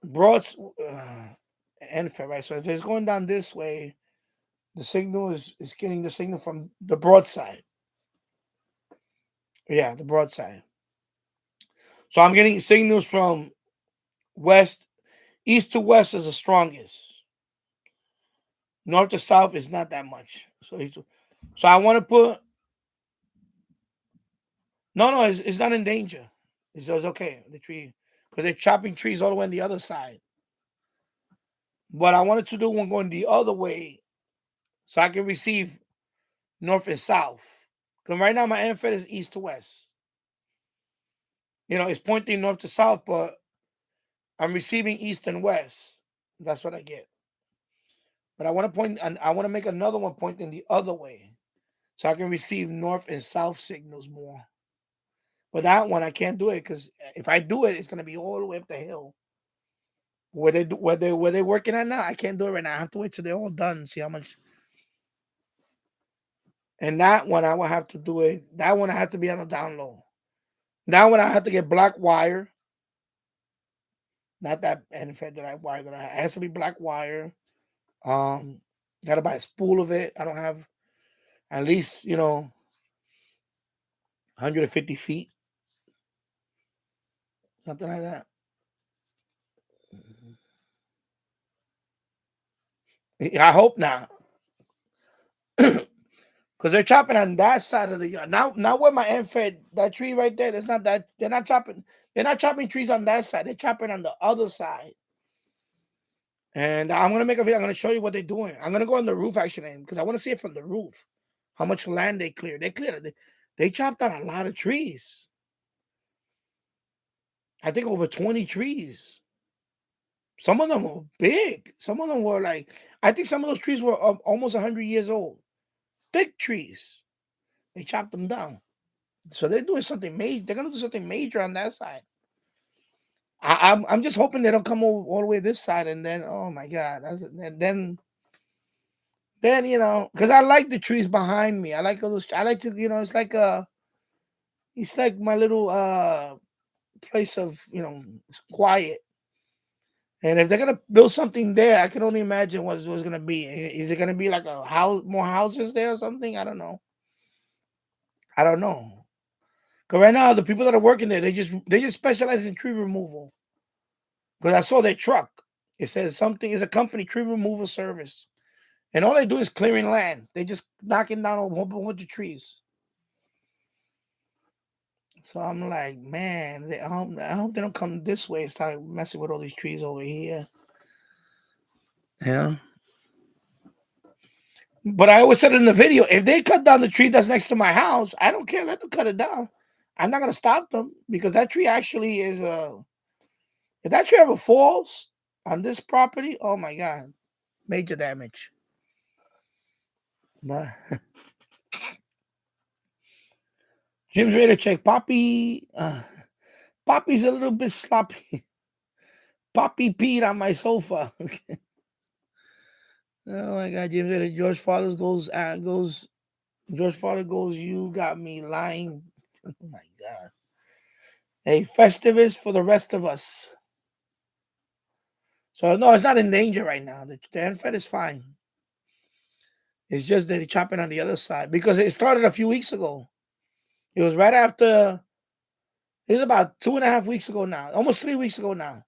broad infrared, right? So if it's going down this way, the signal is getting the signal from the broadside. Yeah, the broadside. So I'm getting signals from east to west is the strongest. North to south is not that much. So I want to put. No, it's not in danger. It's okay. The tree, because they're chopping trees all the way on the other side. But I wanted to do one going the other way, so I can receive north and south. Because right now my infrared is east to west. It's pointing north to south, but I'm receiving east and west. That's what I get. But I want to point, and I want to make another one pointing the other way, so I can receive north and south signals more. But that one I can't do it because if I do it, it's gonna be all the way up the hill. Where they working at now, I can't do it right now. I have to wait till they're all done and see how much. And that one I will have to do it. That one I have to be on a down low. That one I have to get black wire. Not that NFED that I wire that I have. It has to be black wire. Gotta buy a spool of it. I don't have at least 150 feet. Something like that. I hope not. Because they're chopping on that side of the yard. Now where my NFED, that tree right there, it's not that they're not chopping trees on that side. They're chopping on the other side. And I'm gonna make a video. I'm gonna show you what they're doing. I'm gonna go on the roof actually because I want to see it from the roof. how much land they cleared. They chopped down a lot of trees. I think over 20 trees. Some of them were big. Some of them were like, I think some of those trees were almost 100 years old. Big trees. They chopped them down. So they're doing something major. They're gonna do something major on that side. I'm just hoping they don't come all the way this side, and then oh my god, and then because I like the trees behind me. I like all those. I like to it's like my little place of it's quiet. And if they're gonna build something there, I can only imagine what's gonna be. Is it gonna be like a house, more houses there or something? I don't know. I don't know. Cause right now the people that are working there, they just specialize in tree removal. Because I saw their truck. It says something is a company tree removal service, and all they do is clearing land. They just knocking down a whole bunch of trees. So I'm like, man, I hope they don't come this way and start messing with all these trees over here. Yeah. But I always said in the video, if they cut down the tree that's next to my house, I don't care. Let them cut it down. I'm not gonna stop them because that tree actually is if that tree ever falls on this property, oh my god, major damage. But Jim's ready to check. Poppy, Poppy's a little bit sloppy. Poppy peed on my sofa. Oh my god, Jim's ready. George Fathers goes. George Father goes. You got me lying. Oh my god. A Festivus for the rest of us. So no, it's not in danger right now. The NFED is fine. It's just that they're chopping on the other side because it started a few weeks ago. It was right after. It was about 2.5 weeks ago now, almost 3 weeks ago now.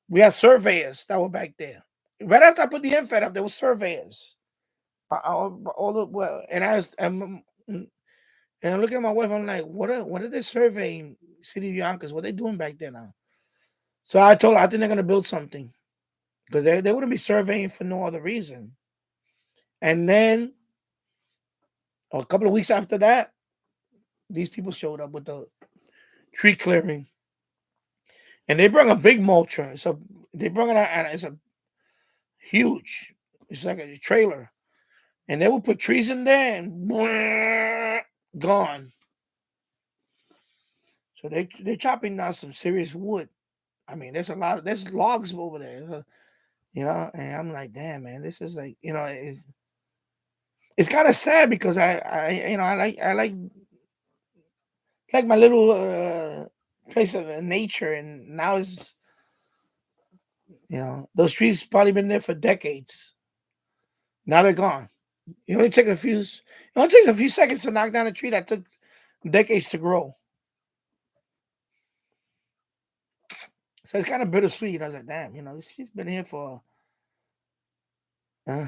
We had surveyors that were back there. Right after I put the NFED up, there were surveyors. All the well, and I'm looking at my wife. I'm like, what are they surveying City of Yonkers? What are they doing back there now? So I told her I think they're gonna build something because they wouldn't be surveying for no other reason. And then a couple of weeks after that, these people showed up with the tree clearing, and they brought a big mulcher. So they brought it out, and it's a huge. It's like a trailer, and they will put trees in there and gone. So they're chopping down some serious wood. I mean, there's logs over there, and I'm like, damn, man, this is like, it's kind of sad because I like my little place of nature, and now it's those trees probably been there for decades. Now they're gone. It only takes a few seconds to knock down a tree that took decades to grow. So it's kind of bittersweet. I was like, damn, this tree's been here for. Uh,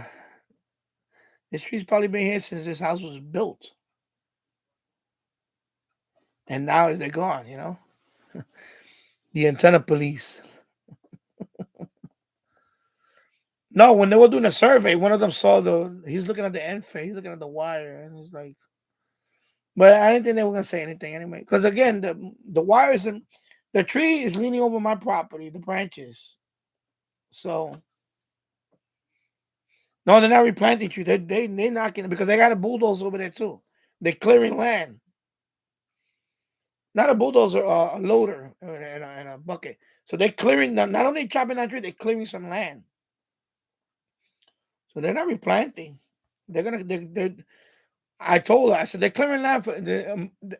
this tree's probably been here since this house was built, and now is they're gone. The antenna police. No, when they were doing a survey, one of them saw he's looking at the end face, he's looking at the wire, and he's like, but I didn't think they were gonna say anything anyway. Because again, the wires and the tree is leaning over my property, the branches. So no, they're not replanting trees. They're knocking it because they got a bulldozer over there too. They're clearing land. Not a bulldozer, a loader and a bucket. So they're clearing, not only chopping that tree, they're clearing some land. So they're not replanting. They're gonna. I told her. I said they're clearing land for.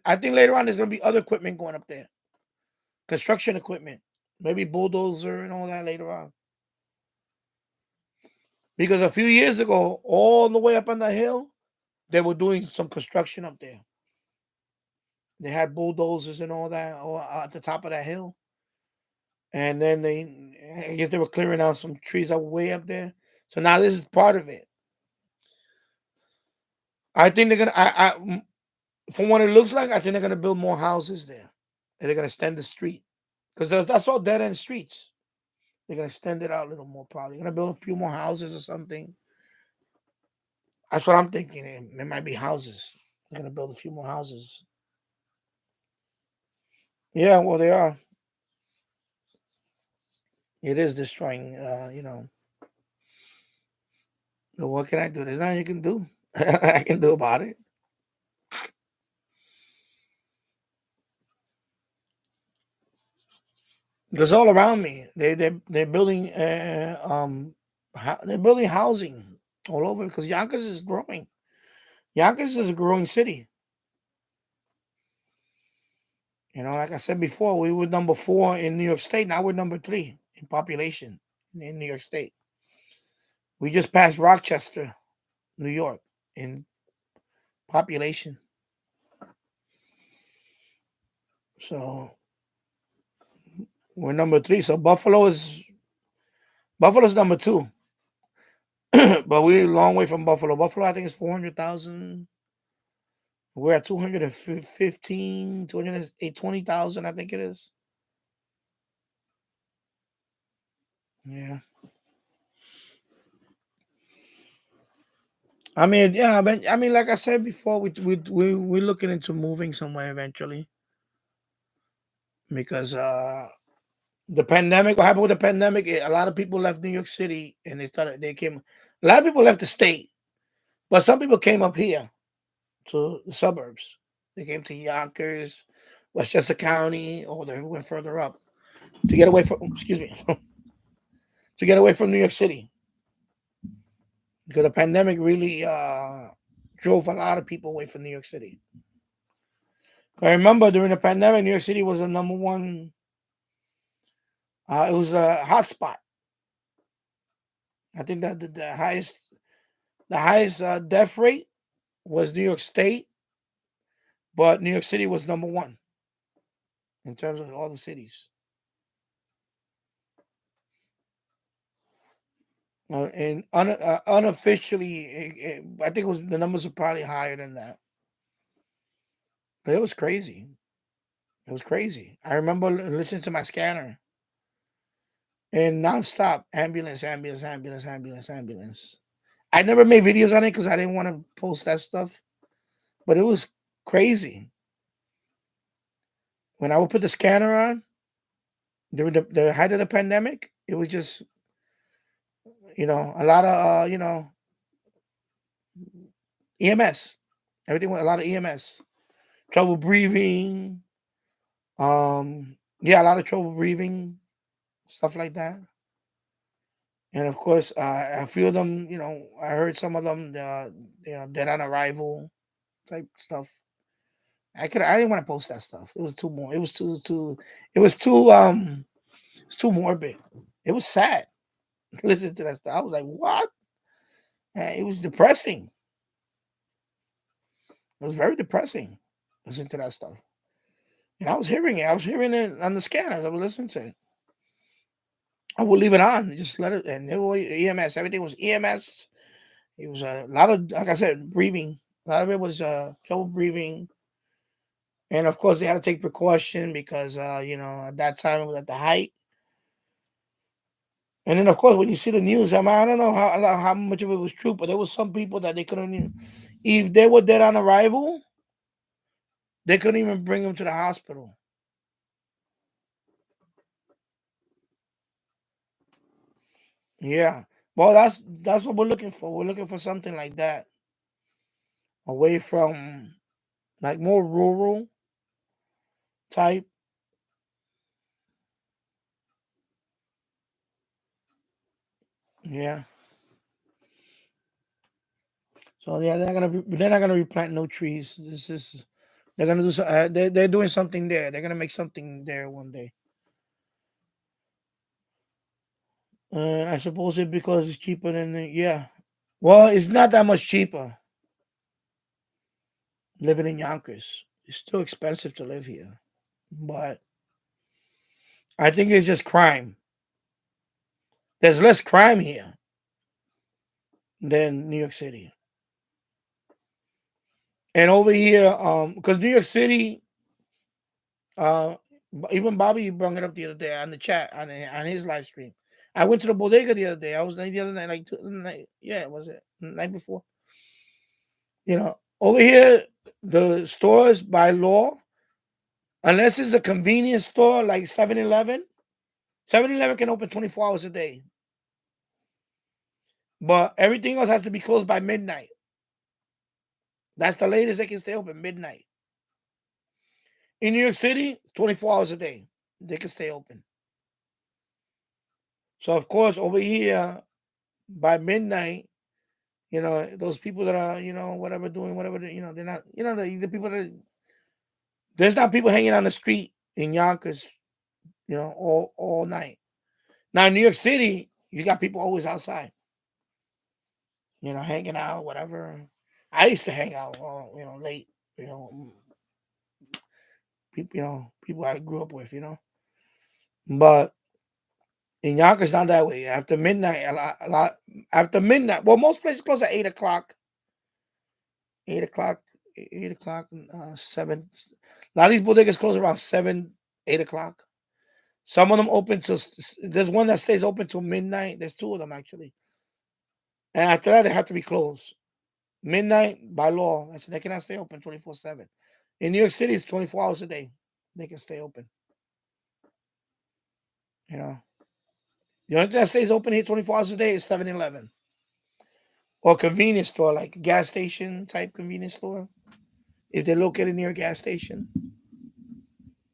I think later on there's gonna be other equipment going up there, construction equipment, maybe bulldozer and all that later on. Because a few years ago, all the way up on the hill, they were doing some construction up there. They had bulldozers and all that at the top of that hill. And then I guess they were clearing out some trees that were way up there. So now this is part of it. I think they're gonna. From what it looks like, I think they're gonna build more houses there, and they're gonna extend the street because that's all dead end streets. They're gonna extend it out a little more. Probably gonna build a few more houses or something. That's what I'm thinking. It might be houses. They're gonna build a few more houses. Yeah, well, they are. It is destroying. But what can I do? There's nothing you can do. I can do about it. Because all around me, they're building they're building housing all over because Yonkers is growing. Yonkers is a growing city. Like I said before, we were number 4 in New York State. Now we're number 3 in population in New York State. We just passed Rochester, New York, in population. So we're number 3. So Buffalo's number 2. But we're a long way from Buffalo. Buffalo, I think, is 400,000. We're at 215, 220,000, I think it is. Yeah. I mean, yeah, but I mean, like I said before, we're looking into moving somewhere eventually because the pandemic. What happened with the pandemic? A lot of people left New York City and they came. A lot of people left the state, but some people came up here to the suburbs. They came to Yonkers, Westchester County, or they went further up to get away from. Excuse me, to get away from New York City because the pandemic really drove a lot of people away from New York City. I remember during the pandemic, New York City was the number 1. It was a hot spot. I think that the highest death rate was New York State, but New York City was number 1 in terms of all the cities. And unofficially, I think the numbers are probably higher than that. But it was crazy. It was crazy. I remember listening to my scanner and nonstop ambulance, ambulance, ambulance, ambulance, ambulance. I never made videos on it because I didn't want to post that stuff, but it was crazy. When I would put the scanner on during the height of the pandemic, it was just a lot of EMS. Everything was a lot of EMS. Trouble breathing. Yeah, a lot of trouble breathing, stuff like that. And of course, a few of them, I heard some of them, dead on arrival type stuff. I didn't want to post that stuff. It was too more. It was too morbid. It was sad. Listen to that stuff. I was like, what? It was depressing. It was very depressing. Listen to that stuff. And I was hearing it. I was hearing it on the scanners. I was listening to it. I would leave it on. Just let it. And it was EMS. Everything was EMS. It was a lot of, like I said, breathing. A lot of it was trouble breathing. And of course, they had to take precaution because, at that time it was at the height. And then, of course, when you see the news, I don't know how much of it was true, but there was some people that they couldn't even, if they were dead on arrival, they couldn't even bring them to the hospital. Yeah. Well, that's what we're looking for. We're looking for something like that, away from like more rural type. Yeah. So yeah, they're not gonna be planting no trees. This is they're gonna do so. They're doing something there. They're gonna make something there one day. And I suppose it because it's cheaper than yeah. Well, it's not that much cheaper living in Yonkers. It's still expensive to live here, but I think it's just crime. There's less crime here than New York City. And over here, because New York City, uh, even Bobby brought it up the other day on the chat on his live stream. I went to the bodega the other day. I was there the other night, like night, yeah, was it the night before? Over here, the stores by law, unless it's a convenience store like 7-Eleven, 7-Eleven can open 24 hours a day. But everything else has to be closed by midnight. That's the latest they can stay open, midnight. In New York City, 24 hours a day, they can stay open. So, of course, over here, by midnight, those people that are, whatever, doing whatever, they're not, the people that, there's not people hanging on the street in Yonkers, all night. Now, in New York City, you got people always outside, hanging out, whatever. I used to hang out, late, people I grew up with, But in Yonkers, not that way. After midnight, a lot. After midnight, well, most places close at 8 o'clock. 8 o'clock, 8 o'clock, 7. A lot of these bodegas close around 7, 8 o'clock. Some of them open till. There's one that stays open till midnight. There's two of them actually, and after that they have to be closed. Midnight by law, they cannot stay open 24/7. In New York City, it's 24 hours a day. They can stay open. You know, the only thing that stays open here 24 hours a day is 7-Eleven or convenience store, like gas station type convenience store. If they're located near a gas station,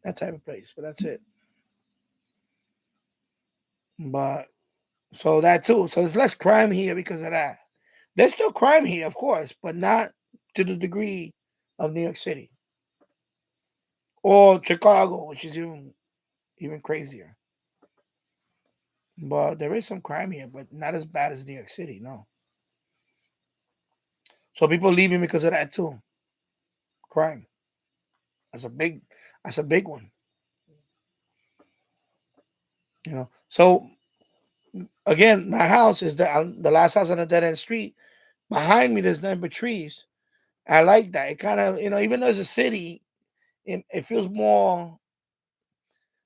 that type of place. But that's it. But so that too. So there's less crime here because of that. There's still crime here, of course, but not to the degree of New York City or Chicago, which is even crazier. But there is some crime here, but not as bad as New York City. No. So people leaving because of that too. Crime. That's a big. That's a big one. So again, my house is the last house on a dead end street. Behind me, there's nothing but trees. I like that. It kind of, even though it's a city, it feels more,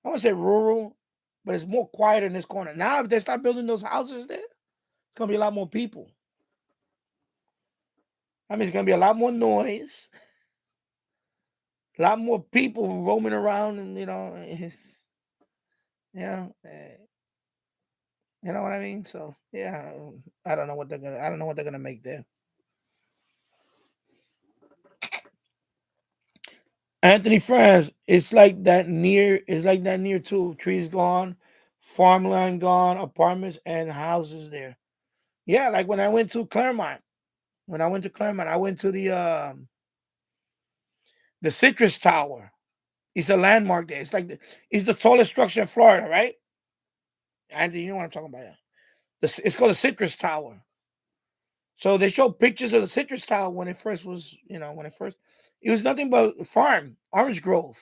I wouldn't say rural, but it's more quiet in this corner. Now, if they start building those houses there, it's going to be a lot more people. I mean, it's going to be a lot more noise, a lot more people roaming around, and, yeah, you know what I mean? So, yeah, I don't know what they're going to make there. Anthony France, it's like that near too. Trees gone, farmland gone, apartments and houses there. Yeah, like when I went to Claremont. When I went to Claremont, I went to the Citrus Tower. It's a landmark there. It's the tallest structure in Florida, right? Anthony, you know what I'm talking about. Yeah. It's called the Citrus Tower. So they show pictures of the Citrus Tower when it first was, it was nothing but farm, orange grove.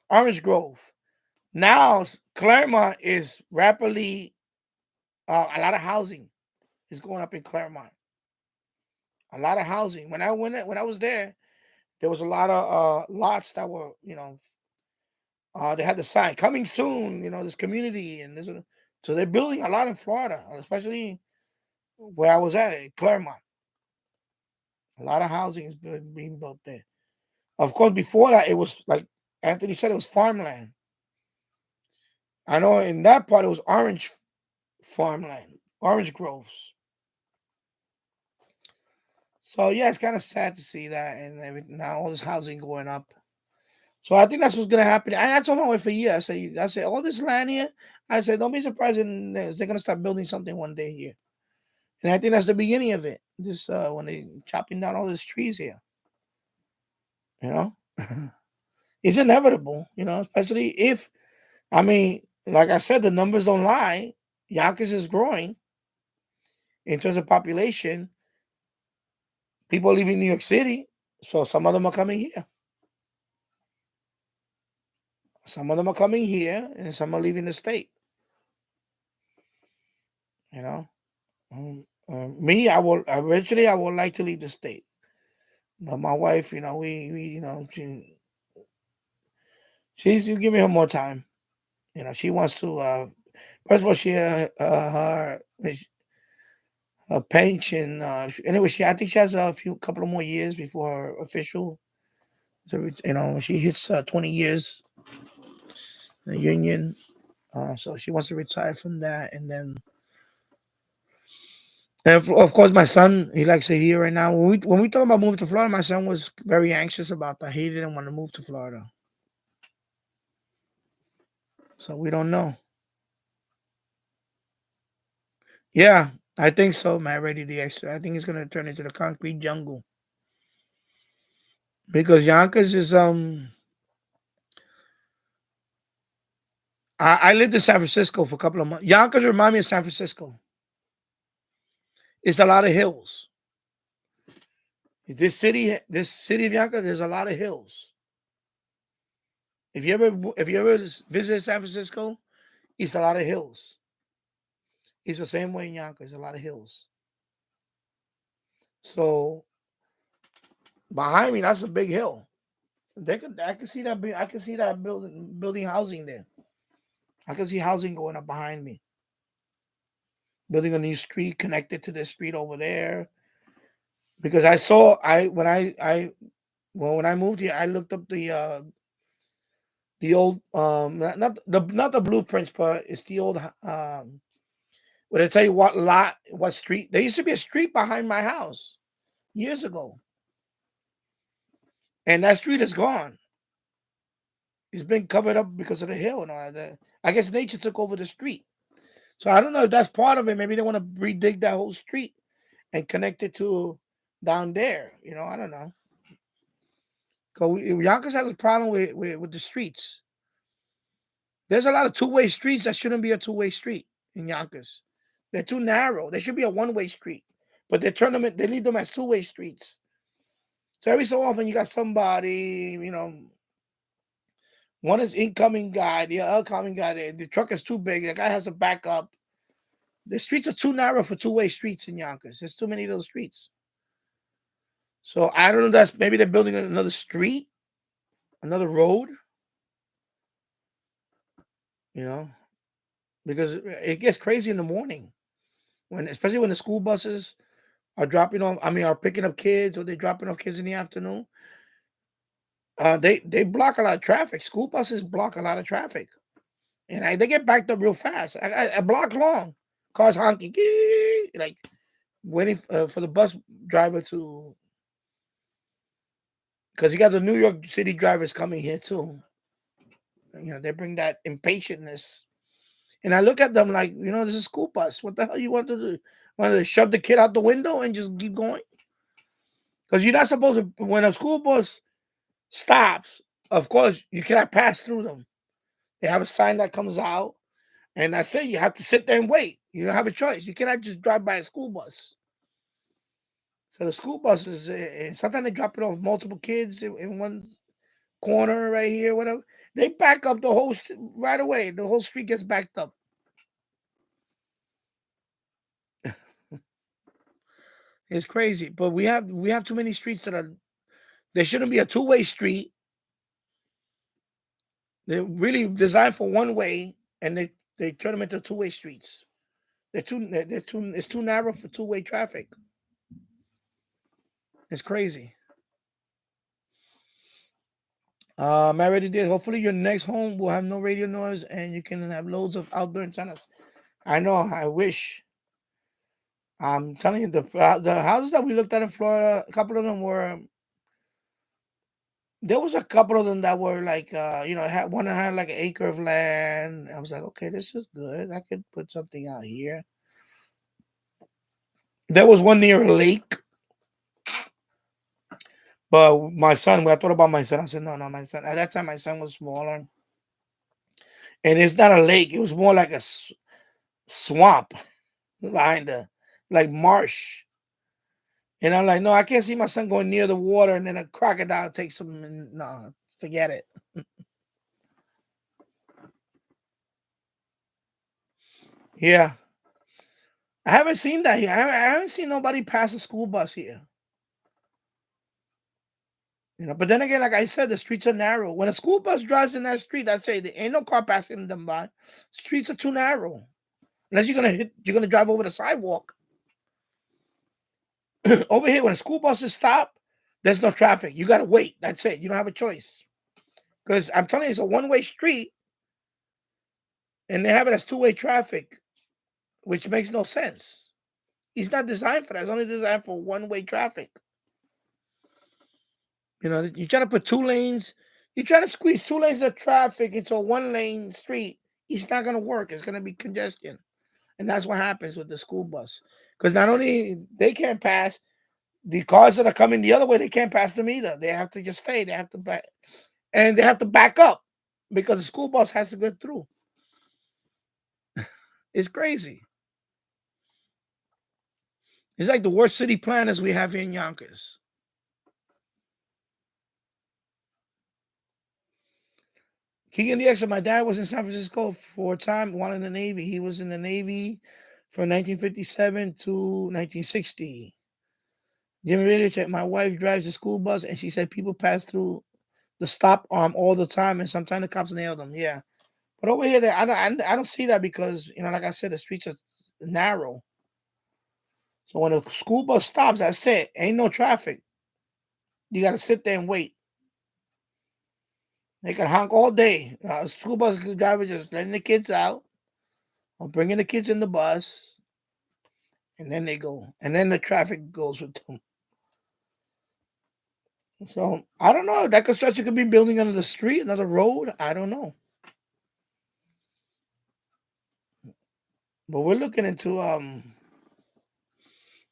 Orange Grove. Now Claremont is rapidly a lot of housing is going up in Claremont. A lot of housing. When I was there was a lot of lots that were, they had the sign coming soon. This community and so they're building a lot in Florida, especially where I was at Claremont. A lot of housing is being built there. Of course, before that, it was like Anthony said, it was farmland. I know in that part it was orange farmland, orange groves. So yeah, it's kind of sad to see that, and now all this housing going up. So I think that's what's gonna happen. I told my wife for years. I said, all this land here. I said, don't be surprised they're gonna start building something one day here. And I think that's the beginning of it. Just when they chopping down all these trees here. You know, it's inevitable. Especially if like I said, the numbers don't lie. Yonkers is growing in terms of population. People are leaving New York City, so some of them are coming here. Some of them are coming here, and some are leaving the state. You know, me, I will eventually. I would like to leave the state, but my wife, we she's giving her more time. She wants to. First of all, she her her pension. Anyway, I think she has a couple of more years before her official. So, she hits 20 years in the union. So she wants to retire from that, and then, and of course, my son, he likes it here right now. When we talk about moving to Florida, my son was very anxious about that. He didn't want to move to Florida, so we don't know. Yeah, I think so, man. Ready the extra. I think it's gonna turn into the concrete jungle because Yonkers is I lived in San Francisco for a couple of months. Yonkers remind me of San Francisco. It's a lot of hills. This city of Yonkers, there's a lot of hills. If you ever visit San Francisco, it's a lot of hills. It's the same way in Yonkers, a lot of hills. So behind me, that's a big hill. I can see that. I can see that building housing there. I can see housing going up behind me. Building a new street connected to the street over there. Because I saw I when I well when I moved here, I looked up the old not the blueprints, but it's the old where they tell you what street. There used to be a street behind my house years ago, and that street is gone. It's been covered up because of the hill and all that. I guess nature took over the street. So I don't know if that's part of it. Maybe they want to redig that whole street and connect it to down there. I don't know. Because Yonkers has a problem with the streets. There's a lot of two-way streets that shouldn't be a two-way street in Yonkers. They're too narrow. They should be a one-way street. But they leave them as two-way streets. So every so often you got somebody, one is incoming guy, the outgoing guy, the truck is too big, the guy has to back up. The streets are too narrow for two-way streets in Yonkers. There's too many of those streets. So I don't know. That's maybe they're building another street, another road. You know, because it gets crazy in the morning especially when the school buses are dropping off. I mean, are picking up kids or they're dropping off kids in the afternoon. They block a lot of traffic. School buses block a lot of traffic, and they get backed up real fast. A block long, cars honking, like waiting for the bus driver to. Because you got the New York City drivers coming here too. They bring that impatientness. And I look at them like, this is a school bus. What the hell you want to do? Want to shove the kid out the window and just keep going? Because you're not supposed to, when a school bus stops, of course, you cannot pass through them. They have a sign that comes out, and I say you have to sit there and wait. You don't have a choice. You cannot just drive by a school bus. So the school buses, sometimes they drop it off multiple kids in one corner right here, whatever. They back up the whole right away. The whole street gets backed up. It's crazy, but we have too many streets that are. There shouldn't be a two-way street. They're really designed for one way, and they turn them into two-way streets. It's too narrow for two-way traffic. It's crazy. I already did. Hopefully, your next home will have no radio noise, and you can have loads of outdoor antennas. I know. I wish. I'm telling you, the houses that we looked at in Florida, a couple of them were. There was a couple of them that were like, had one that had like an acre of land. I was like, okay, this is good. I could put something out here. There was one near a lake, but my son. When I thought about my son, I said, no, my son. At that time, my son was smaller, and it's not a lake. It was more like a swamp behind like marsh. And I'm like, no, I can't see my son going near the water, and then a crocodile takes him. And no, forget it. Yeah, I haven't seen that here. I haven't seen nobody pass a school bus here. But then again, like I said, the streets are narrow. When a school bus drives in that street, I say there ain't no car passing them by. Streets are too narrow. Unless you're gonna drive over the sidewalk. Over here, when the school buses stop, there's no traffic. You gotta wait. That's it. You don't have a choice. Because I'm telling you, it's a one-way street, and they have it as two-way traffic, which makes no sense. It's not designed for that. It's only designed for one-way traffic. You know, you're trying to put two lanes. You're trying to squeeze two lanes of traffic into a one-lane street. It's not gonna work. It's gonna be congestion, and that's what happens with the school bus. Because not only they can't pass, the cars that are coming the other way, they can't pass them either. They have to just stay. They have to back, and they have to back up because the school bus has to go through. It's crazy. It's like the worst city planners we have here in Yonkers. Keegan the Extra, my dad was in San Francisco for a time while in the Navy. He was in the Navy from 1957 to 1960. Jimmy Radio check. My wife drives the school bus, and she said people pass through the stop arm all the time, and sometimes the cops nail them. Yeah, but over here, I don't see that because like I said, the streets are narrow. So when a school bus stops, that's it. Ain't no traffic. You got to sit there and wait. They can honk all day. School bus driver just letting the kids out or bringing the kids in the bus, and then they go. And then the traffic goes with them. So I don't know. That construction could be building under the street, another road. I don't know. But we're looking into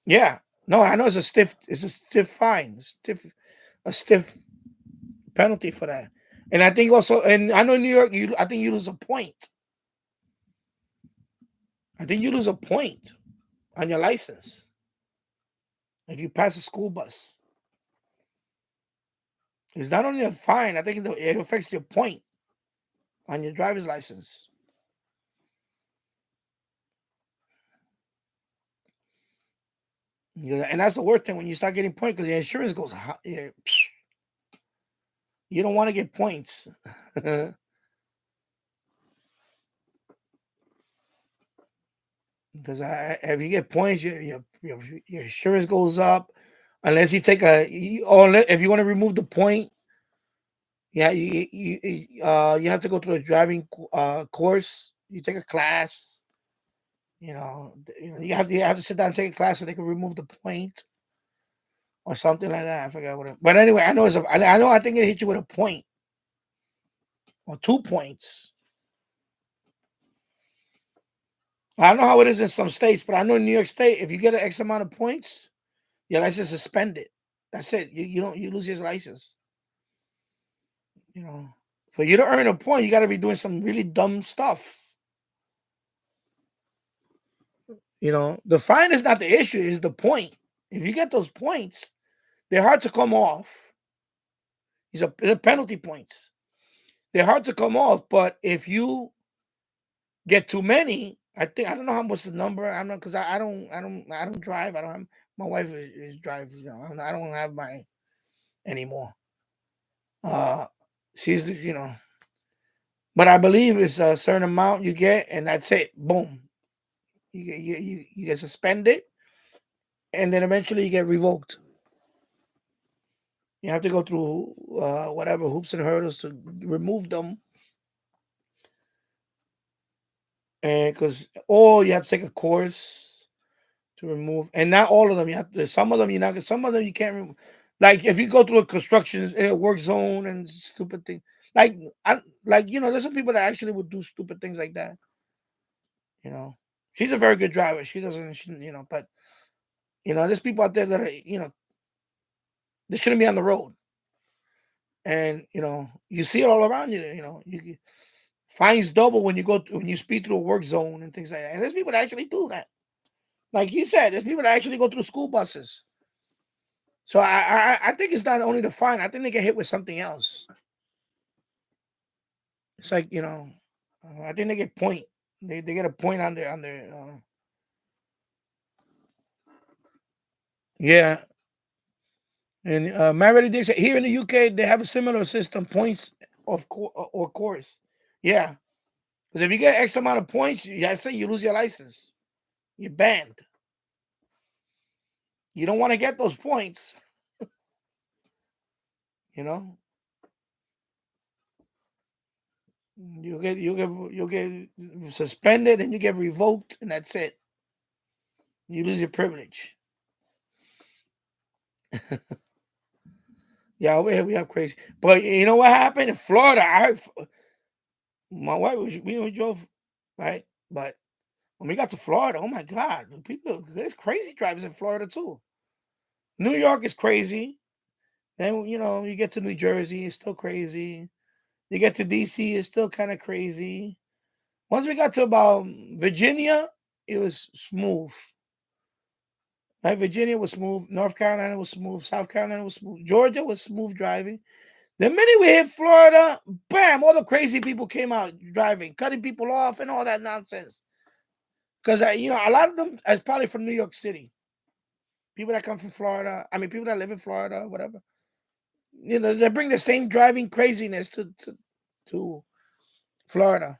yeah. No, I know it's a stiff fine, a stiff penalty for that. And I think also, and I know in New York, I think you lose a point. I think you lose a point on your license if you pass a school bus. It's not only a fine, I think it affects your point on your driver's license. Yeah, and that's the worst thing when you start getting points because the insurance goes high. Yeah, you don't want to get points. Because if you get points, your insurance goes up. Unless you take if you want to remove the point, yeah, you have to go through a driving course. You take a class. You have to sit down and take a class so they can remove the point or something like that. I forgot what. But anyway, I know I think it hit you with a point or 2 points. I don't know how it is in some states, but I know in New York State, if you get an X amount of points, your license is suspended. That's it. You lose your license. You know, for you to earn a point, you got to be doing some really dumb stuff. The fine is not the issue; is the point. If you get those points, they're hard to come off. They're penalty points. They're hard to come off, but if you get too many, I don't know how much the number. I'm not because I don't drive. I don't have my wife is drives. I don't have my anymore. Uh, she's but I believe it's a certain amount you get, and that's it. Boom, you get suspended, and then eventually you get revoked. You have to go through whatever hoops and hurdles to remove them, and or you have to take a course to remove, and not all of them. You have to. Some of them you're not. Some of them you can't remove. Like if you go through a construction work zone and stupid thing, there's some people that actually would do stupid things like that. She's a very good driver. She doesn't, but there's people out there that are, they shouldn't be on the road, and you see it all around you. Fines double when you speed through a work zone and things like that. And there's people that actually do that. Like he said, there's people that actually go through school buses. So I think it's not only the fine. I think they get hit with something else. It's like I think they get point. They get a point on their. Yeah, and Marriott Dix here in the UK they have a similar system, points or course. Yeah, because if you get X amount of points, I say you lose your license. You're banned. You don't want to get those points, you know. You'll get suspended and you get revoked, and that's it. You lose your privilege. Yeah, over here we have crazy. But you know what happened in Florida? My wife we drove, right? But when we got to Florida, oh my God, there's crazy drivers in Florida too. New York is crazy. Then you get to New Jersey, it's still crazy. You get to DC, it's still kind of crazy. Once we got to about Virginia, it was smooth. Right? Virginia was smooth. North Carolina was smooth. South Carolina was smooth. Georgia was smooth driving. The minute we hit Florida, bam, all the crazy people came out driving, cutting people off and all that nonsense. Because, a lot of them is probably from New York City. People that come from Florida, people that live in Florida, whatever. They bring the same driving craziness to Florida.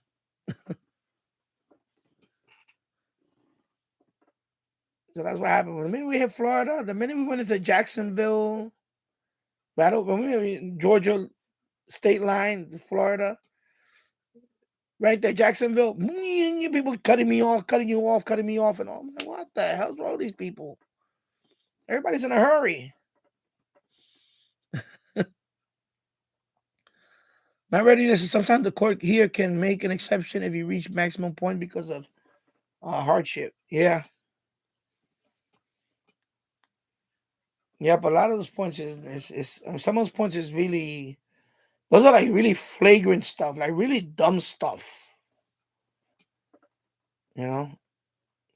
So that's what happened. The minute we hit Florida, the minute we went into Jacksonville, when we were in Georgia state line, Florida, right there, Jacksonville, people cutting me off, cutting you off, cutting me off, and all. I'm like, what the hell's wrong with these people? Everybody's in a hurry. Not readiness is sometimes the court here can make an exception if you reach maximum point because of hardship. Yeah. Yep, a lot of those points is some of those points is really, those are like really flagrant stuff, like really dumb stuff. You know,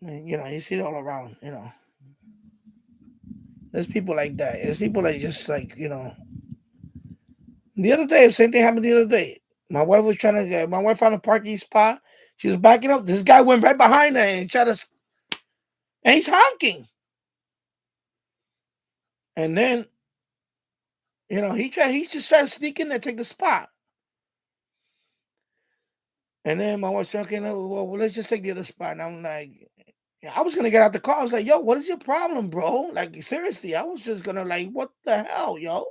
you see it all around. There's people like that. There's people that just The other day, same thing happened the other day. My wife was trying to get. My wife found a parking spot. She was backing up. This guy went right behind her and and he's honking. And then, he just tried to sneak in there, take the spot. And then my wife said, okay, no, well, let's just take the other spot. And I'm like, yeah, I was gonna get out the car. I was like, yo, what is your problem, bro? Like, seriously, I was just gonna what the hell, yo?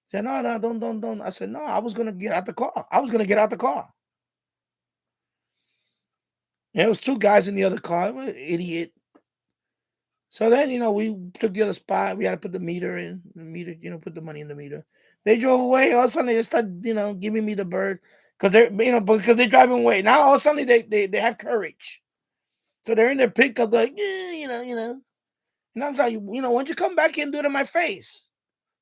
She said, no, no, don't. I said, no, I was gonna get out the car. I was gonna get out the car. And there was two guys in the other car. Idiot. So then, we took the other spot. We had to put the meter in. The meter, put the money in the meter. They drove away. All of a sudden, they just started, giving me the bird because because they're driving away. Now, all of a sudden, they have courage. So they're in their pickup, like, And I was like, why don't you come back here and do it in my face,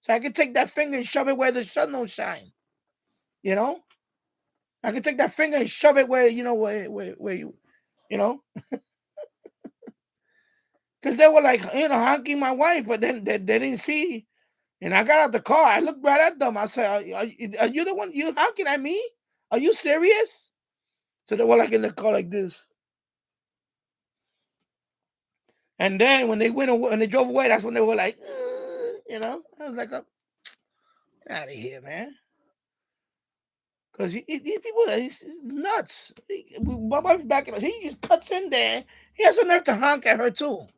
so I can take that finger and shove it where the sun don't shine. I can take that finger and shove it where where because they were like honking my wife, but then they didn't see. And I got out the car. I looked right at them. I said, are you the one you honking at me? Are you serious? So they were like in the car like this. And then when they went away, when they drove away, that's when they were like, I was like, get out of here, man. Because these people, he's nuts. My wife's backing up. He just cuts in there. He has the nerve to honk at her too.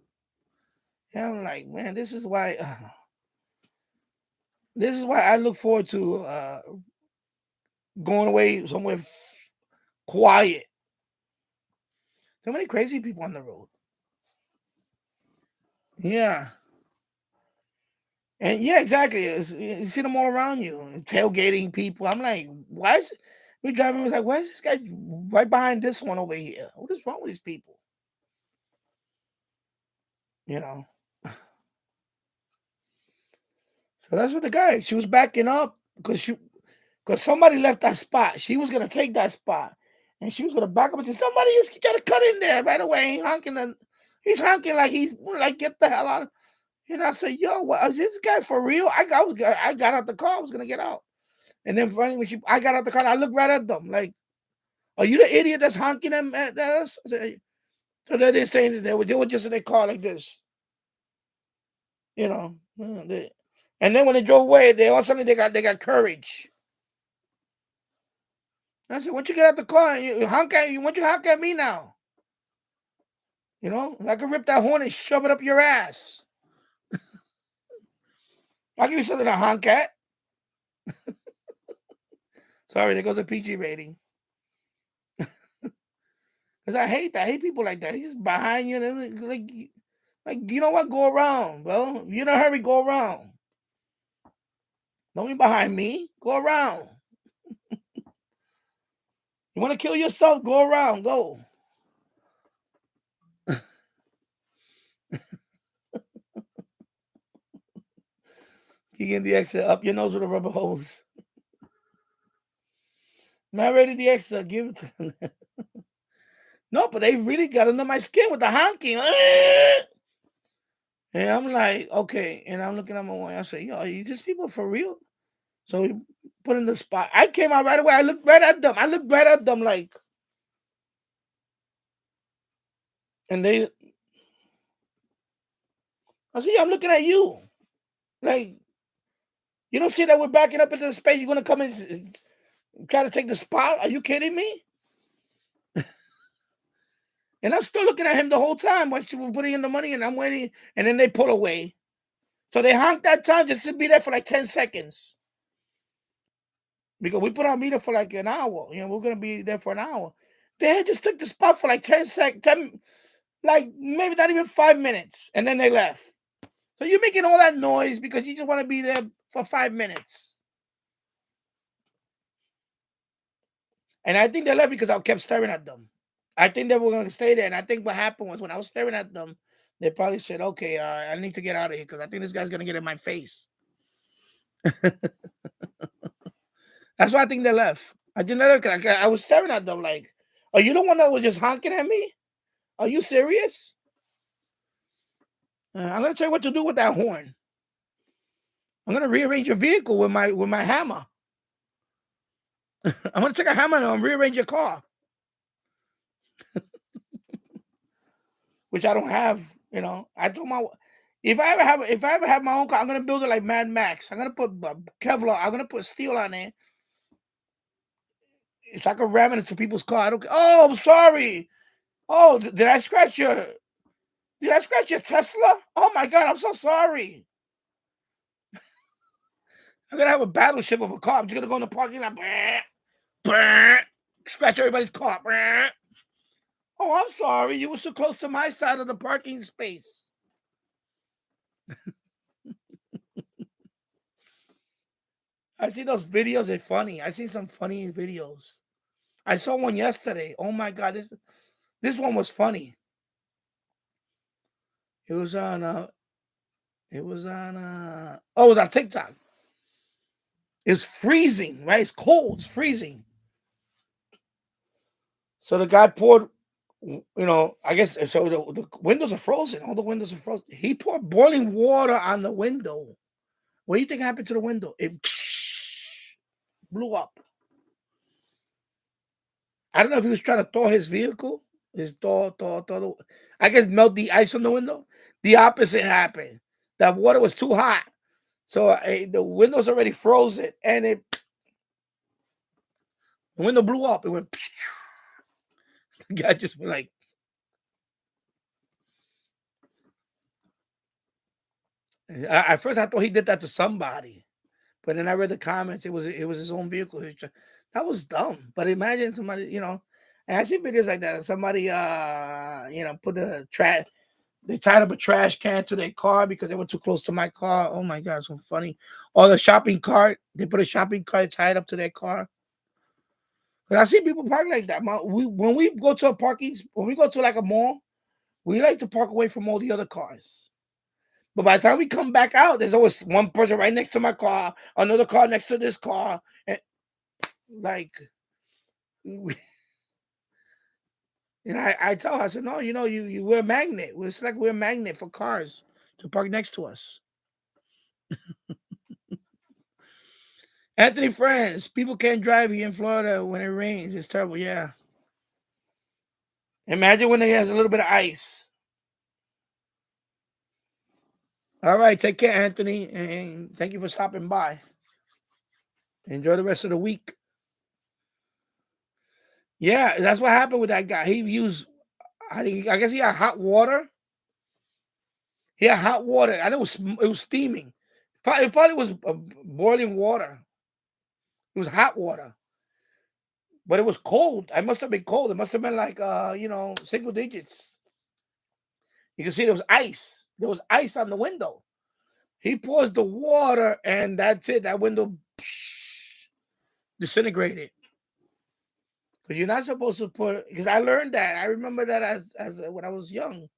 And I'm like, man, this is why I look forward to going away somewhere quiet. So many crazy people on the road. Yeah. And yeah, exactly. You see them all around you, tailgating people. I'm like, why is we driving? Was like, why is this guy right behind this one over here? What is wrong with these people? You know. So that's what the guy. She was backing up because somebody left that spot. She was gonna take that spot, and she was gonna back up and say, somebody else got to cut in there right away. He's honking like he's like, get the hell out. And I said, yo, what is this guy for real? I got out the car. I was gonna get out. And then finally, when I got out the car, I looked right at them like, are you the idiot that's honking at us? Said, so they didn't say anything. They were just in their car like this. And then when they drove away, they all of a sudden they got courage. And I said, once you get out the car, you honk at me now. I can rip that horn and shove it up your ass. I'll give you something to honk at. Sorry, there goes a PG rating. Because I hate that. I hate people like that. He's just behind you. And like, you know what? Go around, bro. If you're in a hurry, go around. Don't be behind me. Go around. You want to kill yourself? Go around. Go. Keegan the exit up your nose with a rubber hose. Man, ready the exit. Give it to them. No, but they really got under my skin with the honking. And I'm like, okay. And I'm looking at my wife. I say, yo, are these people for real? So we put in the spot. I came out right away. I looked right at them. Like, and I said, yeah, I'm looking at you. Like, you don't see that we're backing up into the space. You're going to come and try to take the spot? Are you kidding me? And I'm still looking at him the whole time while she was putting in the money, and I'm waiting. And then they pull away. So they honked that time just to be there for like 10 seconds. Because we put our meter for like an hour. You know, we're going to be there for an hour. They just took the spot for like 10 seconds, like maybe not even 5 minutes. And then they left. So you're making all that noise because you just want to be there for 5 minutes. And I think they left because I kept staring at them. I think they were going to stay there. And I think what happened was when I was staring at them, they probably said, okay, I need to get out of here because I think this guy's going to get in my face. That's why I think they left. I think they left because I was staring at them like, are you the one that was just honking at me? Are you serious? I'm going to tell you what to do with that horn. I'm going to rearrange your vehicle with my hammer. I'm going to take a hammer and rearrange your car. Which I don't have, you know. I told my if I ever have my own car, I'm gonna build it like Mad Max. I'm gonna put Kevlar. I'm gonna put steel on it, so I can ram it into people's car. I don't. Oh, I'm sorry. Oh, did I scratch your? Did I scratch your Tesla? Oh my God, I'm so sorry. I'm gonna have a battleship of a car. I'm just gonna go in the parking lot. Scratch everybody's car. Oh, I'm sorry. You were so close to my side of the parking space. I see those videos. They're funny. I seen some funny videos. I saw one yesterday. Oh my God, this one was funny. It was on it was on TikTok. It's freezing, right? It's cold, it's freezing. So the guy poured, I guess so the windows are frozen. All the windows are frozen. He poured boiling water on the window. What do you think happened to the window? It blew up. I don't know if he was trying to thaw his vehicle. I guess melt the ice on the window. The opposite happened. That water was too hot. So the window's already frozen. And the window blew up. It went. The guy just went like. At first, I thought he did that to somebody. But then I read the comments. It was his own vehicle. That was dumb. But imagine somebody, and I see videos like that. Somebody, put the trash. They tied up a trash can to their car because they were too close to my car. Oh my God, so funny. Or the shopping cart. They put a shopping cart tied up to their car. But I see people park like that. When we go to when we go to like a mall, we like to park away from all the other cars. But by the time we come back out, there's always one person right next to my car, another car next to this car, and like, and I tell her, I said, no, we're a magnet. It's like we're a magnet for cars to park next to us. Anthony Friends, people can't drive here in Florida when it rains. It's terrible. Yeah. Imagine when it has a little bit of ice. All right. Take care, Anthony. And thank you for stopping by. Enjoy the rest of the week. Yeah, that's what happened with that guy. He used, I guess he had hot water. He had hot water. I know it was steaming. It probably was boiling water. It was hot water, but it was cold. I must have been cold. It must have been like single digits. You can see there was ice. There was ice on the window. He pours the water, and that's it. That window disintegrated. Because you're not supposed to put. Because I learned that. I remember that as when I was young.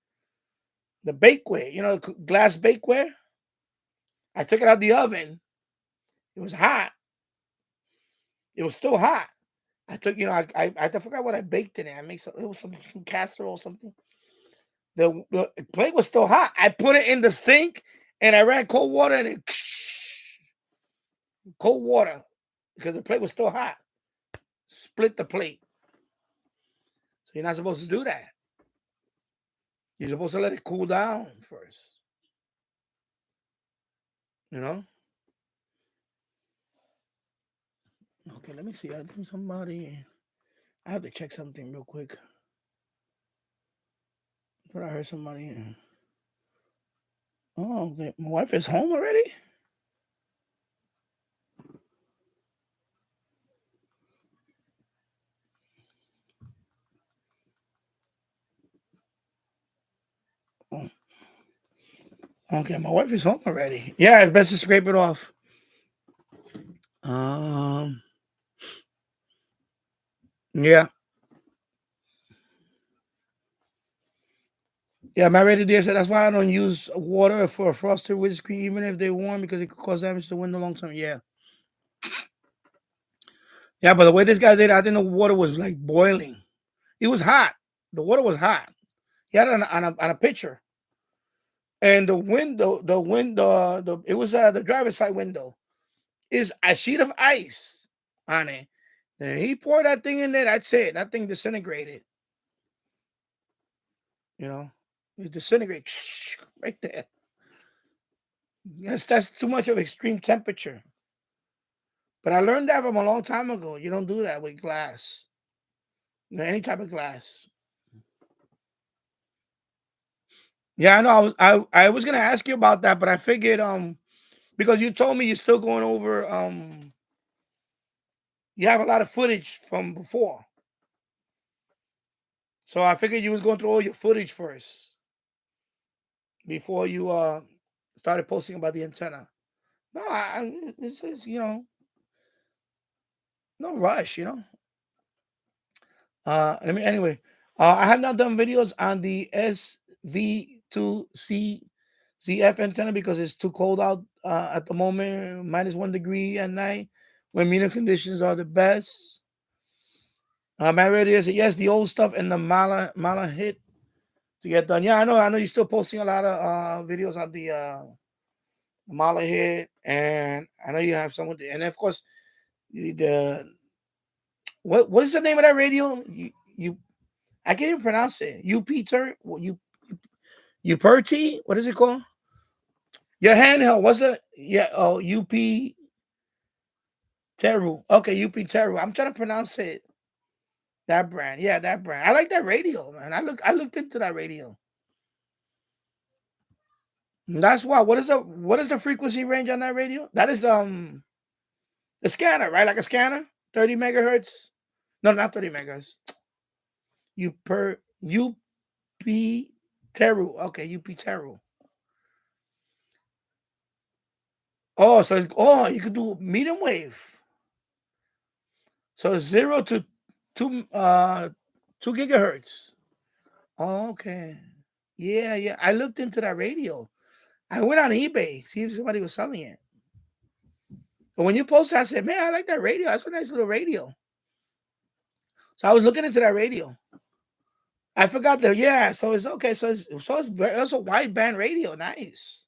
The bakeware, glass bakeware. I took it out the oven. It was hot. It was still hot. I took, I forgot what I baked in it. I made it was some casserole or something. The plate was still hot. I put it in the sink and I ran cold water and it cold water because the plate was still hot. Split the plate. So you're not supposed to do that. You're supposed to let it cool down first. You know? Okay, let me see. I think somebody. I have to check something real quick. But I heard somebody. Oh, okay. My wife is home already? Oh. Okay, my wife is home already. Yeah, it's best to scrape it off. Yeah. Yeah, my rated dear said that's why I don't use water for a frosted windscreen, even if they're warm, because it could cause damage to the window long term. Yeah. Yeah, but the way this guy did it, I think the water was like boiling. It was hot. The water was hot. He had it on a pitcher. And it was the driver's side window is a sheet of ice on it. And he poured that thing in there. That's it. That thing disintegrated. It disintegrated right there. Yes, that's too much of extreme temperature. But I learned that from a long time ago. You don't do that with glass. Any type of glass. Yeah, I know. I was gonna ask you about that, but I figured because you told me you're still going over you have a lot of footage from before. So I figured you was going through all your footage first before you started posting about the antenna. No, this is no rush. Anyway. I have not done videos on the SV2C ZF antenna because it's too cold out at the moment, -1 degree at night, when meter conditions are the best. My radio said yes, the old stuff and the Mala hit to get done. Yeah, I know you're still posting a lot of videos on the Mala hit, and I know you have some with and of course the what is the name of that radio? You I can't even pronounce it. UPerty? What is it called? Your handheld. What's the UP Teru. Okay, UP Teru. I'm trying to pronounce it. That brand. Yeah, that brand. I like that radio, man. I looked into that radio. That's why. What is the frequency range on that radio? That is the scanner, right? Like a scanner? 30 megahertz. No, not 30 megahertz. UP Teru. Okay, UP Teru. Oh, you could do medium wave. So 0 to 2 gigahertz. Oh, okay. Yeah. I looked into that radio. I went on eBay, see if somebody was selling it. But when you posted, I said, man, I like that radio. That's a nice little radio. So I was looking into that radio. I forgot that. Yeah, so it's okay. So it's a wide band radio. Nice.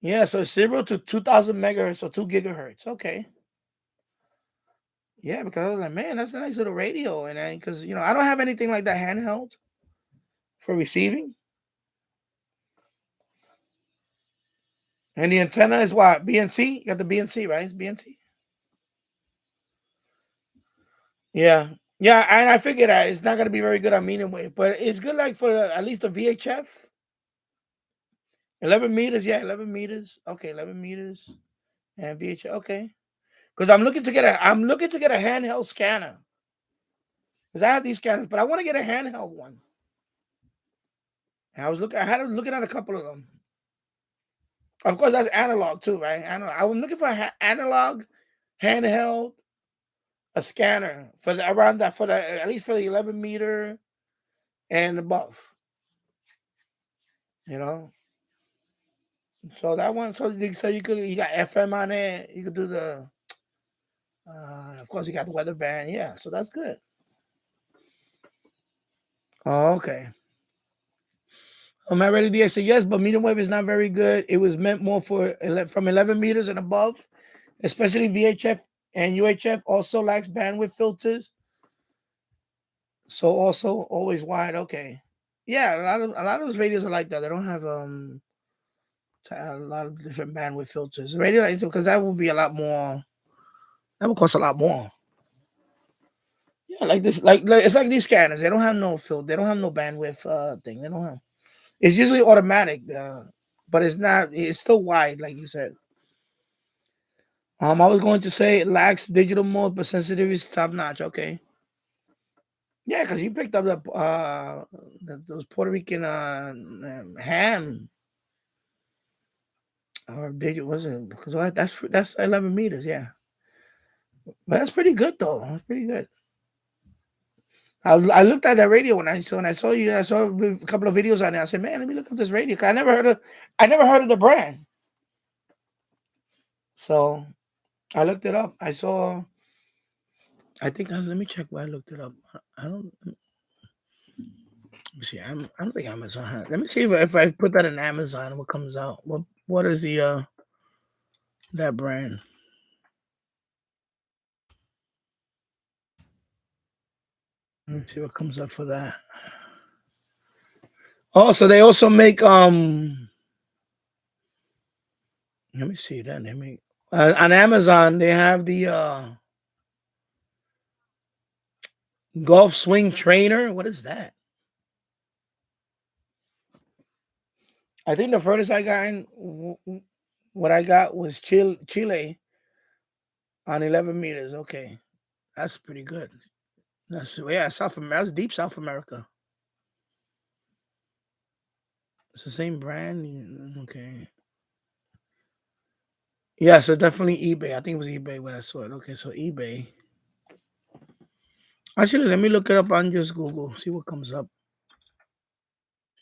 Yeah, so it's 0 to 2,000 megahertz or 2 gigahertz. Okay. Yeah, because I was like, man, that's a nice little radio. And because I don't have anything like that handheld for receiving. And the antenna is what? BNC? You got the BNC, right? It's BNC. Yeah. Yeah, and I figured that it's not gonna be very good on medium wave, but it's good like for at least a VHF. 11 meters, yeah, 11 meters. Okay, 11 meters and VHF. Okay, because I'm looking to get a handheld scanner because I have these scanners, but I want to get a handheld one. And I had looking at a couple of them. Of course, that's analog too, right? Analog. I was looking for analog, handheld, a scanner for around that for the at least for the 11 meter and above. You know, so that one, so you got FM on it. You could do the, of course, you got the weather band. Yeah, so that's good. Oh, okay. Am I ready? I said yes, but medium wave is not very good. It was meant more for from 11 meters and above, especially VHF and UHF. Also lacks bandwidth filters, so also always wide. Okay, yeah, a lot of those radios are like that. They don't have a lot of different bandwidth filters. Radio is because that would be a lot more. That would cost a lot more. Yeah, like this, like it's like these scanners. They don't have no filter. They don't have no bandwidth thing. They don't have. It's usually automatic, but it's not. It's still wide, like you said. I was going to say it lacks digital mode, but sensitivity is top notch. Okay, yeah, because you picked up those Puerto Rican ham or digital was it? Because that's 11 meters. Yeah, but that's pretty good though. That's pretty good. I looked at that radio when I saw you. I saw a couple of videos on it. I said, "Man, let me look at this radio." 'Cause I never heard of the brand. So I looked it up. I saw. I think let me check where I looked it up. I don't. Let me see. I don't think Amazon has. Let me see if I put that in Amazon, what comes out. What is the that brand? Let me see what comes up for that. Oh, so they also make Let me see that. They make on Amazon. They have the golf swing trainer. What is that? I think the furthest I got what I got was Chile on 11 meters. Okay, that's pretty good. That's yeah, South America. That's deep South America. It's the same brand. Okay. Yeah, so definitely eBay. I think it was eBay when I saw it. Okay, so eBay. Actually, let me look it up on just Google. See what comes up.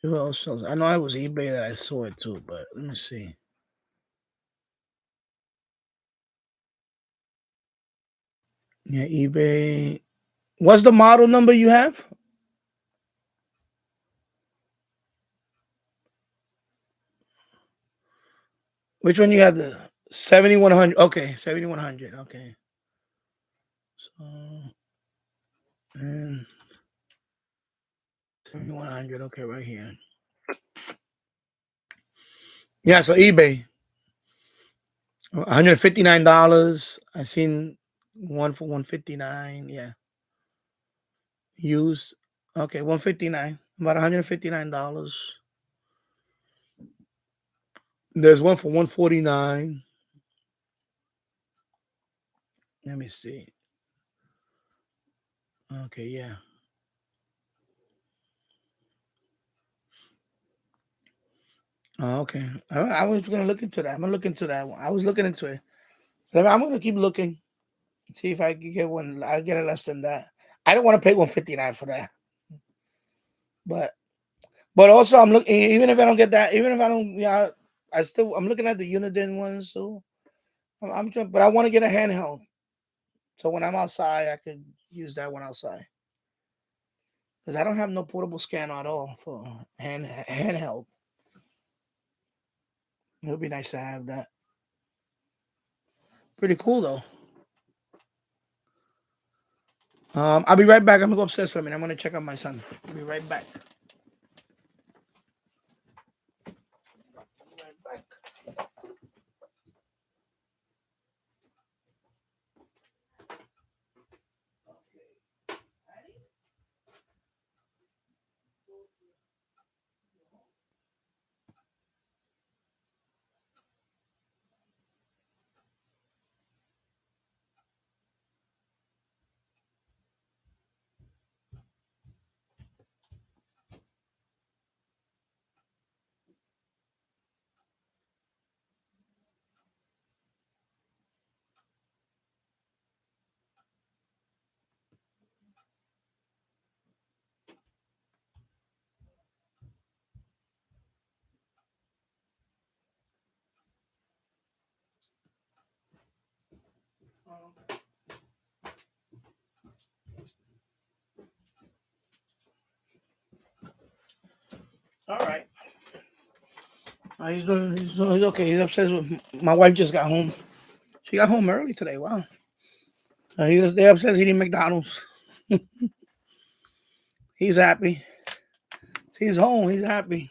Who else sells? I know it was eBay that I saw it too, but let me see. Yeah, eBay. What's the model number you have? Which one you have? The 7100. Okay, 7100. Okay. So and 7100. Okay, right here. Yeah, so eBay. $159. I seen one for 159. Yeah. Used. Okay, 159. About $159. There's one for 149. Let me see. Okay, yeah. Oh, okay. I was gonna look into that. I'm gonna look into that one. I was looking into it. I'm gonna keep looking. See if I can get one. I'll get it less than that. I don't want to pay 159 for that. But also I'm looking. Even if I don't get that, even if I don't, yeah, I'm looking at the Uniden ones. So but I want to get a handheld. So when I'm outside, I could use that one outside because I don't have no portable scanner at all for handheld. It would be nice to have that. Pretty cool though. I'll be right back. I'm gonna go upstairs for a minute. I'm gonna check on my son. I'll be right back. All right. He's okay. He's upset with my wife just got home. She got home early today. Wow. They're upset eating McDonald's. He's happy. He's home. He's happy.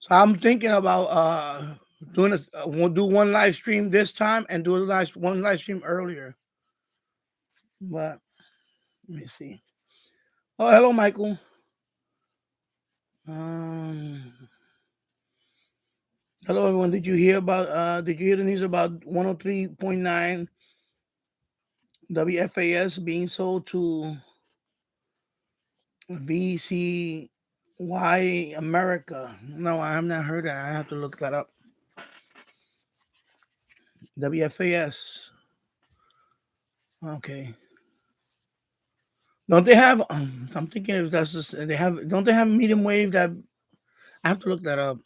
So I'm thinking about doing this. We'll do one live stream this time and do one live stream earlier. But let me see. Oh, hello, Michael. Hello, everyone. Did you hear the news about 103.9 WFAS being sold to VCY America? No, I have not heard that. I have to look that up. WFAS. Okay. Don't they have? I'm thinking if that's just, they have. Don't they have medium wave? That I have to look that up.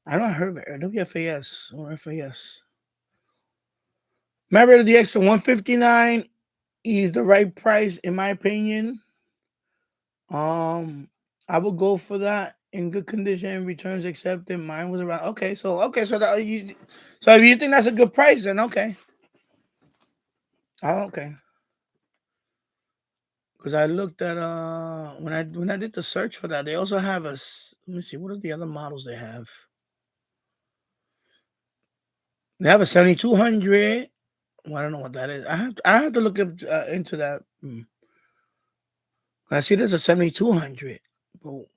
I don't heard of it. WFAS or FAS. Remember the extra 159 is the right price in my opinion. I would go for that in good condition. Returns accepted. Mine was around. So if you think that's a good price, then okay. Oh, okay. Because I looked at when I did the search for that, they also have let me see, what are the other models they have? They have a 7200. Well, I don't know what that is. I have to look up into that. I see there's a 7200. But,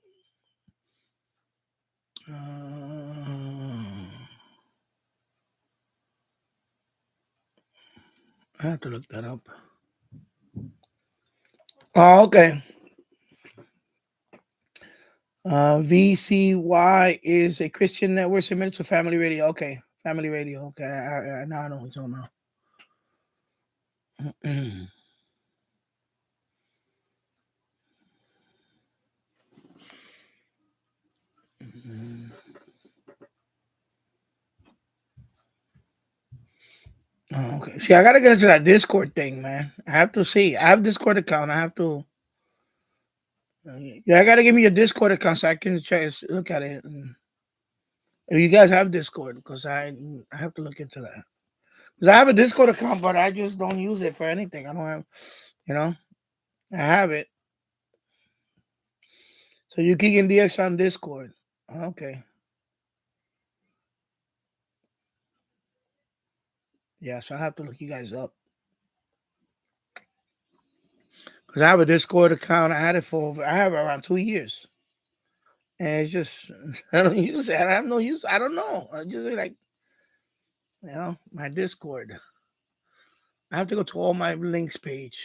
I have to look that up. Oh, okay. VCY is a Christian network submitted to Family Radio. Okay, Family Radio. Okay, now I know what you're talking about. Oh, okay. See, I gotta get into that Discord thing, man. I have to see. I have Discord account. I have to. Yeah, I gotta give me a Discord account so I can look at it. If you guys have Discord, because I have to look into that. Because I have a Discord account, but I just don't use it for anything. I don't have, you know, I have it. So you can DX on Discord. Okay. Yeah, so I have to look you guys up. Because I have a Discord account. I have it around 2 years. And it's just, I don't use it. I have no use. I don't know. I just like, my Discord. I have to go to all my links page.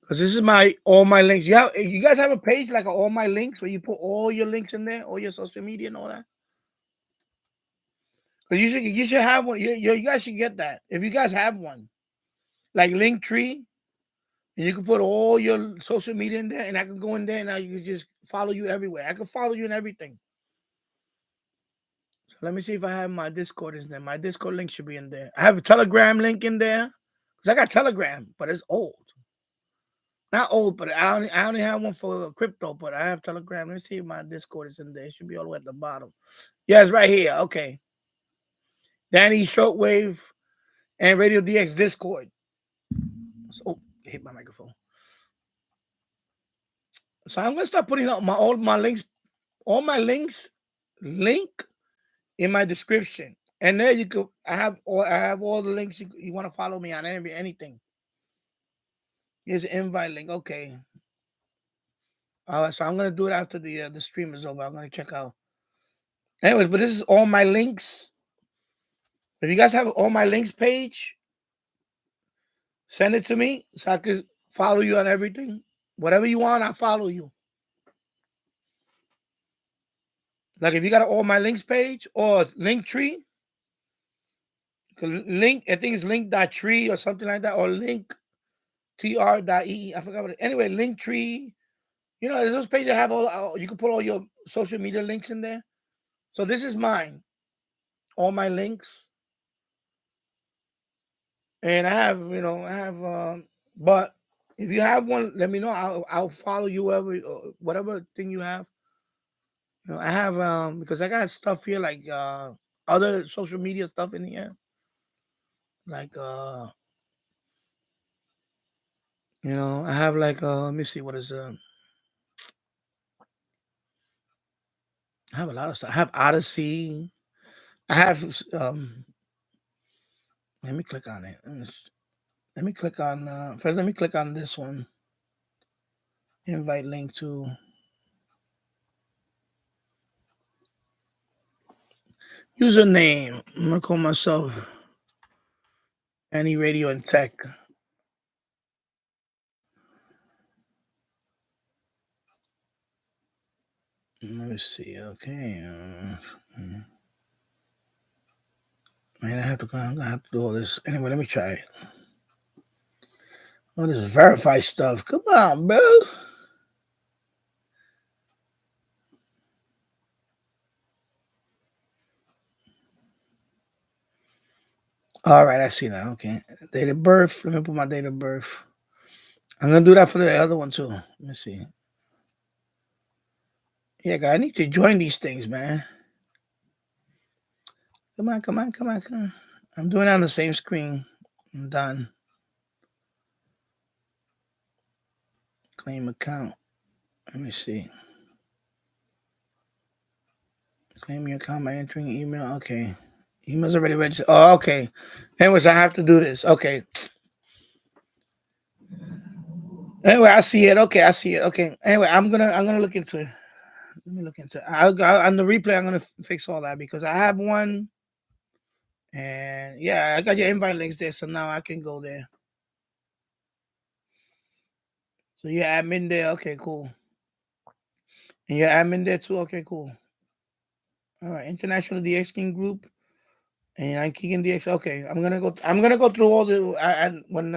Because this is all my links. You guys have a page like all my links where you put all your links in there, all your social media and all that. Because you should have one. You guys should get that. If you guys have one. Like Linktree. And you can put all your social media in there, and I can go in there and I can just follow you everywhere. I can follow you in everything. So let me see if I have my Discord in there. My Discord link should be in there. I have a Telegram link in there because I got Telegram, but it's old. Not old, but I only have one for crypto, but I have Telegram. Let me see if my Discord is in there. It should be all the way at the bottom. Yeah, it's right here. Okay. Danny Shortwave and Radio DX Discord. So, hit my microphone. So I'm gonna start putting up all my links link in my description, and there you go. I have all the links you want to follow me on anything. Here's an invite link. Okay. So I'm gonna do it after the stream is over. I'm gonna check out. Anyways, but this is all my links. If you guys have all my links page, send it to me so I can follow you on everything. Whatever you want, I follow you. Like if you got all my links page or Linktree, Link, I think it's link.tree or something like that, or link tr.ee. I forgot what it. Anyway, Linktree. There's those pages that have you can put all your social media links in there. So this is mine, all my links, and but if you have one, let me know. I'll follow you whatever thing you have. I have because I got stuff here like other social media stuff in here, like I have like let me see what is I have a lot of stuff. I have Odyssey. I have let me click on it. Let me click on first. Let me click on this one. Invite link to username. I'm gonna call myself Any Radio and Tech. Let me see. Okay. Man, I'm gonna have to do all this. Anyway, let me try it. All this verify stuff. Come on, bro. All right, I see now. Okay. Date of birth. Let me put my date of birth. I'm gonna do that for the other one too. Let me see. Yeah, guy, I need to join these things, man. Come on, come on, come on, come on. I'm doing it on the same screen. I'm done. Claim account. Let me see. Claim your account by entering email. Okay. Email's already registered. Oh, okay. Anyways, I have to do this. Okay. Anyway, I see it. Okay, I see it. Okay. Anyway, I'm gonna look into it. Let me look into it. On the replay. I'm gonna fix all that because I have one, and yeah, I got your invite links there, so now I can go there. So you're admin there. Okay, cool. And you're admin there too. Okay, cool. All right, International DX King Group, and I'm kicking DX. Okay, I'm gonna go. I'm gonna go through all the. When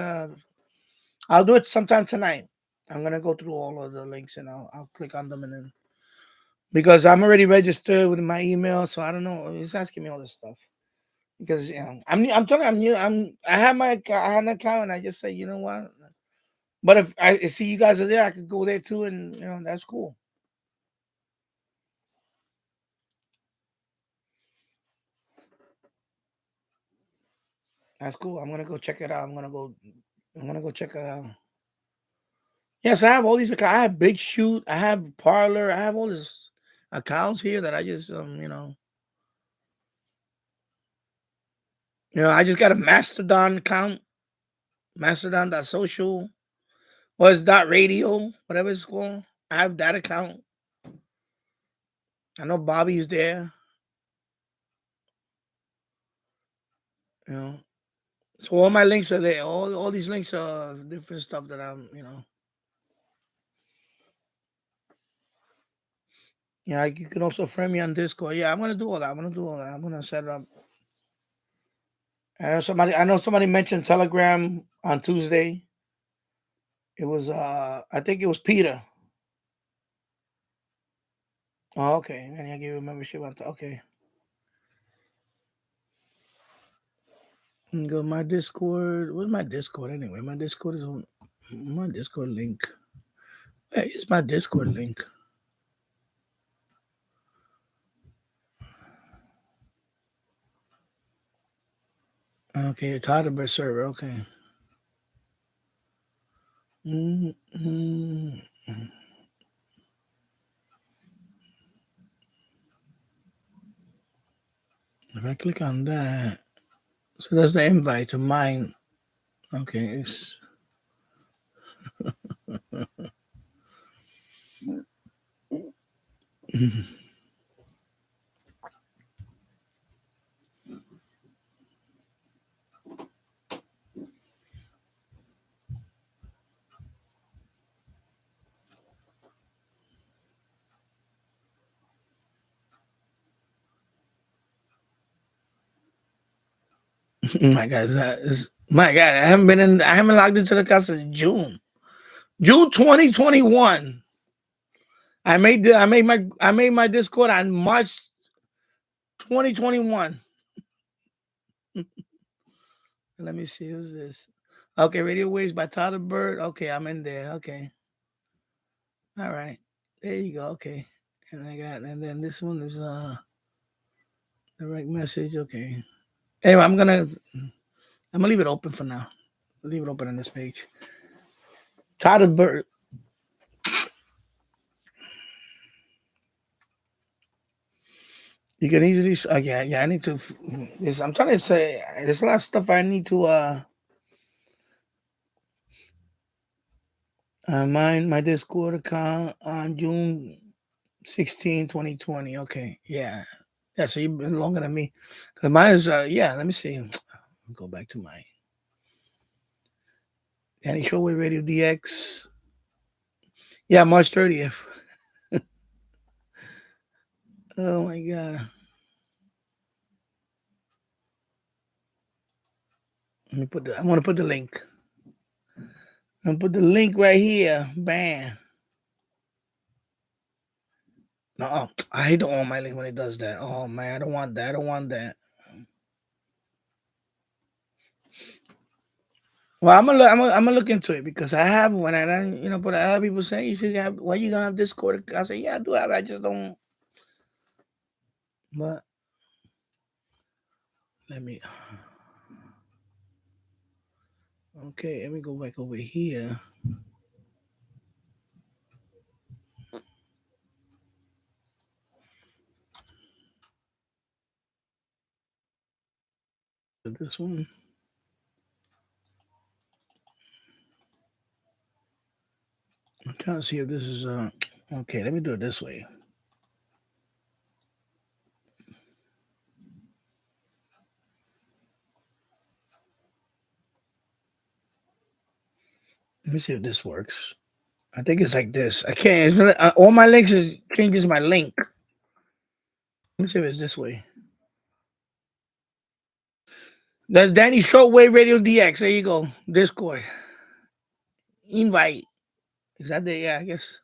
I'll do it sometime tonight. I'm gonna go through all of the links and I'll click on them and then because I'm already registered with my email, so I don't know. It's asking me all this stuff because I'm telling you, I'm new. I have I had an account and I just say you know what. But if I see you guys are there, I could go there too, and that's cool. That's cool. I'm gonna go check it out. I'm gonna go check it out. Yes, I have all these accounts. I have Big Shoot. I have Parlor. I have all these accounts here that I just I just got a Mastodon account, Mastodon.social, or it's .radio, whatever it's called. I have that account. I know Bobby's there. You know, so all my links are there. All these links are different stuff that I'm. Yeah, you can also friend me on Discord. Yeah, I'm gonna do all that. I'm gonna set it up. I know somebody mentioned Telegram on Tuesday. It was I think it was Peter. Oh, okay. And I gave you a membership on okay. Go my Discord. Where's my Discord anyway? My Discord is on my Discord link. Hey, it's my Discord link. Okay, Todderberg server. Okay. Mm-hmm. If I click on that, so that's the invite to mine. Okay, it's My God, my God, I haven't logged into the account since June 2021. I made my Discord on March 2021. Let me see who's this. Okay, Radio Waves by Tyler Bird. Okay, I'm in there. Okay. All right. There you go. Okay. And then this one is direct message. Okay. Anyway, I'm gonna leave it open for now. Leave it open on this page. Tyler Bird. You can easily yeah, I need to this I'm trying to say there's a lot of stuff I need to mine my Discord account on June 16, 2020. Okay. Yeah. Yeah, so you've been longer than me. Cause mine is yeah, let me see. Go back to my Danny Shortwave Radio DX. Yeah, March 30th. Oh my god. I'm gonna put the link. I'm gonna put the link right here. Bam. No, I hate the on my link when it does that. Oh man, I don't want that. I don't want that. Well, I'm gonna look into it because I have one, and but I have people saying you should have. Why you gonna have Discord? I say, yeah, I do have. I just don't. But let me. Okay, let me go back over here. This one. I'm trying to see if this is okay. Let me do it this way. Let me see if this works. I think it's like this. I can't. It's really, all my links changes my link. Let me see if it's this way. That's Danny Shortwave Radio DX. There you go. Discord invite. Is that the yeah? I guess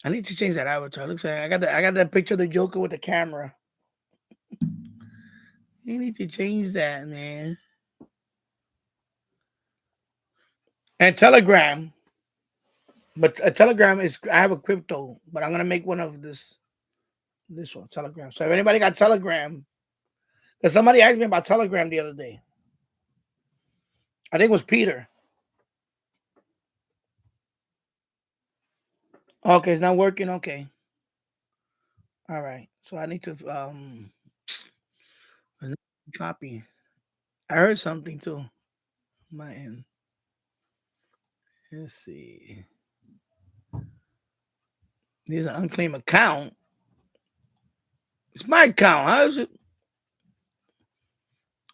I need to change that avatar. Looks like I got that picture of the Joker with the camera. You need to change that, man. And Telegram, but a Telegram is I have a crypto, but I'm gonna make one of this one Telegram. So if anybody got Telegram, because somebody asked me about Telegram the other day. I think it was Peter. Okay, it's not working. Okay, all right. So I need to copy. I heard something too. My end. Let's see. There's an unclaimed account. It's my account. How is it?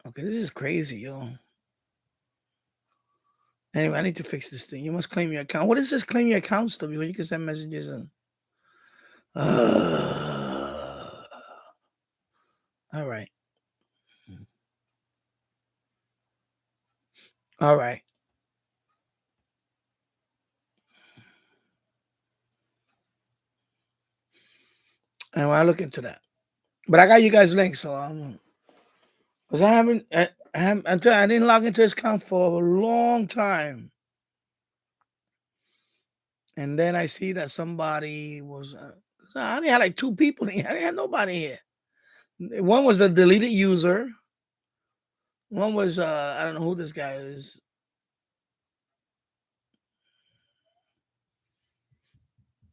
Okay, this is crazy, yo. Anyway, I need to fix this thing. You must claim your account. What is this claim your account stuff? Before you can send messages and all right. All right. And I look into that. But I got you guys links, so because I haven't until I didn't log into this account for a long time. And then I see that somebody was I only had like two people. I didn't have nobody here. One was the deleted user. One was I don't know who this guy is.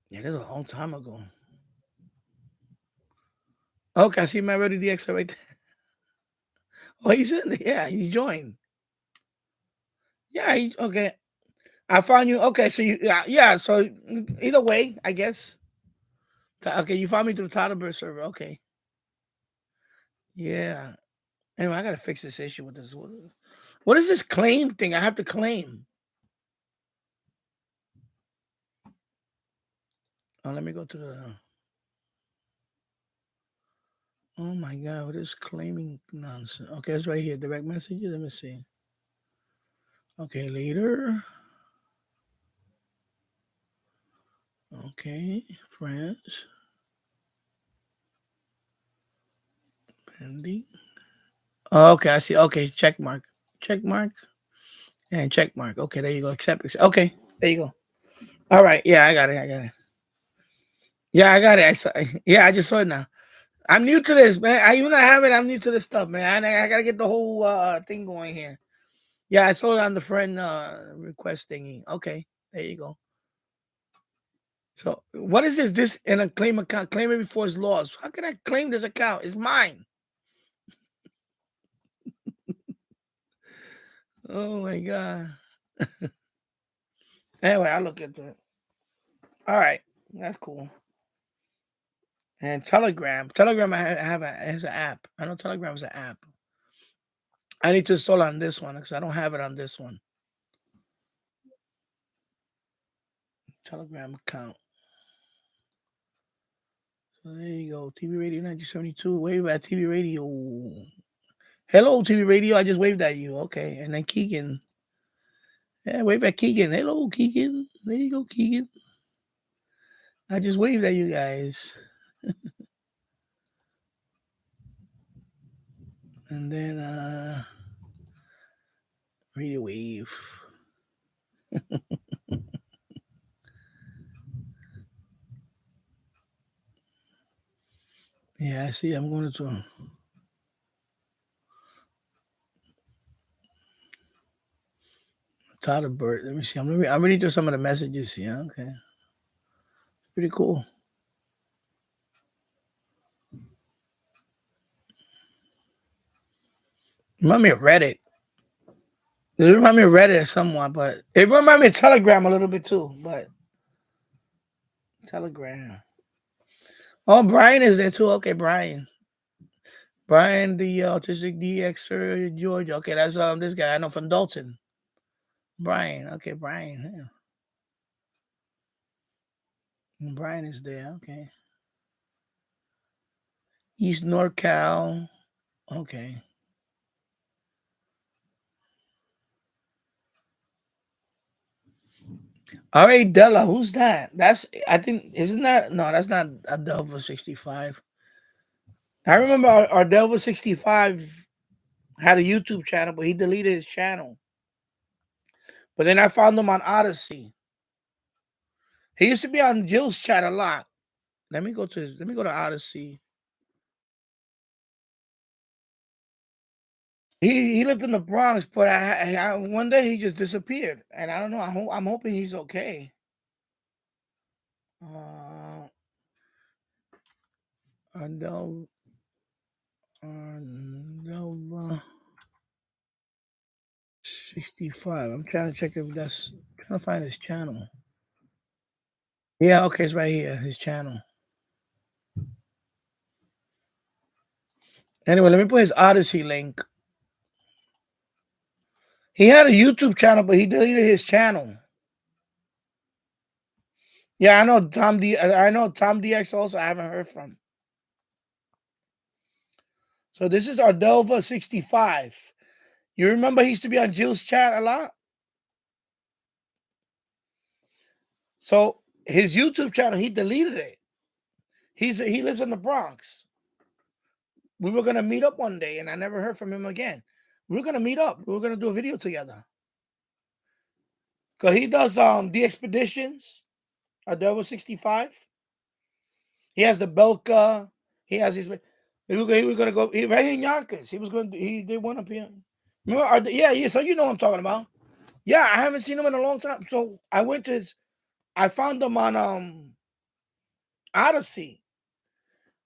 Yeah, that's a long time ago. Okay, I see my ready DX right there. Oh, he's in there. Yeah, he joined. Yeah, okay. I found you. Okay, so yeah. So either way, I guess. Okay, you found me through the Todderberg server. Okay. Yeah. Anyway, I gotta fix this issue with this. What is this claim thing? I have to claim. Oh, let me go to the. Oh my God, what is claiming nonsense? Okay, it's right here. Direct messages. Let me see. Okay, later. Okay, friends. Pending. Oh, okay, I see. Okay, check mark. Check mark. And check mark. Okay, there you go. Accept. Okay, there you go. All right. Yeah, I got it. I got it. Yeah, I got it. I saw. Yeah, I just saw it now. I'm new to this, man. I even I have it. I'm new to this stuff, man. I gotta get the whole thing going here. Yeah, I saw it on the friend request thingy. Okay, there you go. So what is this? This in a claim account? Claim it before it's lost. How can I claim this account? It's mine. Oh my god. Anyway, I'll look into it. All right, that's cool. And Telegram. Telegram, I have as an app. I know Telegram is an app. I need to install on this one because I don't have it on this one. Telegram account. So there you go. TV Radio 1972. Wave at TV Radio. Hello, TV Radio. I just waved at you. Okay. And then Keegan. Yeah, wave at Keegan. Hello, Keegan. There you go, Keegan. I just waved at you guys. And then Radio Wave. Yeah, I see. I'm going to Tyler Bird. Let me see. I'm reading through some of the messages here. Okay. Pretty cool. Remind me of Reddit. It remind me of Reddit somewhat, but it remind me of Telegram a little bit too. But Telegram. Oh, Brian is there too. Okay, Brian. Brian, the autistic DXer Georgia. Okay, that's this guy I know from Dalton. Brian. Okay, Brian. Yeah. Brian is there. Okay. East NorCal. Okay. All right, Della. Who's that? That's I think isn't that no? That's not Adelva 65. I remember our Delva 65 had a YouTube channel, but he deleted his channel. But then I found him on Odyssey. He used to be on Jill's chat a lot. Let me go to Odyssey. He lived in the Bronx, but one day he just disappeared, and I don't know. I'm hoping he's okay. Uh, Adel, Adelva 65. I'm trying to check if that's trying to find his channel. Yeah, okay, it's right here. His channel. Anyway, let me put his Odyssey link. He had a YouTube channel, but he deleted his channel. Yeah, I know Tom D. I know Tom DX also. I haven't heard from. So this is Ardelva 65. You remember he used to be on Jill's chat a lot. So his YouTube channel, he deleted it. He lives in the Bronx. We were gonna meet up one day, and I never heard from him again. We were gonna meet up. We were gonna do a video together. Cause he does the expeditions. Ardelva 65. He has the Belka. He has his. He was gonna go right here in Yonkers. He was going. He did one up here. Remember? Yeah. So you know what I'm talking about. Yeah, I haven't seen him in a long time. So I went to his. I found him on Odyssey,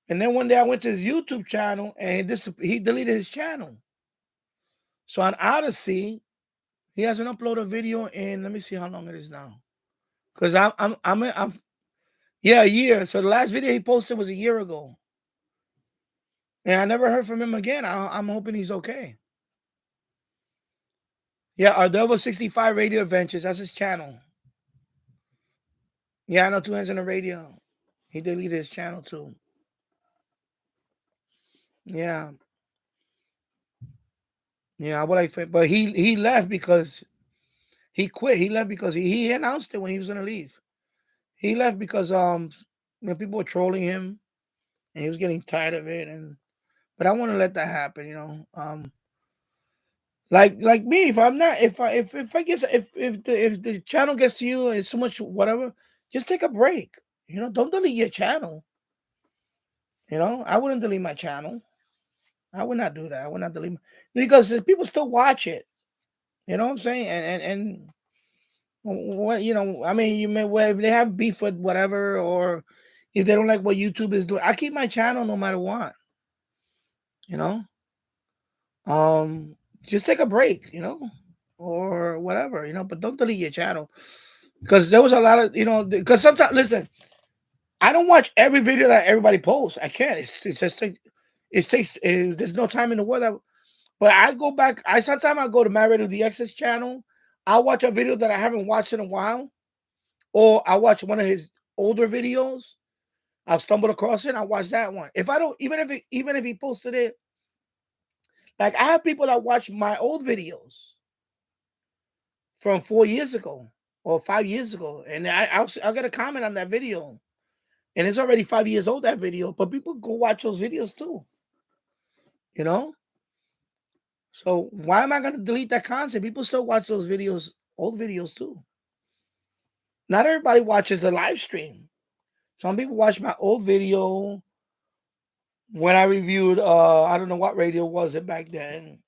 and then one day I went to his YouTube channel, and he deleted his channel. So on Odyssey, he hasn't uploaded a video in. Let me see how long it is now. Because I'm yeah, a year. So the last video he posted was a year ago. And I never heard from him again. I'm hoping he's okay. Yeah, Ardelva 65 Radio Adventures. That's his channel. Yeah, I know Two Hands in the Radio. He deleted his channel too. Yeah, yeah. I would like, but he left because he quit. He left because he announced it when he was gonna leave. He left because people were trolling him and he was getting tired of it. And but I want to let that happen. Like me, if I'm not, if I guess if the channel gets to you, it's so much whatever, just take a break. Don't delete your channel. I wouldn't delete my channel. I would not do that. I would not delete because people still watch it. You know what I'm saying? And what I mean, you may well if they have beef with whatever, or if they don't like what YouTube is doing, I keep my channel no matter what. You know, just take a break. Or whatever. But don't delete your channel because there was a lot of because sometimes listen, I don't watch every video that everybody posts. I can't. It's just it takes there's no time in the world that. But I go back. I sometimes I go to Married to the X's channel. I'll watch a video that I haven't watched in a while, or I watch one of his older videos. I'll stumble across it. I watch that one. If I don't, even if he posted it, like I have people that watch my old videos from 4 years ago or 5 years ago, and I'll get a comment on that video, and it's already 5 years old that video, but people go watch those videos too. You know, so why am I going to delete that content? People still watch those videos, old videos too. Not everybody watches the live stream. Some people watch my old video when I reviewed I don't know what radio was it back then,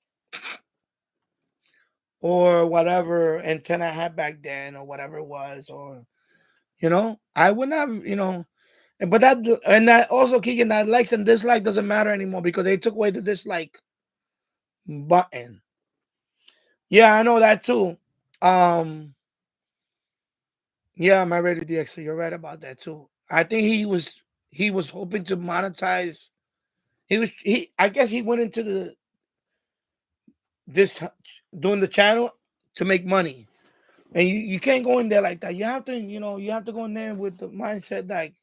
or whatever antenna I had back then, or whatever it was, or I would not, but that also kicking that likes and dislike doesn't matter anymore because they took away the dislike button. Yeah, I know that too. Um yeah, my Radio DX, you're right about that too. I think he was hoping to monetize. He I guess he went into this doing the channel to make money. And you can't go in there like that. You have to go in there with the mindset like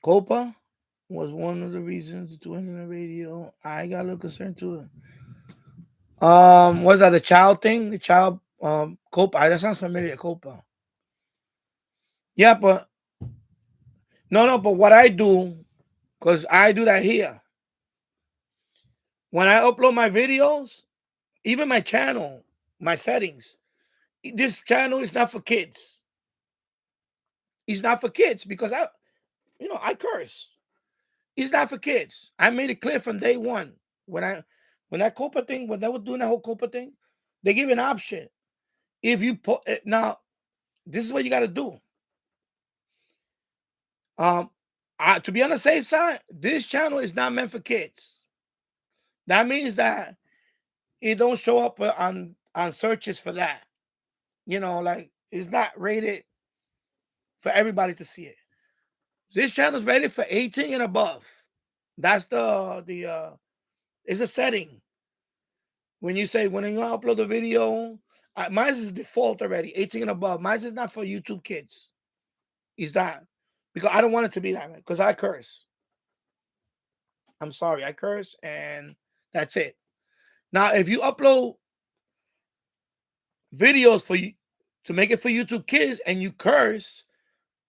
Copa was one of the reasons to enter the radio. I got a little concerned too. Was that the child thing? The child Copa. That sounds familiar, Copa. Yeah, but no, but what I do, because I do that here. When I upload my videos, even my channel, my settings, this channel is not for kids. It's not for kids because I curse. It's not for kids. I made it clear from day one. When that Copa thing, when they were doing that whole Copa thing, they give an option. If you put now, this is what you got to do. To be on the safe side, this channel is not meant for kids. That means that it don't show up on searches for that. Like it's not rated for everybody to see it. This channel is rated for 18 and above. That's the it's a setting. When you upload a video, mine is default already, 18 and above. Mine is not for YouTube kids. Is that because I don't want it to be that way because I curse. I'm sorry, I curse, and that's it. Now, if you upload videos for you to make it for YouTube kids and you curse,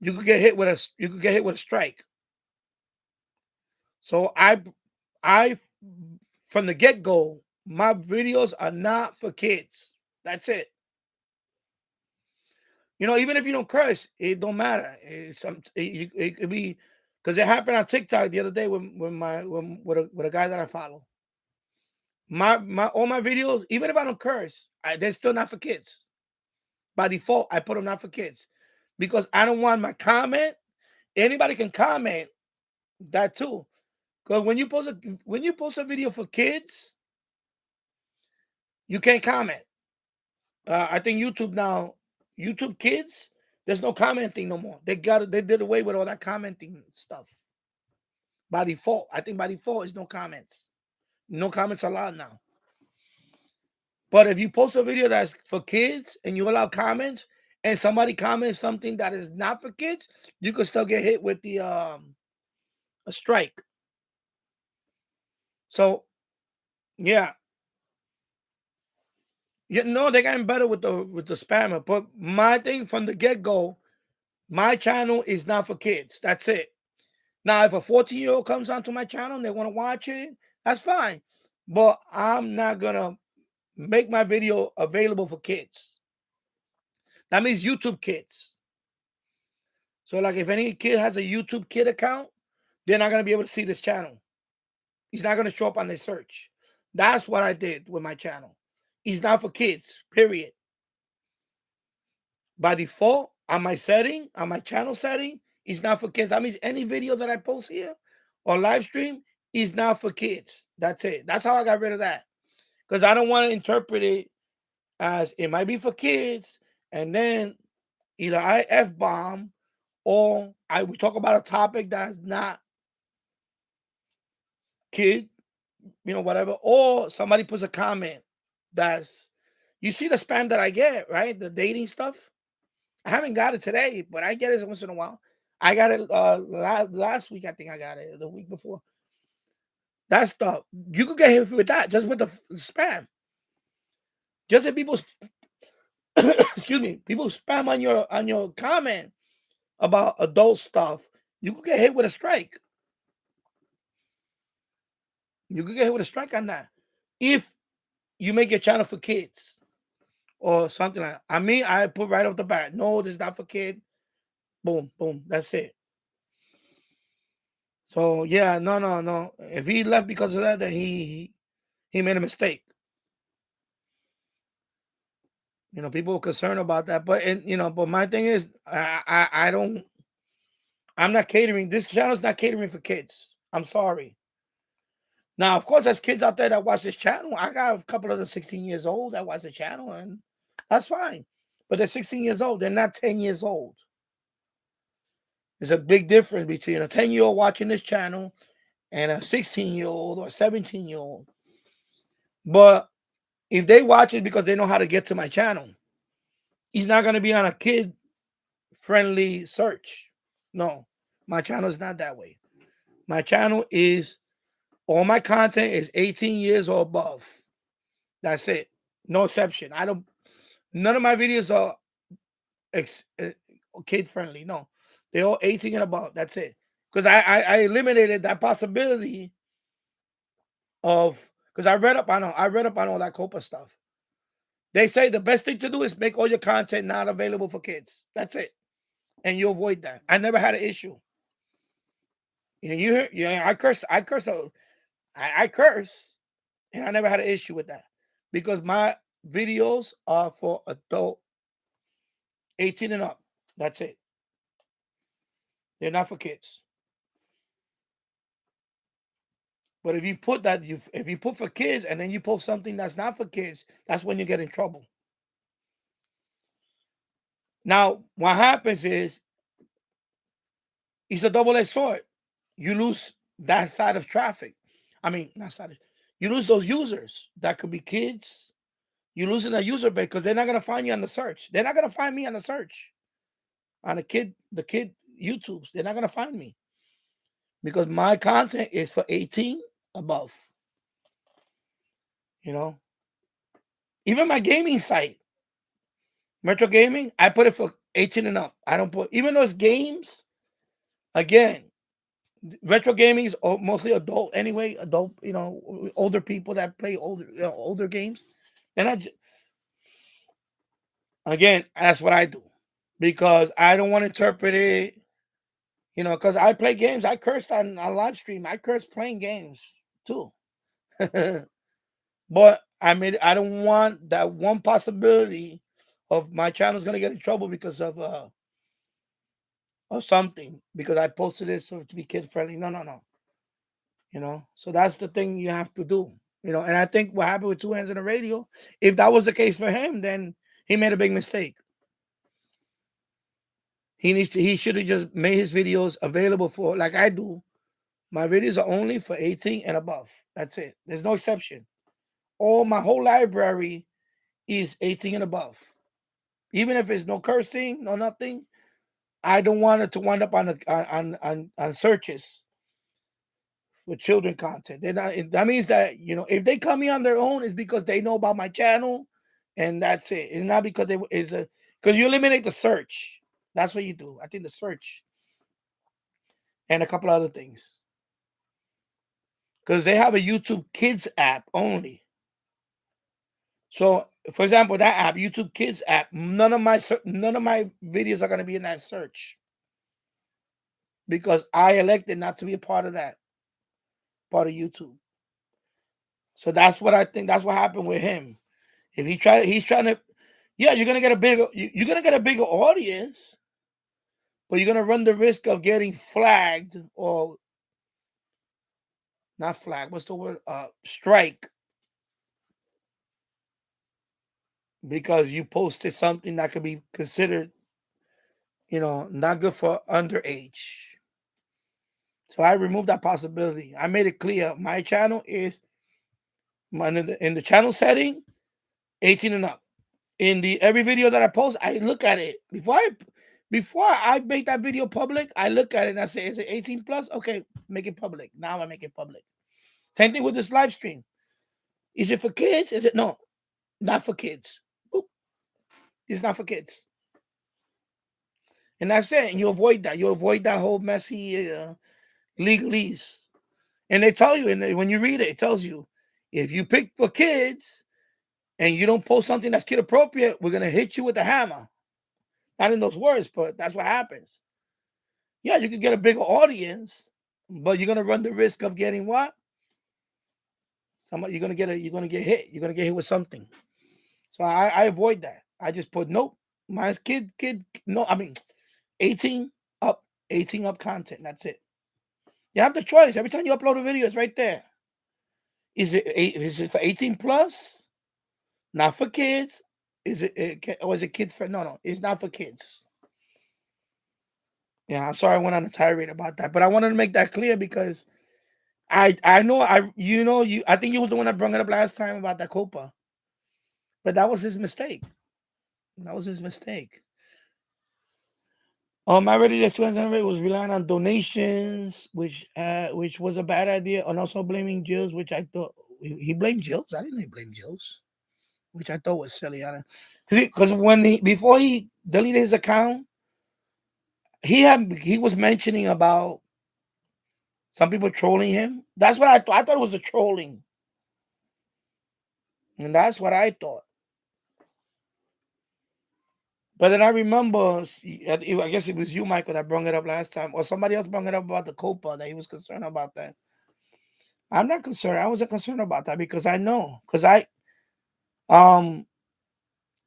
you could get hit with a strike. So I from the get go, my videos are not for kids. That's it. Even if you don't curse, it don't matter. It could be because it happened on TikTok the other day with a guy that I follow. My all my videos, even if I don't curse, they're still not for kids. By default, I put them not for kids because I don't want my comment. Anybody can comment that too. Because when you post a video for kids, you can't comment. I think YouTube Kids, there's no commenting no more. They did away with all that commenting stuff by default. I think by default is no comments. No comments allowed now. But if you post a video that's for kids and you allow comments and somebody comments something that is not for kids, you could still get hit with a strike. So yeah, they're getting better with the spammer. But my thing from the get go, my channel is not for kids. That's it. Now, if a 14-year-old comes onto my channel and they want to watch it, that's fine. But I'm not gonna make my video available for kids. That means YouTube kids. So, like, if any kid has a YouTube kid account, they're not gonna be able to see this channel. He's not gonna show up on their search. That's what I did with my channel. He's not for kids. Period. By default, on my setting, on my channel setting, it's not for kids. That means any video that I post here or live stream is not for kids. That's it. That's how I got rid of that. Because I don't want to interpret it as it might be for kids, and then either I F bomb or we talk about a topic that's not kid, whatever, or somebody puts a comment that's you see the spam that I get, right? The dating stuff. I haven't got it today, but I get it once in a while. I got it last week. I think I got it the week before. That stuff you could get hit with that just with the spam. Just if people, excuse me, people spam on your comment about adult stuff, you could get hit with a strike. You could get hit with a strike on that if you make your channel for kids or something like that. I mean, I put right off the bat, no, this is not for kid. Boom, boom, that's it. So yeah, no. If he left because of that, then he made a mistake. People are concerned about that, but but my thing is, I don't. I'm not catering. This channel's not catering for kids. I'm sorry. Now, of course, there's kids out there that watch this channel. I got a couple of the 16 years old that watch the channel, and that's fine. But they're 16 years old. They're not 10 years old. There's a big difference between a 10-year-old watching this channel and a 16-year-old or 17-year-old. But if they watch it because they know how to get to my channel, he's not going to be on a kid-friendly search. No, my channel is not that way. My channel is, all my content is 18 years or above. That's it. No exception. None of my videos are kid-friendly. No, they're all 18 and above. That's it. Because I eliminated that possibility of, because I read up on all that COPA stuff. They say the best thing to do is make all your content not available for kids. That's it. And you avoid that. I never had an issue. I curse. I curse. I curse. And I never had an issue with that. Because my videos are for adult 18 and up. That's it. They're not for kids. But if you put for kids and then you post something that's not for kids, that's when you get in trouble. Now, what happens is it's a double-edged sword. You lose that side of traffic. I mean, not side of, you lose those users. That could be kids. You're losing a user base because they're not gonna find you on the search. They're not gonna find me on the search. On the kid YouTubes, they're not gonna find me. Because my content is for 18 above. Even my gaming site, Metro Gaming, I put it for 18 and up. I don't put, even those games, again, retro gaming is mostly adult anyway. Adult, older people that play older games. And again, that's what I do because I don't want to interpret it. Because I play games. I cursed on live stream. I curse playing games too. But I don't want that one possibility of my channel is gonna get in trouble because of something, because I posted this to be kid friendly. No. So that's the thing you have to do. And I think what happened with Two Hands in the Radio, if that was the case for him, then he made a big mistake. He should have just made his videos available for, like I do. My videos are only for 18 and above. That's it. There's no exception. My whole library is 18 and above. Even if it's no cursing, no nothing, I don't want it to wind up on searches. with children content. They're not. That means that if they come in on their own, it's because they know about my channel, and that's it. It's not because because you eliminate the search. That's what you do. I think the search and a couple other things because they have a YouTube Kids app only. So, for example, that app, YouTube Kids app, none of my videos are going to be in that search because I elected not to be a part of that part of YouTube. So that's what I think. That's what happened with him. If he's trying to, yeah, you're gonna get a bigger audience, but you're gonna run the risk of getting flagged or not flagged. What's the word? Strike because you posted something that could be considered, not good for underage. So I removed that possibility. I made it clear. My channel is in the channel setting, 18 and up. In the every video that I post, I look at it before I make that video public. I look at it and I say, "Is it 18 plus? Okay, make it public." Now I make it public. Same thing with this live stream. Is it for kids? Is it no? Not for kids. Oop, it's not for kids. And that's it. And you avoid that. You avoid that whole messy legalese. And they tell you, and when you read it, it tells you if you pick for kids and you don't post something that's kid appropriate, we're gonna hit you with a hammer. Not in those words, but that's what happens. Yeah, you could get a bigger audience, but you're gonna run the risk of getting what? Somebody you're gonna get hit. You're gonna get hit with something. So I avoid that. I just put nope. Mine's kid. No, I mean 18 up, 18 up content. That's it. You have the choice. Every time you upload a video, it's right there. Is it for 18 plus? Not for kids. Or is it kid for no, it's not for kids. Yeah, I'm sorry I went on a tirade about that, but I wanted to make that clear because I know I think you was the one that brought it up last time about the Copa, but that was his mistake. That was his mistake. My ready to rate was relying on donations, which was a bad idea, and also blaming Jills, which I thought he blamed Jills. I didn't blame Jills, which I thought was silly. Because before he deleted his account, he was mentioning about some people trolling him. That's what I thought. I thought it was a trolling. And that's what I thought. But then I remember, I guess it was you, Michael, that brought it up last time, or somebody else brought it up about the Copa, that he was concerned about that. I'm not concerned. I wasn't concerned about that because I know. Because I ran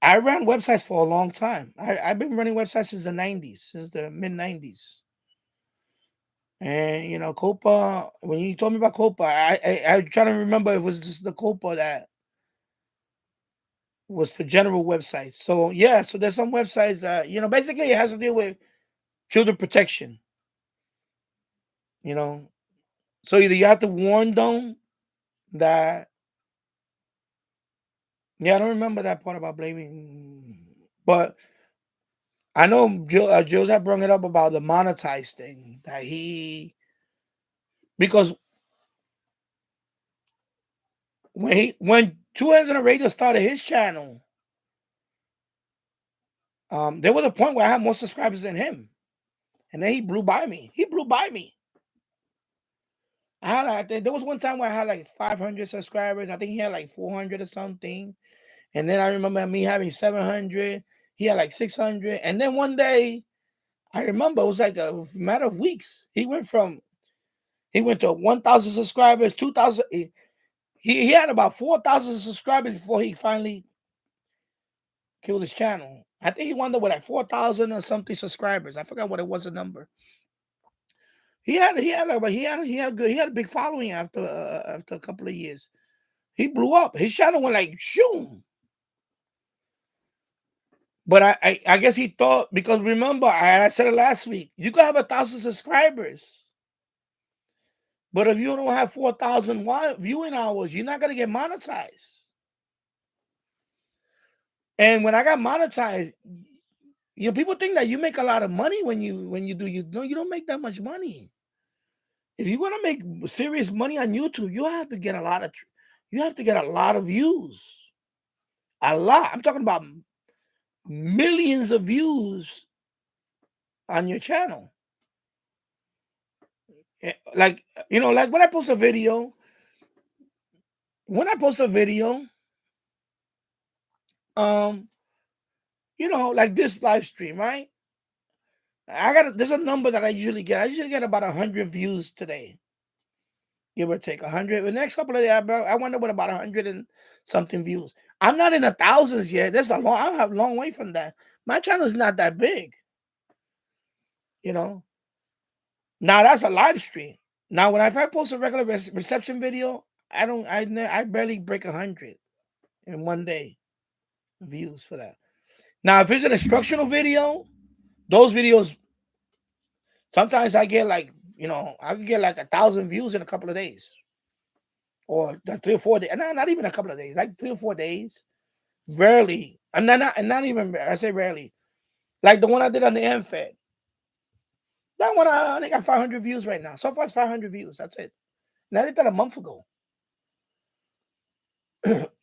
websites for a long time. I've been running websites since the 90s, since the mid 90s. And Copa, when you told me about Copa, I'm trying to remember if it was just the Copa that was for general websites. So yeah, so there's some websites that, basically it has to deal with children protection. So either you have to warn them that, yeah, I don't remember that part about blaming, but I know Joe's had brought it up about the monetized thing that because when Two Hands on the Radio started his channel, there was a point where I had more subscribers than him, and then he blew by me. I think there was one time where I had like 500 subscribers. I think he had like 400 or something. And then I remember me having 700. He had like 600. And then one day, I remember it was like a matter of weeks. He went to 1,000 subscribers, 2,000. He had about 4,000 subscribers before he finally killed his channel. I think he wound up with like 4,000 or something subscribers. I forgot what it was, the number. He had a big following after a couple of years. He blew up. His channel went like shoom. But I guess he thought, because remember, I said it last week, you could have 1,000 subscribers. But if you don't have 4,000 viewing hours, you're not gonna get monetized. And when I got monetized, people think that you make a lot of money when you do, you don't make that much money. if you want to make serious money on YouTube, you have to get a lot of views. A lot. I'm talking about millions of views on your channel. Like, like when I post a video, um, like this live stream, right? There's a number that I usually get. I usually get about 100 views today, give or take 100. The next couple of days, I wonder what about 100 and something views. I'm not in the thousands yet. I have a long way from that. My channel is not that big, Now that's a live stream. Now, if I post a regular reception video, I barely break 100 in one day views for that. Now, if it's an instructional video, those videos, sometimes I get I can get like 1,000 views in a couple of days, or 3 or 4 days. Not even a couple of days, like 3 or 4 days. Rarely, and not even. I say rarely. Like the one I did on the MFed. That one I think got 500 views right now. So far, it's 500 views. That's it. And I did that a month ago.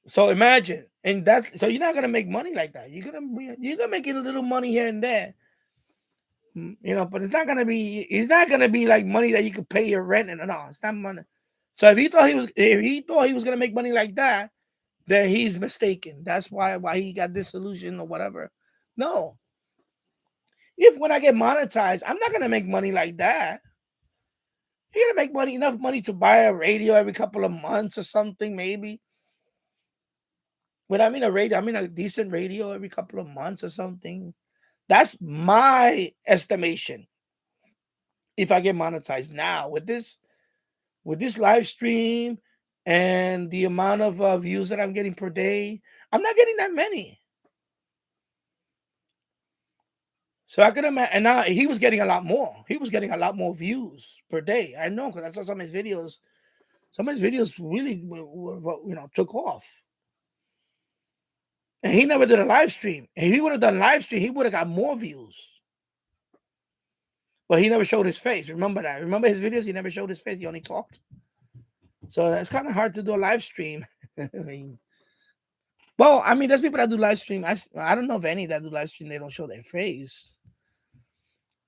So imagine, and so you're not gonna make money like that. You're gonna make a little money here and there, but it's not gonna be like money that you could pay your rent and all. It's not money. So if he thought he was gonna make money like that, then he's mistaken. That's why he got disillusioned or whatever. No. If when I get monetized, I'm not gonna make money like that. You're gonna make enough money to buy a radio every couple of months or something, maybe. When I mean a radio, I mean a decent radio every couple of months or something. That's my estimation. If I get monetized now with this live stream and the amount of views that I'm getting per day, I'm not getting that many. So I could imagine, and now he was getting a lot more. He was getting a lot more views per day. I know, because I saw some of his videos. Some of his videos really, took off. And he never did a live stream. If he would have done live stream, he would have got more views. But he never showed his face. Remember that. Remember his videos? He never showed his face. He only talked. So it's kind of hard to do a live stream. I mean, there's people that do live stream. I don't know of any that do live stream. They don't show their face.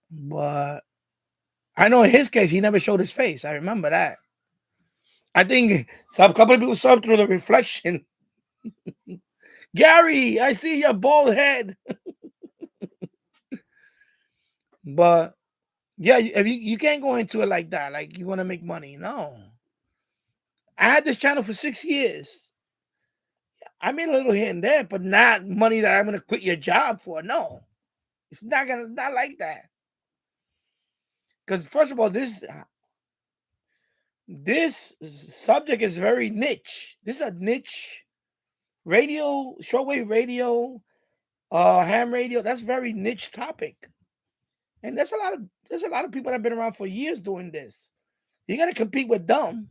But I know in his case, he never showed his face. I remember that. I think a couple of people saw him through the reflection. Gary, I see your bald head. But yeah, if you can't go into it like that, like you want to make money. No. I had this channel for 6 years. I made a little here and there, but not money that I'm gonna quit your job for. No. It's not like that. Because first of all, this subject is very niche. This is a niche radio, shortwave radio, ham radio. That's very niche topic. And there's a lot of people that have been around for years doing this. You gotta compete with them.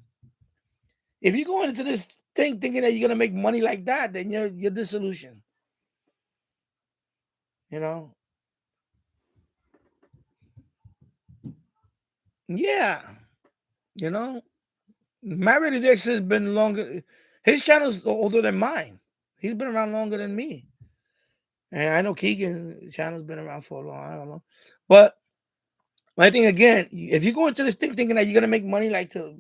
If you go into this thing thinking that you're gonna make money like that, then you're disillusioned. Yeah. Maverick RSPdx has been longer. His channel's older than mine. He's been around longer than me. And I know Keegan's channel's been around for a long. I don't know, but I think again, if you go into this thing thinking that you're gonna make money like to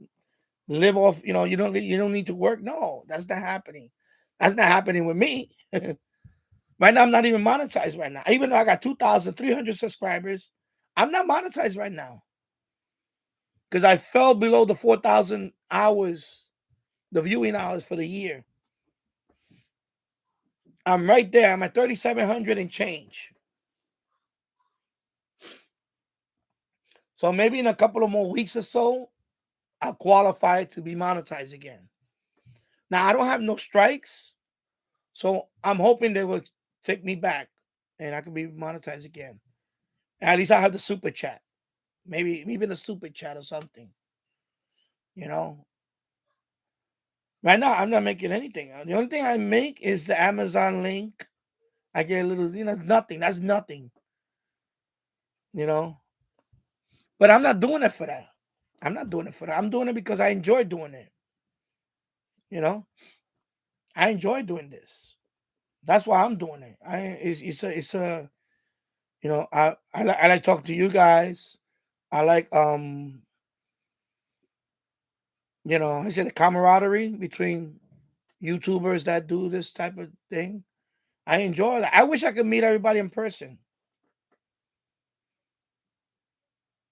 live off, you don't need to work. No, that's not happening. That's not happening with me. Right now, I'm not even monetized right now. Even though I got 2,300 subscribers, I'm not monetized right now because I fell below the 4,000 hours, the viewing hours for the year. I'm right there. I'm at 3,700 and change. So maybe in a couple of more weeks or so, I'll qualify to be monetized again. Now, I don't have no strikes, so I'm hoping they will take me back and I can be monetized again. At least I have the super chat. Maybe even the super chat or something. Right now, I'm not making anything. The only thing I make is the Amazon link. I get a little, it's nothing. That's nothing. But I'm not doing it for that. I'm not doing it for that. I'm doing it because I enjoy doing it. You know, I enjoy doing this. That's why I'm doing it. It's a I like talking to you guys. I like I said the camaraderie between YouTubers that do this type of thing. I enjoy that. I wish I could meet everybody in person.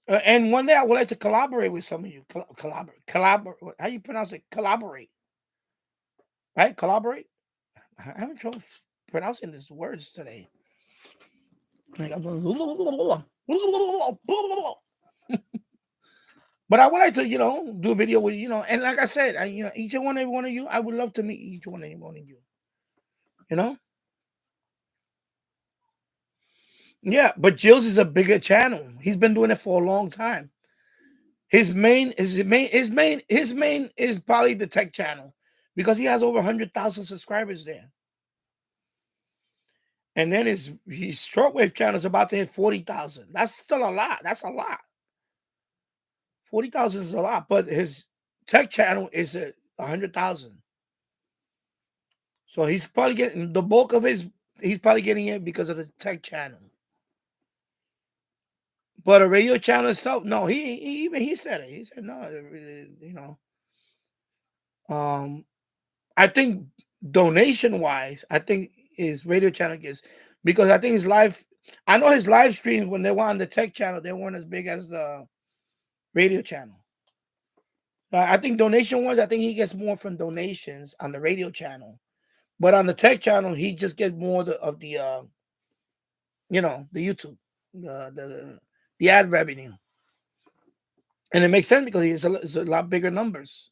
And one day I would like to collaborate with some of you. Collaborate. How you pronounce it? Collaborate, right? Collaborate. I haven't trouble pronouncing these words today. Like, but I would like to, do a video with and like I said, each and every one of you, I would love to meet each one and every one of you. You know, yeah. But Jill's is a bigger channel. He's been doing it for a long time. His main is probably the tech channel because he has over 100,000 subscribers there. And then his shortwave channel is about to hit 40,000. That's still a lot. That's a lot. 40,000 is a lot, but his tech channel is 100,000. So he's probably getting the bulk of his. He's probably getting it because of the tech channel. But a radio channel itself, no. He said it. He said no. I think donation wise, I think his radio channel gets because I think his live. I know his live streams when they were on the tech channel, they weren't as big as the radio channel. I think donation wise, I think he gets more from donations on the radio channel, but on the tech channel, he just gets more of the the YouTube, the ad revenue, and it makes sense because it's a lot bigger numbers.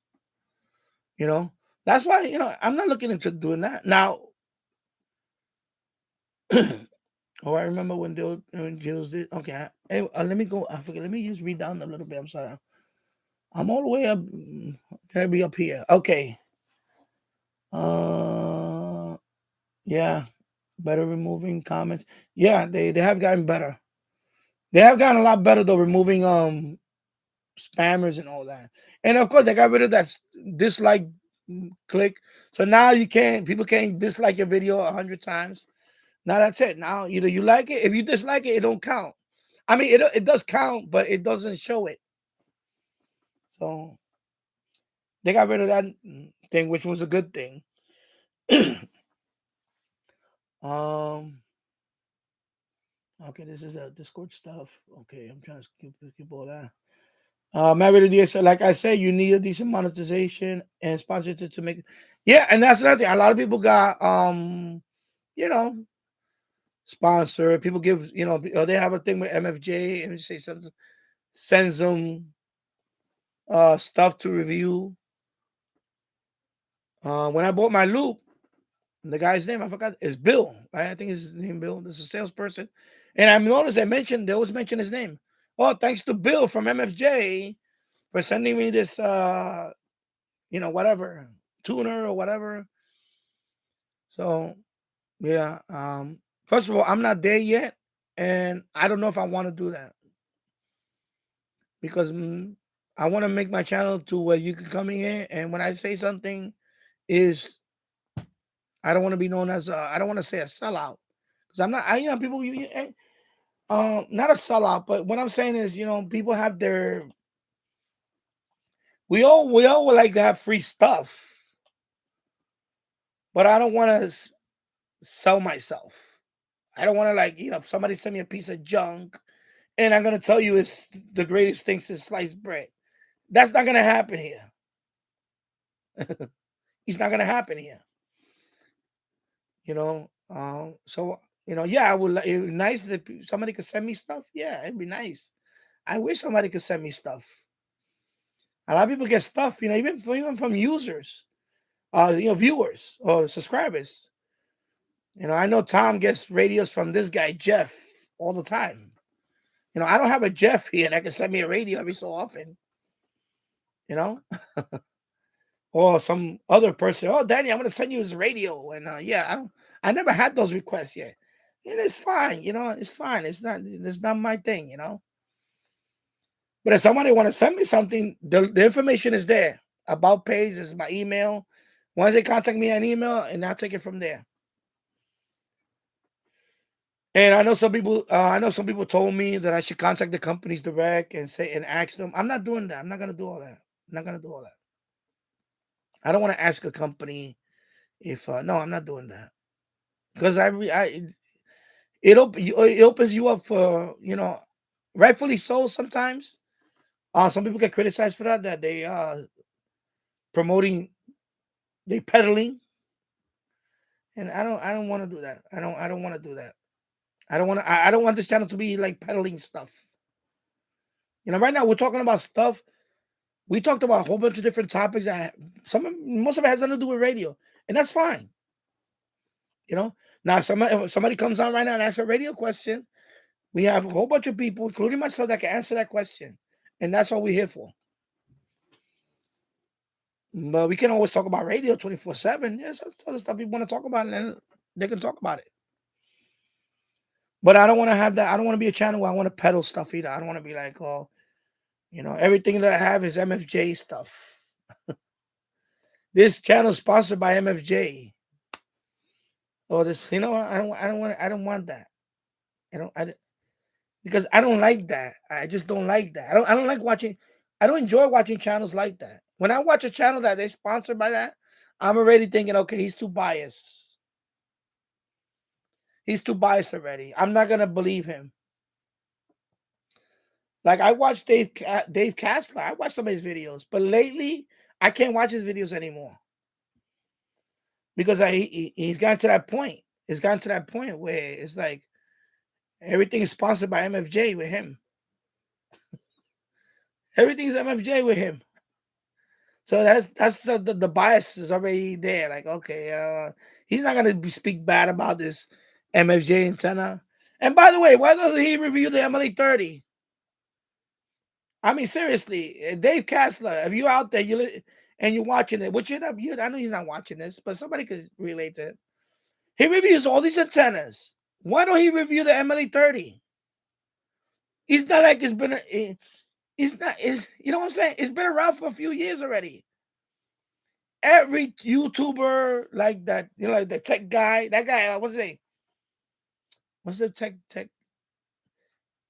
That's why I'm not looking into doing that now. Oh, I remember when Jules did. Okay, anyway, let me go. I forget. Let me just read down a little bit. I'm sorry. I'm all the way up. Gotta be up here. Okay. Yeah. Better removing comments. Yeah, they have gotten better. They have gotten a lot better though, removing spammers and all that. And of course, they got rid of that dislike click. So now people can't dislike your video 100 times. Now that's it. Now either you like it. If you dislike it, it don't count. I mean, it does count, but it doesn't show it. So they got rid of that thing, which was a good thing. um. Okay, this is a Discord stuff. Okay, I'm trying to keep all that. Married DSL, like I said, you need a decent monetization and sponsorship to make. Yeah, and that's another thing. A lot of people got you know, sponsor. People give, they have a thing with MFJ and say something, sends them stuff to review. When I bought my loop, the guy's name I forgot is Bill. Right? I think his name Bill. This is a salesperson, and I noticed they always mention his name. Oh, thanks to Bill from MFJ for sending me this whatever tuner or whatever. So yeah, first of all, I'm not there yet, and I don't know if I want to do that because I want to make my channel to where you can come in here, and when I say something is I don't want to be known as I don't want to say a sellout because I'm not. People not a sellout, but what I'm saying is people have their we all would like to have free stuff, but I don't want to sell myself. I don't want to somebody send me a piece of junk and I'm gonna tell you it's the greatest thing since sliced bread. That's not gonna happen here. It's not gonna happen here. So yeah, I would. It would be nice if somebody could send me stuff. Yeah, it'd be nice. I wish somebody could send me stuff. A lot of people get stuff, even from users, viewers or subscribers. I know Tom gets radios from this guy Jeff all the time. I don't have a Jeff here that can send me a radio every so often. Or some other person. Oh, Danny, I'm going to send you his radio, and I never had those requests yet, and it's fine. It's fine. It's not my thing. But if somebody want to send me something, the information is there. About page is my email. Once they contact me on email, and I'll take it from there. And I know some people. I know some people told me that I should contact the companies direct and say and ask them. I'm not doing that. I'm not gonna do all that. I'm not gonna do all that. I don't want to ask a company if no, I'm not doing that because it opens you up for rightfully so. Sometimes some people get criticized for that they promoting they peddling, and I don't want to do that. I don't want to do that. I don't want this channel to be like peddling stuff. Right now we're talking about stuff. We talked about a whole bunch of different topics that most of it has nothing to do with radio, and that's fine. Now if somebody comes on right now and asks a radio question, we have a whole bunch of people, including myself, that can answer that question, and that's what we're here for. But we can always talk about radio 24/7. Yes, other stuff people want to talk about, and then they can talk about it. But I don't want to have that. I don't want to be a channel where I want to peddle stuff either. I don't want to be like, oh, everything that I have is MFJ stuff. This channel is sponsored by MFJ. Or this, I don't want that. Because I don't like that. I just don't like that. I don't like watching. I don't enjoy watching channels like that. When I watch a channel that they're sponsored by that, I'm already thinking, okay, he's too biased. He's too biased already. I'm not gonna believe him. Like I watched Dave Castler. I watched some of his videos, but lately I can't watch his videos anymore because he's gotten to that point. It's gotten to that point where it's like everything is sponsored by MFJ with him. Everything's MFJ with him. So that's the bias is already there. Like, okay, he's not gonna speak bad about this MFJ antenna. And by the way, why doesn't he review the MLA 30? I mean, seriously, Dave Castler, if you out there, and you're watching it, which I know he's not watching this, but somebody could relate to it. He reviews all these antennas. Why don't he review the MLA 30? It's not like it's been. It's not. It's you know what I'm saying. It's been around for a few years already. Every YouTuber like that, like the tech guy, that guy, what's his name? What's the tech?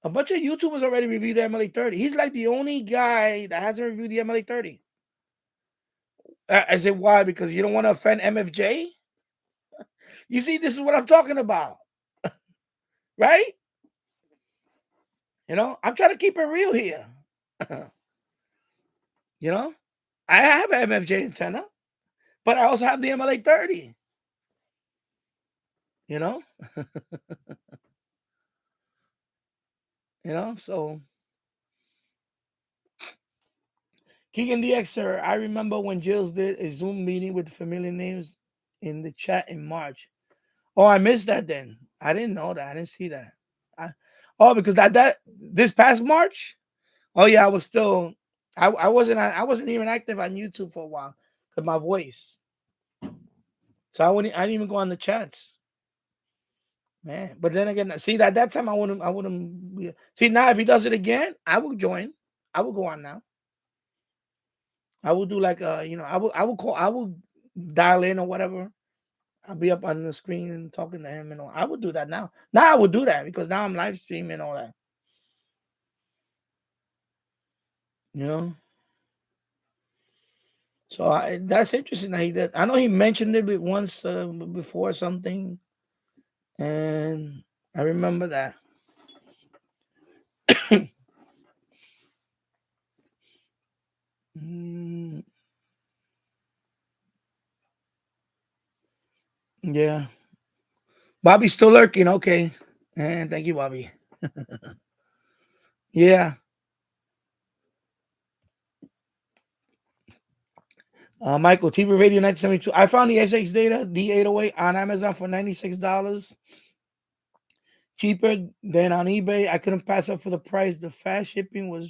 A bunch of YouTubers already reviewed the MLA 30. He's like the only guy that hasn't reviewed the MLA 30. I said, why? Because you don't want to offend MFJ? You see, this is what I'm talking about. Right? I'm trying to keep it real here. I have an MFJ antenna, but I also have the MLA 30. You know? So Keegan DX, sir, I remember when Jills did a Zoom meeting with familiar names in the chat in March. Oh, I missed that then. I didn't know that. I didn't see that. Because that this past March. Oh yeah, I was still I wasn't even active on YouTube for a while because my voice. So I didn't even go on the chats. Man, but then again, see that time I wouldn't see now if he does it again, I will join. I will go on now. I will do like I will dial in or whatever. I'll be up on the screen and talking to him and all. I would do that now. Now I would do that because now I'm live streaming and all that. So that's interesting that he did. I know he mentioned it once before something, and I remember that. Yeah. Bobby's still lurking. Okay. And thank you, Bobby. Yeah. Michael, TV Radio 1972. I found the SX data, D808 on Amazon for $96. Cheaper than on eBay. I couldn't pass up for the price. The fast shipping was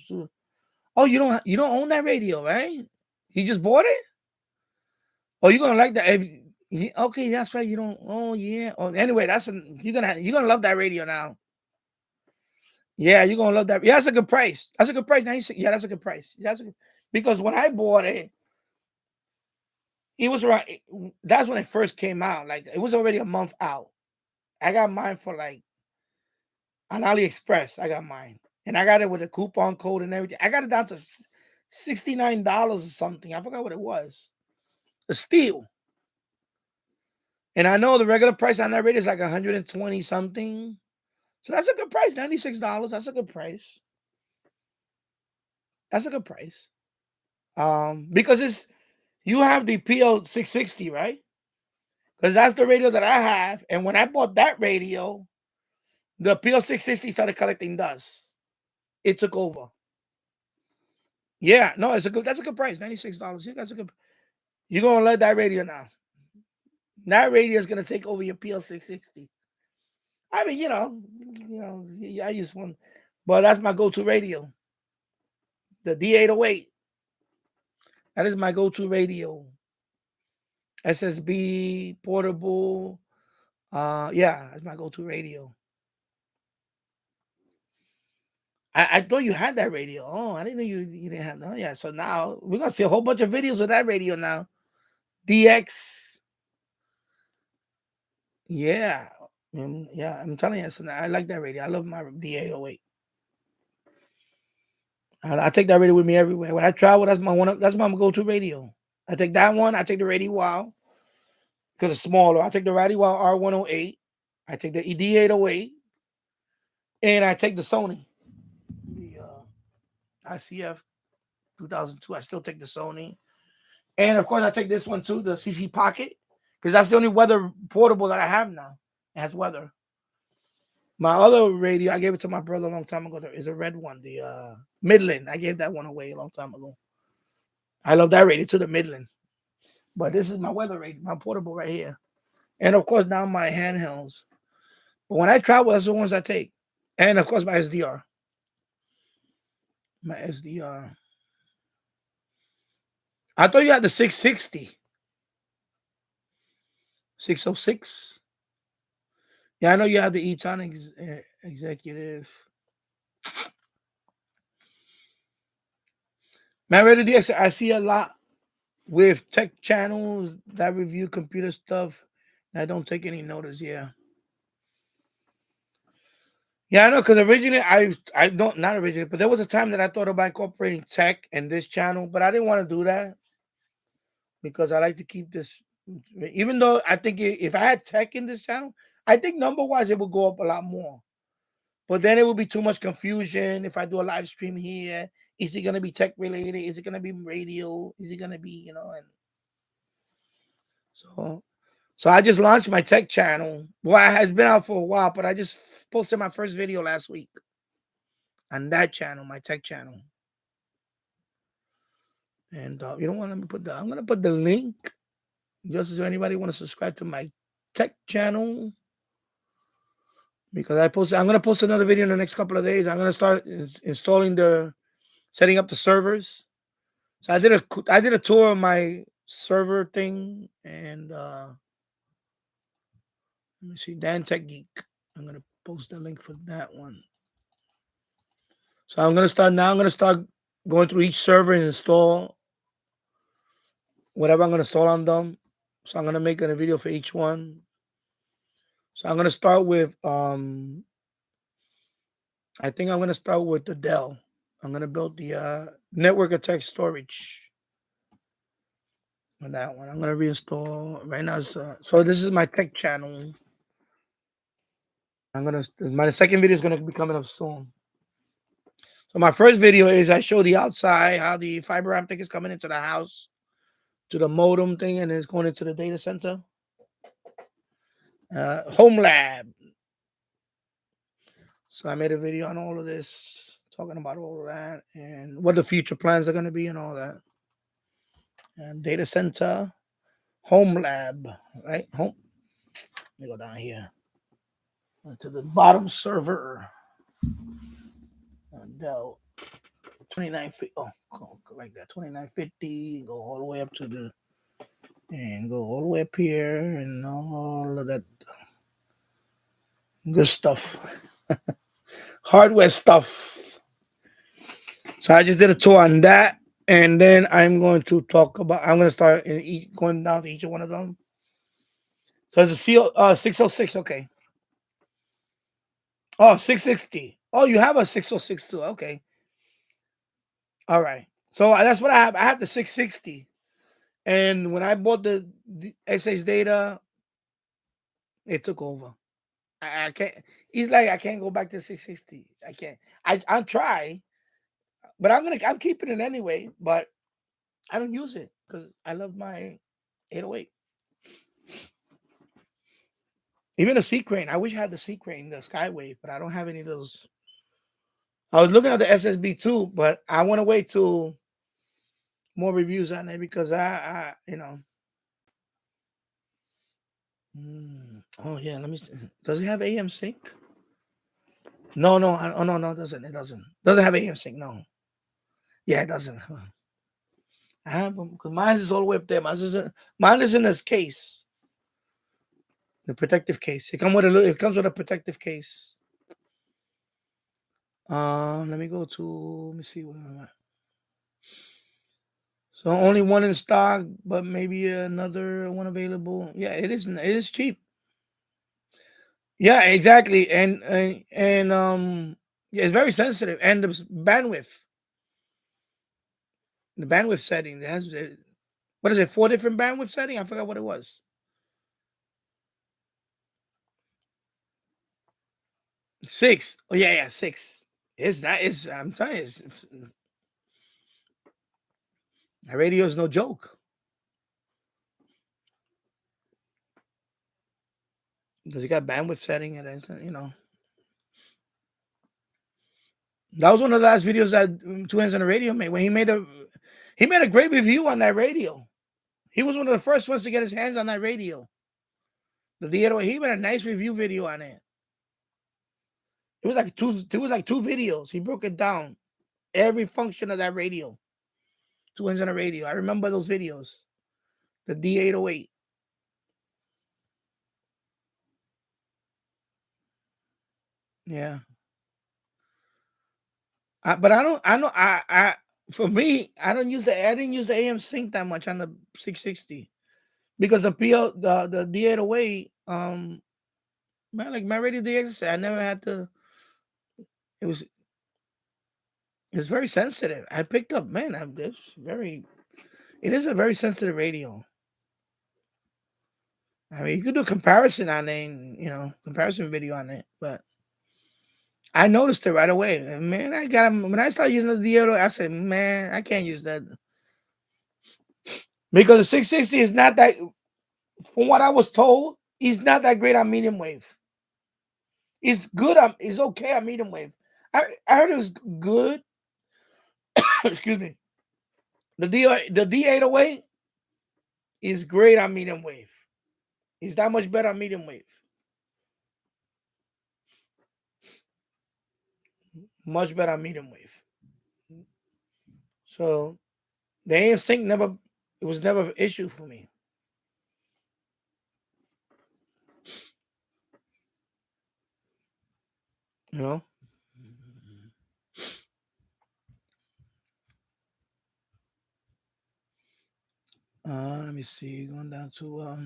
oh, you don't own that radio, right? You just bought it? Oh, you're gonna like that. Okay, that's right. You don't. Oh yeah. Oh, anyway, you're gonna love that radio now. Yeah, you're gonna love that. Yeah, that's a good price. That's a good price. 96. Yeah, that's a good price. Yeah, that's a good, because when I bought it, it was around. That's when it first came out. Like it was already a month out. I got mine for like on AliExpress. I got mine, and I got it with a coupon code and everything. I got it down to $69 or something. I forgot what it was. A steal. And I know the regular price on that rate is like 120 something. So that's a good price. $96. That's a good price. That's a good price. Because it's you have the PL 660, right? Because that's the radio that I have. And when I bought that radio, the PL 660 started collecting dust. It took over. Yeah, no, it's a good. That's a good price. $96. Yeah, that's a good. You're gonna let that radio now. That radio is gonna take over your PL 660. I mean, yeah, I use one, but that's my go-to radio. The D808. That is my go-to radio. SSB portable. Yeah, that's my go-to radio. I thought you had that radio. Oh, I didn't know you didn't have. Oh, yeah. So now we're gonna see a whole bunch of videos with that radio now. DX. Yeah. Yeah, I'm telling you, so I like that radio. I love my D808. I take that radio with me everywhere. When I travel, that's my go-to radio. I take that one. I take the Radio Wow because it's smaller. I take the Radio Wow R108. I take the D808, and I take the Sony, the ICF 2002. I still take the Sony, and of course I take this one too, the CC Pocket, because that's the only weather portable that I have now. It has weather. My other radio, I gave it to my brother a long time ago. There is a red one, the Midland. I gave that one away a long time ago. I love that radio too, the Midland. But this is my weather radio, my portable right here. And of course, now my handhelds. But when I travel, that's the ones I take. And of course, my SDR. My SDR. I thought you had the 660, 606. Yeah, I know you have the Eton executive. Man, Ready DX, I see a lot with tech channels that review computer stuff. I don't take any notice. Yeah. Yeah, I know, because originally I don't not originally, but there was a time that I thought about incorporating tech in this channel, but I didn't want to do that because I like to keep this. Even though I think if I had tech in this channel, I think number wise it would go up a lot more. But then it would be too much confusion if I do a live stream here. Is it gonna be tech related? Is it gonna be radio? Is it gonna be and so I just launched my tech channel. Well, it has been out for a while, but I just posted my first video last week on that channel, my tech channel. And you don't want to put I'm gonna put the link just so anybody want to subscribe to my tech channel because I'm gonna post another video in the next couple of days. I'm gonna start installing setting up the servers. So I did a tour of my server thing and let me see, Dan Tech Geek. I'm gonna post the link for that one. So I'm gonna start going through each server and install whatever I'm gonna install on them. So I'm gonna make a video for each one. So I'm gonna start with I think I'm gonna start with the Dell. I'm gonna build the network attack storage on that one. I'm gonna reinstall right now. So this is my tech channel. My second video is gonna be coming up soon. So my first video is I show the outside how the fiber optic is coming into the house to the modem thing and it's going into the data center. Home lab. So I made a video on all of this, talking about all of that and what the future plans are going to be and all that. And data center, home lab, right? Home. Let me go down here to the bottom server. Dell 2950. Oh, go like that. 2950. Go all the way up to go all the way up here and all of that good stuff. hardware stuff. So I just did a tour on that, and then I'm going to talk about. I'm going to start going down to each one of them. So it's a 606. Okay. Oh, 660. Oh, you have a 606 too. Okay. All right. So that's what I have. I have the 660. And when I bought the SH data, it took over. I can't. He's like, I can't go back to 660. I can't. I'll try, but I'm keeping it anyway. But I don't use it because I love my 808. Even the C crane. I wish I had the C crane, the Skywave, but I don't have any of those. I was looking at the SSB too, but I want to wait till more reviews on it because I Oh yeah, let me. Does it have AM sync? No, no. Oh no, no, it doesn't. It doesn't have AM sync. No. Yeah, it doesn't. I have them because mine is all the way up there. Mine is in this case, the protective case. It comes with a protective case. Let me go to. Let me see where I'm at. So only one in stock, but maybe another one available. Yeah, it is. It is cheap. Yeah, exactly. And yeah, it's very sensitive. And the bandwidth setting. It has what is it? 4 different bandwidth setting. I forgot what it was. 6. Oh yeah, yeah, 6. It's that is. I'm telling you, the radio is no joke because you got bandwidth setting and that was one of the last videos that Two Hands on the Radio made when he made a great review on that radio. He was one of the first ones to get his hands on that radio. The theater. He made a nice review video on it. It was like two videos. He broke it down. Every function of that radio. Two Hands on the Radio. I remember those videos. The D808. Yeah. But for me, I didn't use the AM sync that much on the 660 because the D808 man, like my radio DX, I never had to. It was it's very sensitive. I picked up, man. It is a very sensitive radio. I mean, you could do a comparison on it, comparison video on it, but I noticed it right away. And man, when I started using the D808, I said, man, I can't use that because the 660 is not that. From what I was told, he's not that great on medium wave. He's good on, he's okay on medium wave. I heard it was good. Excuse me. The D808 is great on medium wave. He's that much better on medium wave. Much better on medium wave. So the AM sync it was never an issue for me. You know? Let me see. Going down to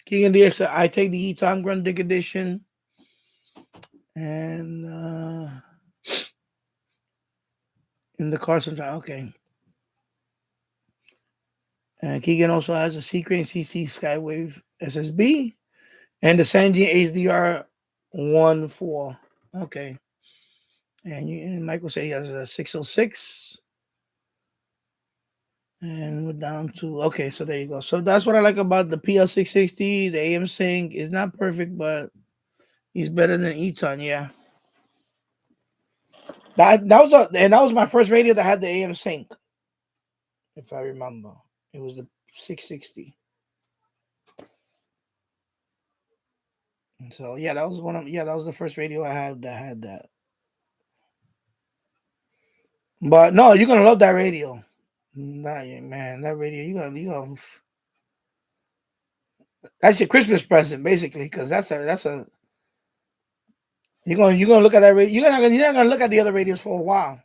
Keegan DS. I take the Eton Grunt Dig Edition. And in the car sometimes. Okay. And Keegan also has a Secret CC Skywave SSB and the Sanji HDR 1.4. Okay. And Michael said he has a 606. And we're down to okay, so there you go. So that's what I like about the PL660. The AM sync is not perfect, but he's better than Eton, yeah. That was my first radio that had the AM sync, if I remember. It was the 660. And so yeah, that was the first radio I had that had that. But no, you're gonna love that radio. Man, that radio, you gonna that's your Christmas present, basically, because that's a You're gonna look at that radio. You're not gonna look at the other radios for a while.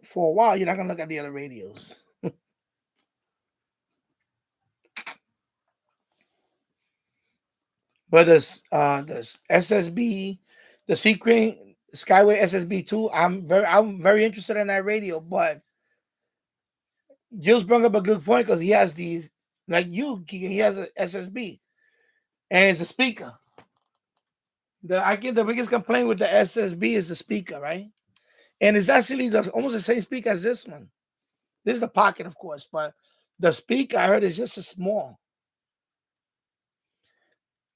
For a while, you're not gonna look at the other radios. But this SSB, the Secret Skyway SSB2, I'm very interested in that radio. But Jill's brought up a good point because he has these, like you, he has a SSB and it's a speaker. I get the biggest complaint with the SSB is the speaker, right? And it's actually almost the same speaker as this one. This is the pocket, of course, but the speaker I heard is just a small.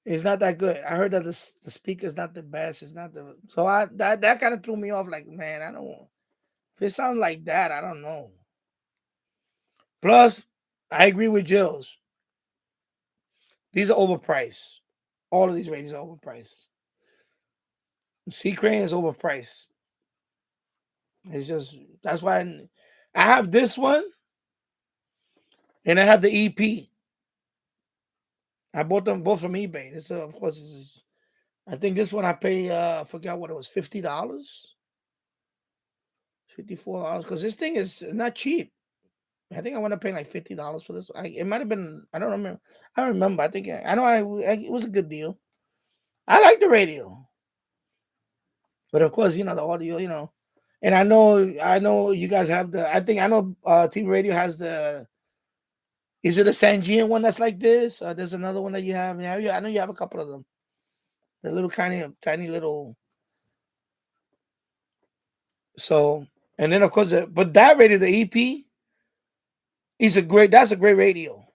It's not that good. I heard that the speaker is not the best. It's not the so I that kind of threw me off. Like, man, I don't. If it sounds like that, I don't know. Plus, I agree with Jill's. These are overpriced. All of these radios are overpriced. C Crane is overpriced. It's just that's why I have this one and I have the EP. I bought them both from eBay. This, of course, I think this one I pay. I forgot what it was, $50, $54. Because this thing is not cheap. I think I want to pay like $50 for this. It might have been. I don't remember. I don't remember. I think I know. It was a good deal. I like the radio, but of course, the audio. And I know you guys have the. I think I know. TV Radio has the. Is it a Sangean one that's like this? There's another one that you have. Yeah, I know you have a couple of them. The little tiny little. So, and then of course, but that radio, the EP, is a great. That's a great radio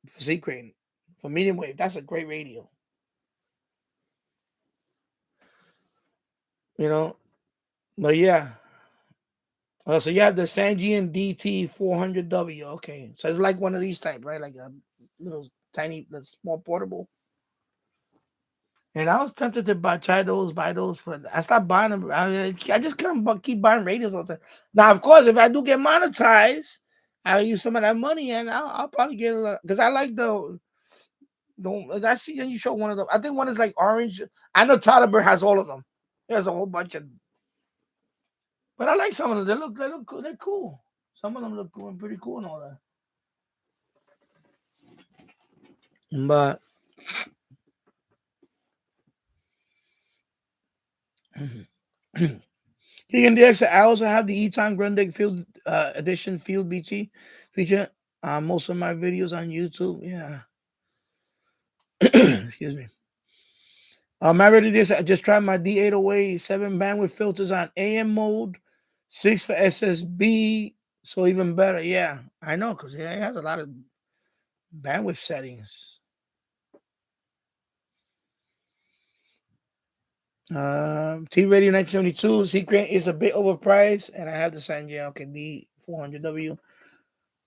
for Z Crane, for medium wave. That's a great radio. You know, but yeah. So you have the Sangean DT 400W. Okay, so it's like one of these type, right? Like a little tiny, the small portable. And I was tempted to buy those, but I stopped buying them. I just couldn't keep buying radios all the time. Now, of course, if I do get monetized, I'll use some of that money and I'll probably get a because I like the. Actually, you show one of them. I think one is like orange. I know Tyler has all of them. There's a whole bunch of, but I like some of them. They look cool. They're cool. Some of them look cool and pretty cool and all that. But Keegan DX, I also have the E-Time Grundig Field Edition Field BT feature on most of my videos on YouTube. Yeah. Excuse me. I ready this. I just tried my D808 7 bandwidth filters on AM mode, 6 for SSB. So even better. Yeah, I know because it has a lot of bandwidth settings. T Radio 1972 Secret is a bit overpriced, and I have the Sanjay D 400W.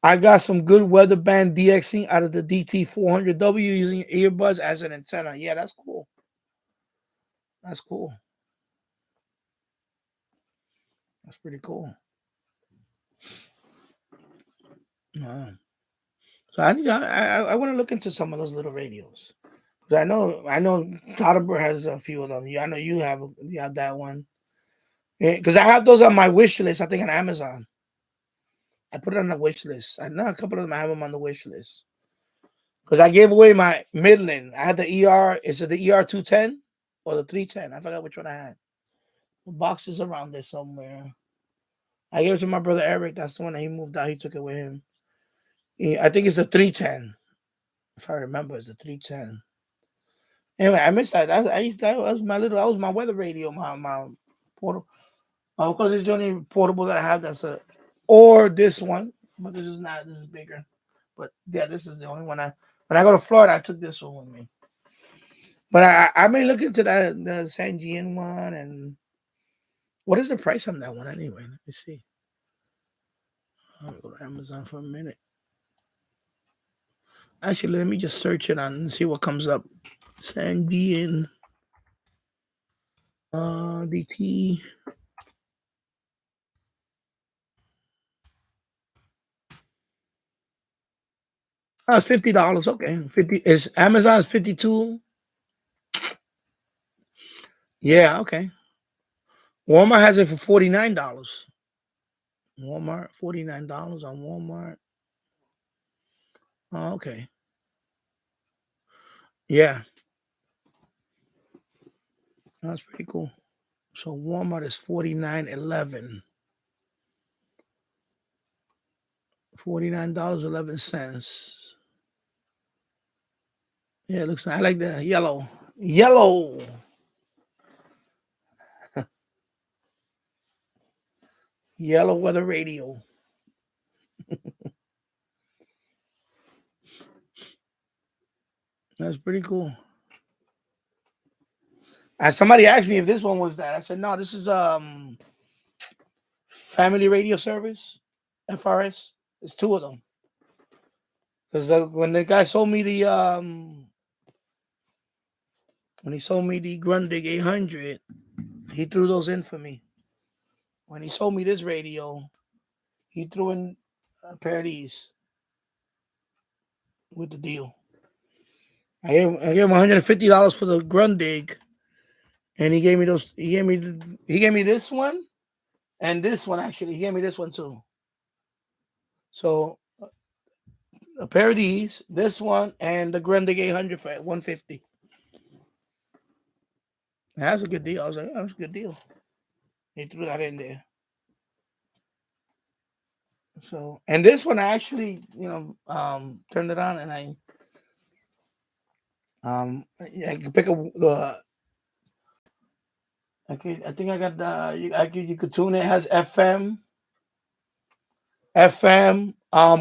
I got some good weather band DXing out of the DT 400W using earbuds as an antenna. Yeah, that's cool. That's cool. That's pretty cool. So I want to look into some of those little radios. 'Cause I know Todderberg has a few of them. I know you have that one. Because I have those on my wish list. I think on Amazon. I put it on the wish list. I know a couple of them. I have them on the wish list. Because I gave away my Midland. I had the ER. Is it the ER 210 or the 310? I forgot which one I had. The box is around there somewhere. I gave it to my brother Eric. That's the one that he moved out. He took it with him. I think it's the 310. If I remember, it's the 310. Anyway, I missed that. That was my little. That was my weather radio. My portable. Of course, it's the only portable that I have. Or this one, but this is not. This is bigger. But yeah, this is the only one When I go to Florida, I took this one with me. But I may look into the Sangean one. And what is the price on that one anyway? Let me see. I'll go to Amazon for a minute. Actually, let me just search it on and see what comes up. Sangean DT. Oh, it's $50. Okay, 50 is Amazon's 52. Yeah, okay. Walmart has it for $49. Walmart, $49 on Walmart. Oh, okay. Yeah, that's pretty cool. So Walmart is 49.11. $49.11. Yeah, it looks nice. I like the yellow. Yellow. Yellow weather radio. That's pretty cool. Somebody asked me if this one was that. I said, no, this is Family Radio Service, FRS. It's two of them. Because when the guy sold me the when he sold me the Grundig 800, he threw those in for me. When he sold me this radio, he threw in a pair of these with the deal. I gave him $150 for the Grundig, and he gave me those. He gave me this one and this one. Actually, he gave me this one too. So a pair of these, this one, and the Grundig 800 for 150. That's a good deal. I was like, oh, that's a good deal. He threw that in there. So, and this one I actually, turned it on, and I can pick up the. I think I got the. You could tune it. It has FM,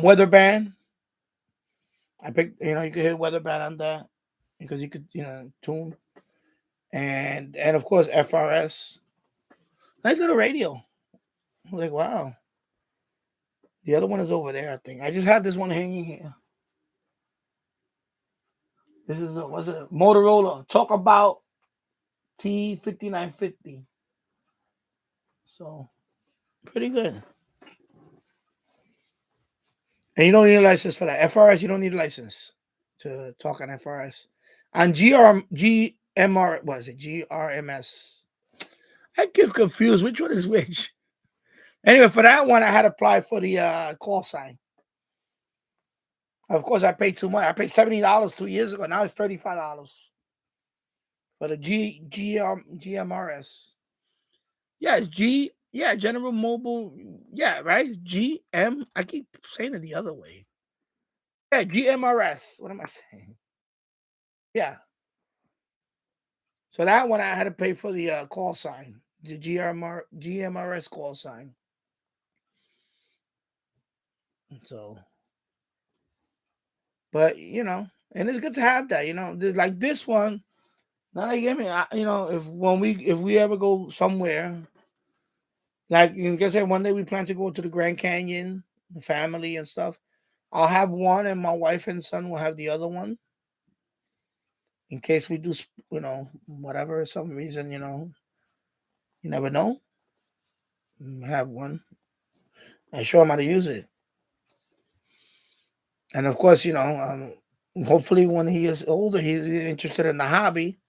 weather band. I picked, you could hit weather band on that because you could, tune, and of course FRS. Nice little radio. I was like, wow. The other one is over there. I think I just have this one hanging here. This is what's it? Motorola. Talk about T5950. So pretty good. And you don't need a license for that. FRS, you don't need a license to talk on FRS. On GMR, what is it? GRMS. I get confused. Which one is which? Anyway, for that one, I had to apply for the call sign. Of course, I paid too much. I paid $70 2 years ago. Now it's $35 for the GMRS. Yeah, it's G. Yeah, General Mobile. Yeah, right. GM. I keep saying it the other way. Yeah, GMRS. What am I saying? Yeah. So that one I had to pay for the call sign, the GMRS call sign. So, but and it's good to have that. Like this one. Now they give me, if we ever go somewhere, like I said, one day we plan to go to the Grand Canyon, the family and stuff. I'll have one, and my wife and son will have the other one in case we do, whatever some reason, you never know. Have one. I show him how to use it, and of course, hopefully when he is older, he's interested in the hobby.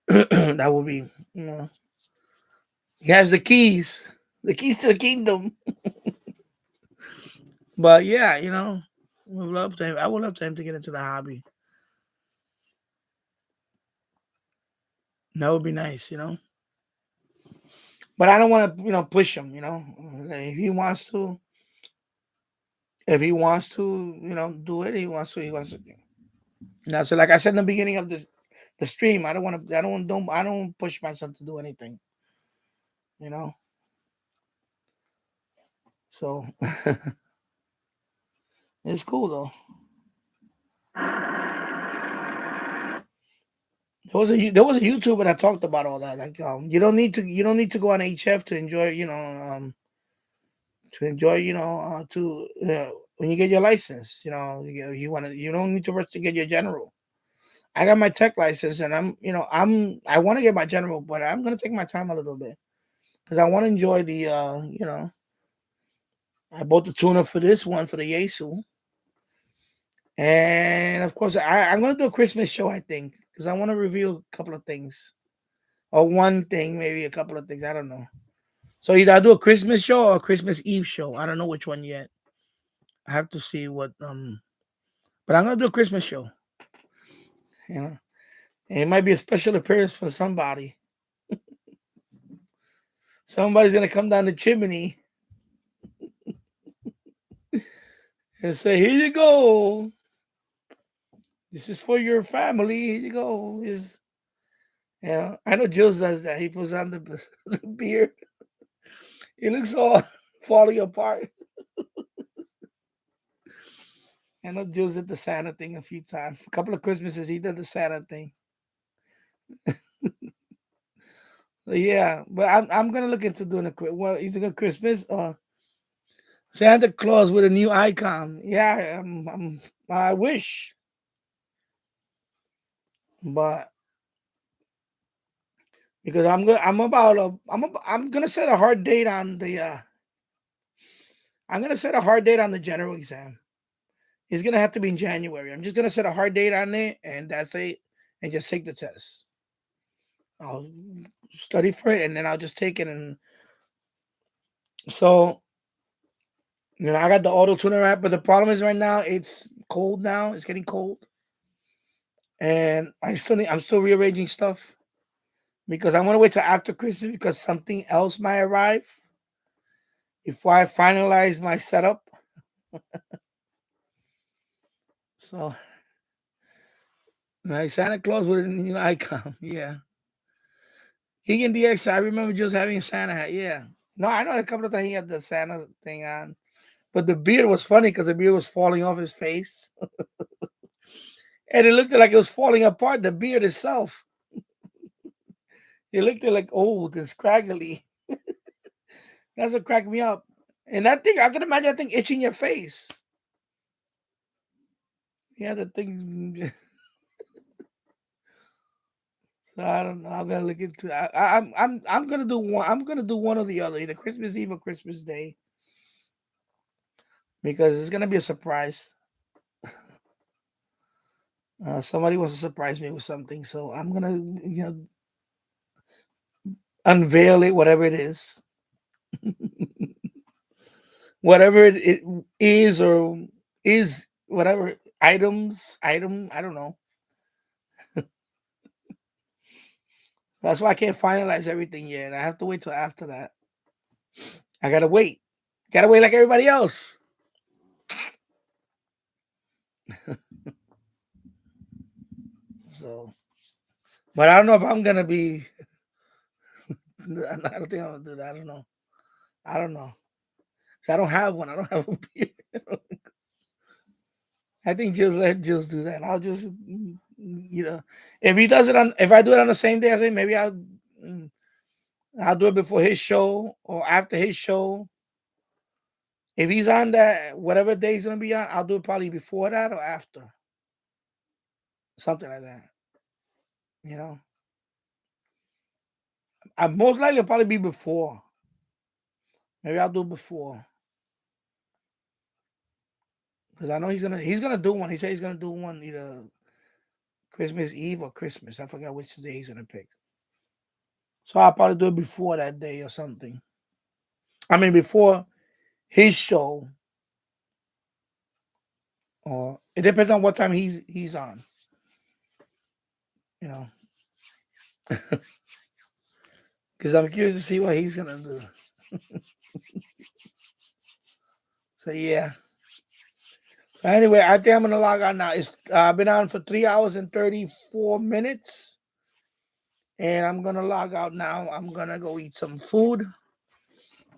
That will be, he has the keys to the kingdom. But yeah, we love to. I would love to him to get into the hobby. That would be nice, But I don't want to, push him. Like, if he wants to, do it. He wants to. He wants to. So like I said in the beginning of the stream, I don't want to. I don't push my son to do anything. You know. So it's cool though. There was a YouTuber that talked about all that. Like, you don't need to go on HF to enjoy, when you get your license, you don't need to rush to get your general. I got my tech license, and I want to get my general, but I'm gonna take my time a little bit because I want to enjoy the I bought the tuner for this one for the Yaesu, and of course I'm gonna do a Christmas show, I think, because I want to reveal a couple of things. or one thing, maybe a couple of things. I don't know. So either I do a Christmas show or a Christmas Eve show. I don't know which one yet. I have to see what but I'm gonna do a Christmas show. You know, and it might be a special appearance for somebody. Somebody's gonna come down the chimney and say, "Here you go. This is for your family. Here you go." Is I know Jules does that. He puts on the, the beard. It looks all falling apart. I know Jules did the Santa thing a few times. A couple of Christmases, he did the Santa thing. Yeah, but I'm gonna look into doing either a Christmas or Santa Claus with a new icon. Yeah, I wish, but because I'm gonna set a hard date on the I'm gonna set a hard date on the general exam. It's gonna have to be in January. I'm just gonna set a hard date on it, and that's it, and just take the test. I'll study for it, and then I'll just take it. And so, I got the auto tuner app, but the problem is right now it's cold. Now it's getting cold, and I'm still rearranging stuff because I want to wait till after Christmas because something else might arrive before I finalize my setup. So, like Santa Claus with a new icon, yeah. Keegan DX, I remember just having a Santa hat. Yeah. No, I know a couple of times he had the Santa thing on. But the beard was funny because the beard was falling off his face. And it looked like it was falling apart, the beard itself. It looked like old and scraggly. That's what cracked me up. And that thing, I can imagine that thing itching your face. Yeah, the thing. So I don't know. I'm gonna look into. I'm gonna do one. I'm gonna do one or the other, either Christmas Eve or Christmas Day, because it's gonna be a surprise. Somebody wants to surprise me with something, so I'm gonna unveil it, whatever it is, whatever it is or is whatever item. I don't know. That's why I can't finalize everything yet. I have to wait till after that. I gotta wait. Gotta wait like everybody else. So, but I don't know if I'm gonna be. I don't think I'm gonna do that. I don't know. I don't know. 'Cause I don't have one. I don't have a beard. I think just let Jules do that. I'll just, if he does it on, if I do it on the same day, I think maybe mm, I'll do it before his show or after his show. If he's on that, whatever day he's gonna be on, I'll do it probably before that or after, something like that. You know, I most likely it'll probably be before. Maybe I'll do it before because I know he's gonna do one. He said he's gonna do one either Christmas Eve or Christmas. I forgot which day he's gonna pick. So I'll probably do it before that day or something. I mean, before his show, or it depends on what time he's on. You know, because I'm curious to see what he's gonna do. So yeah. So anyway, I think I'm gonna log on now. It's I've been on for 3 hours and 34 minutes, and I'm gonna log out now. I'm gonna go eat some food.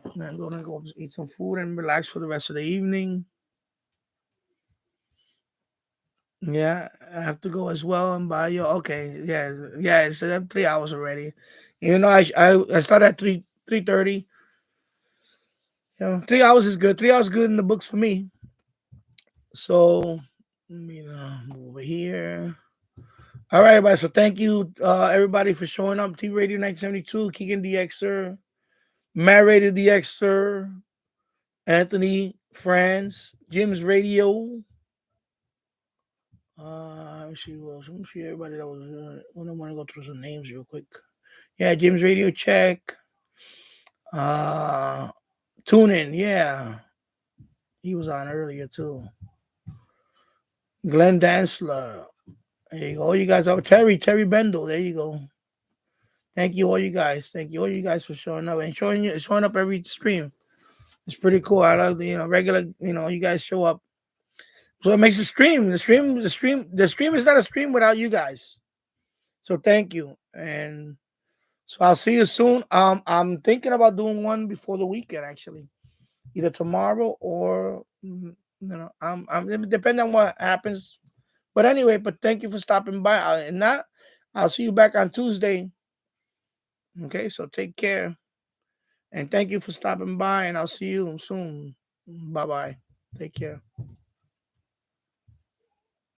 I'm gonna go eat some food and relax for the rest of the evening. Yeah, I have to go as well and buy you. Okay, yeah, yeah. It's 3 hours already. You know, I start at 3:30. 3 hours is good. 3 hours is good in the books for me. So let me move over here. All right, everybody. So thank you, everybody, for showing up. T Radio 972, Keegan DXer, Matt Radio DXer, Anthony Franz, Jim's Radio. Let me see who else. Let me see everybody that was. I want to go through some names real quick. Yeah, Jim's Radio Check. Uh, Tune In. Yeah, he was on earlier too. Glenn Dansler. There you go. All you guys are Terry Bendel. There you go. Thank you, all you guys. Thank you, all you guys, for showing up and showing up every stream. It's pretty cool. I love regular. You guys show up. So it makes the stream. The stream is not a stream without you guys. So thank you. And so I'll see you soon. I'm thinking about doing one before the weekend, actually, either tomorrow or I'm depending on what happens. But anyway, thank you for stopping by. And not, I'll see you back on Tuesday. Okay, so take care. And thank you for stopping by, and I'll see you soon. Bye bye. Take care.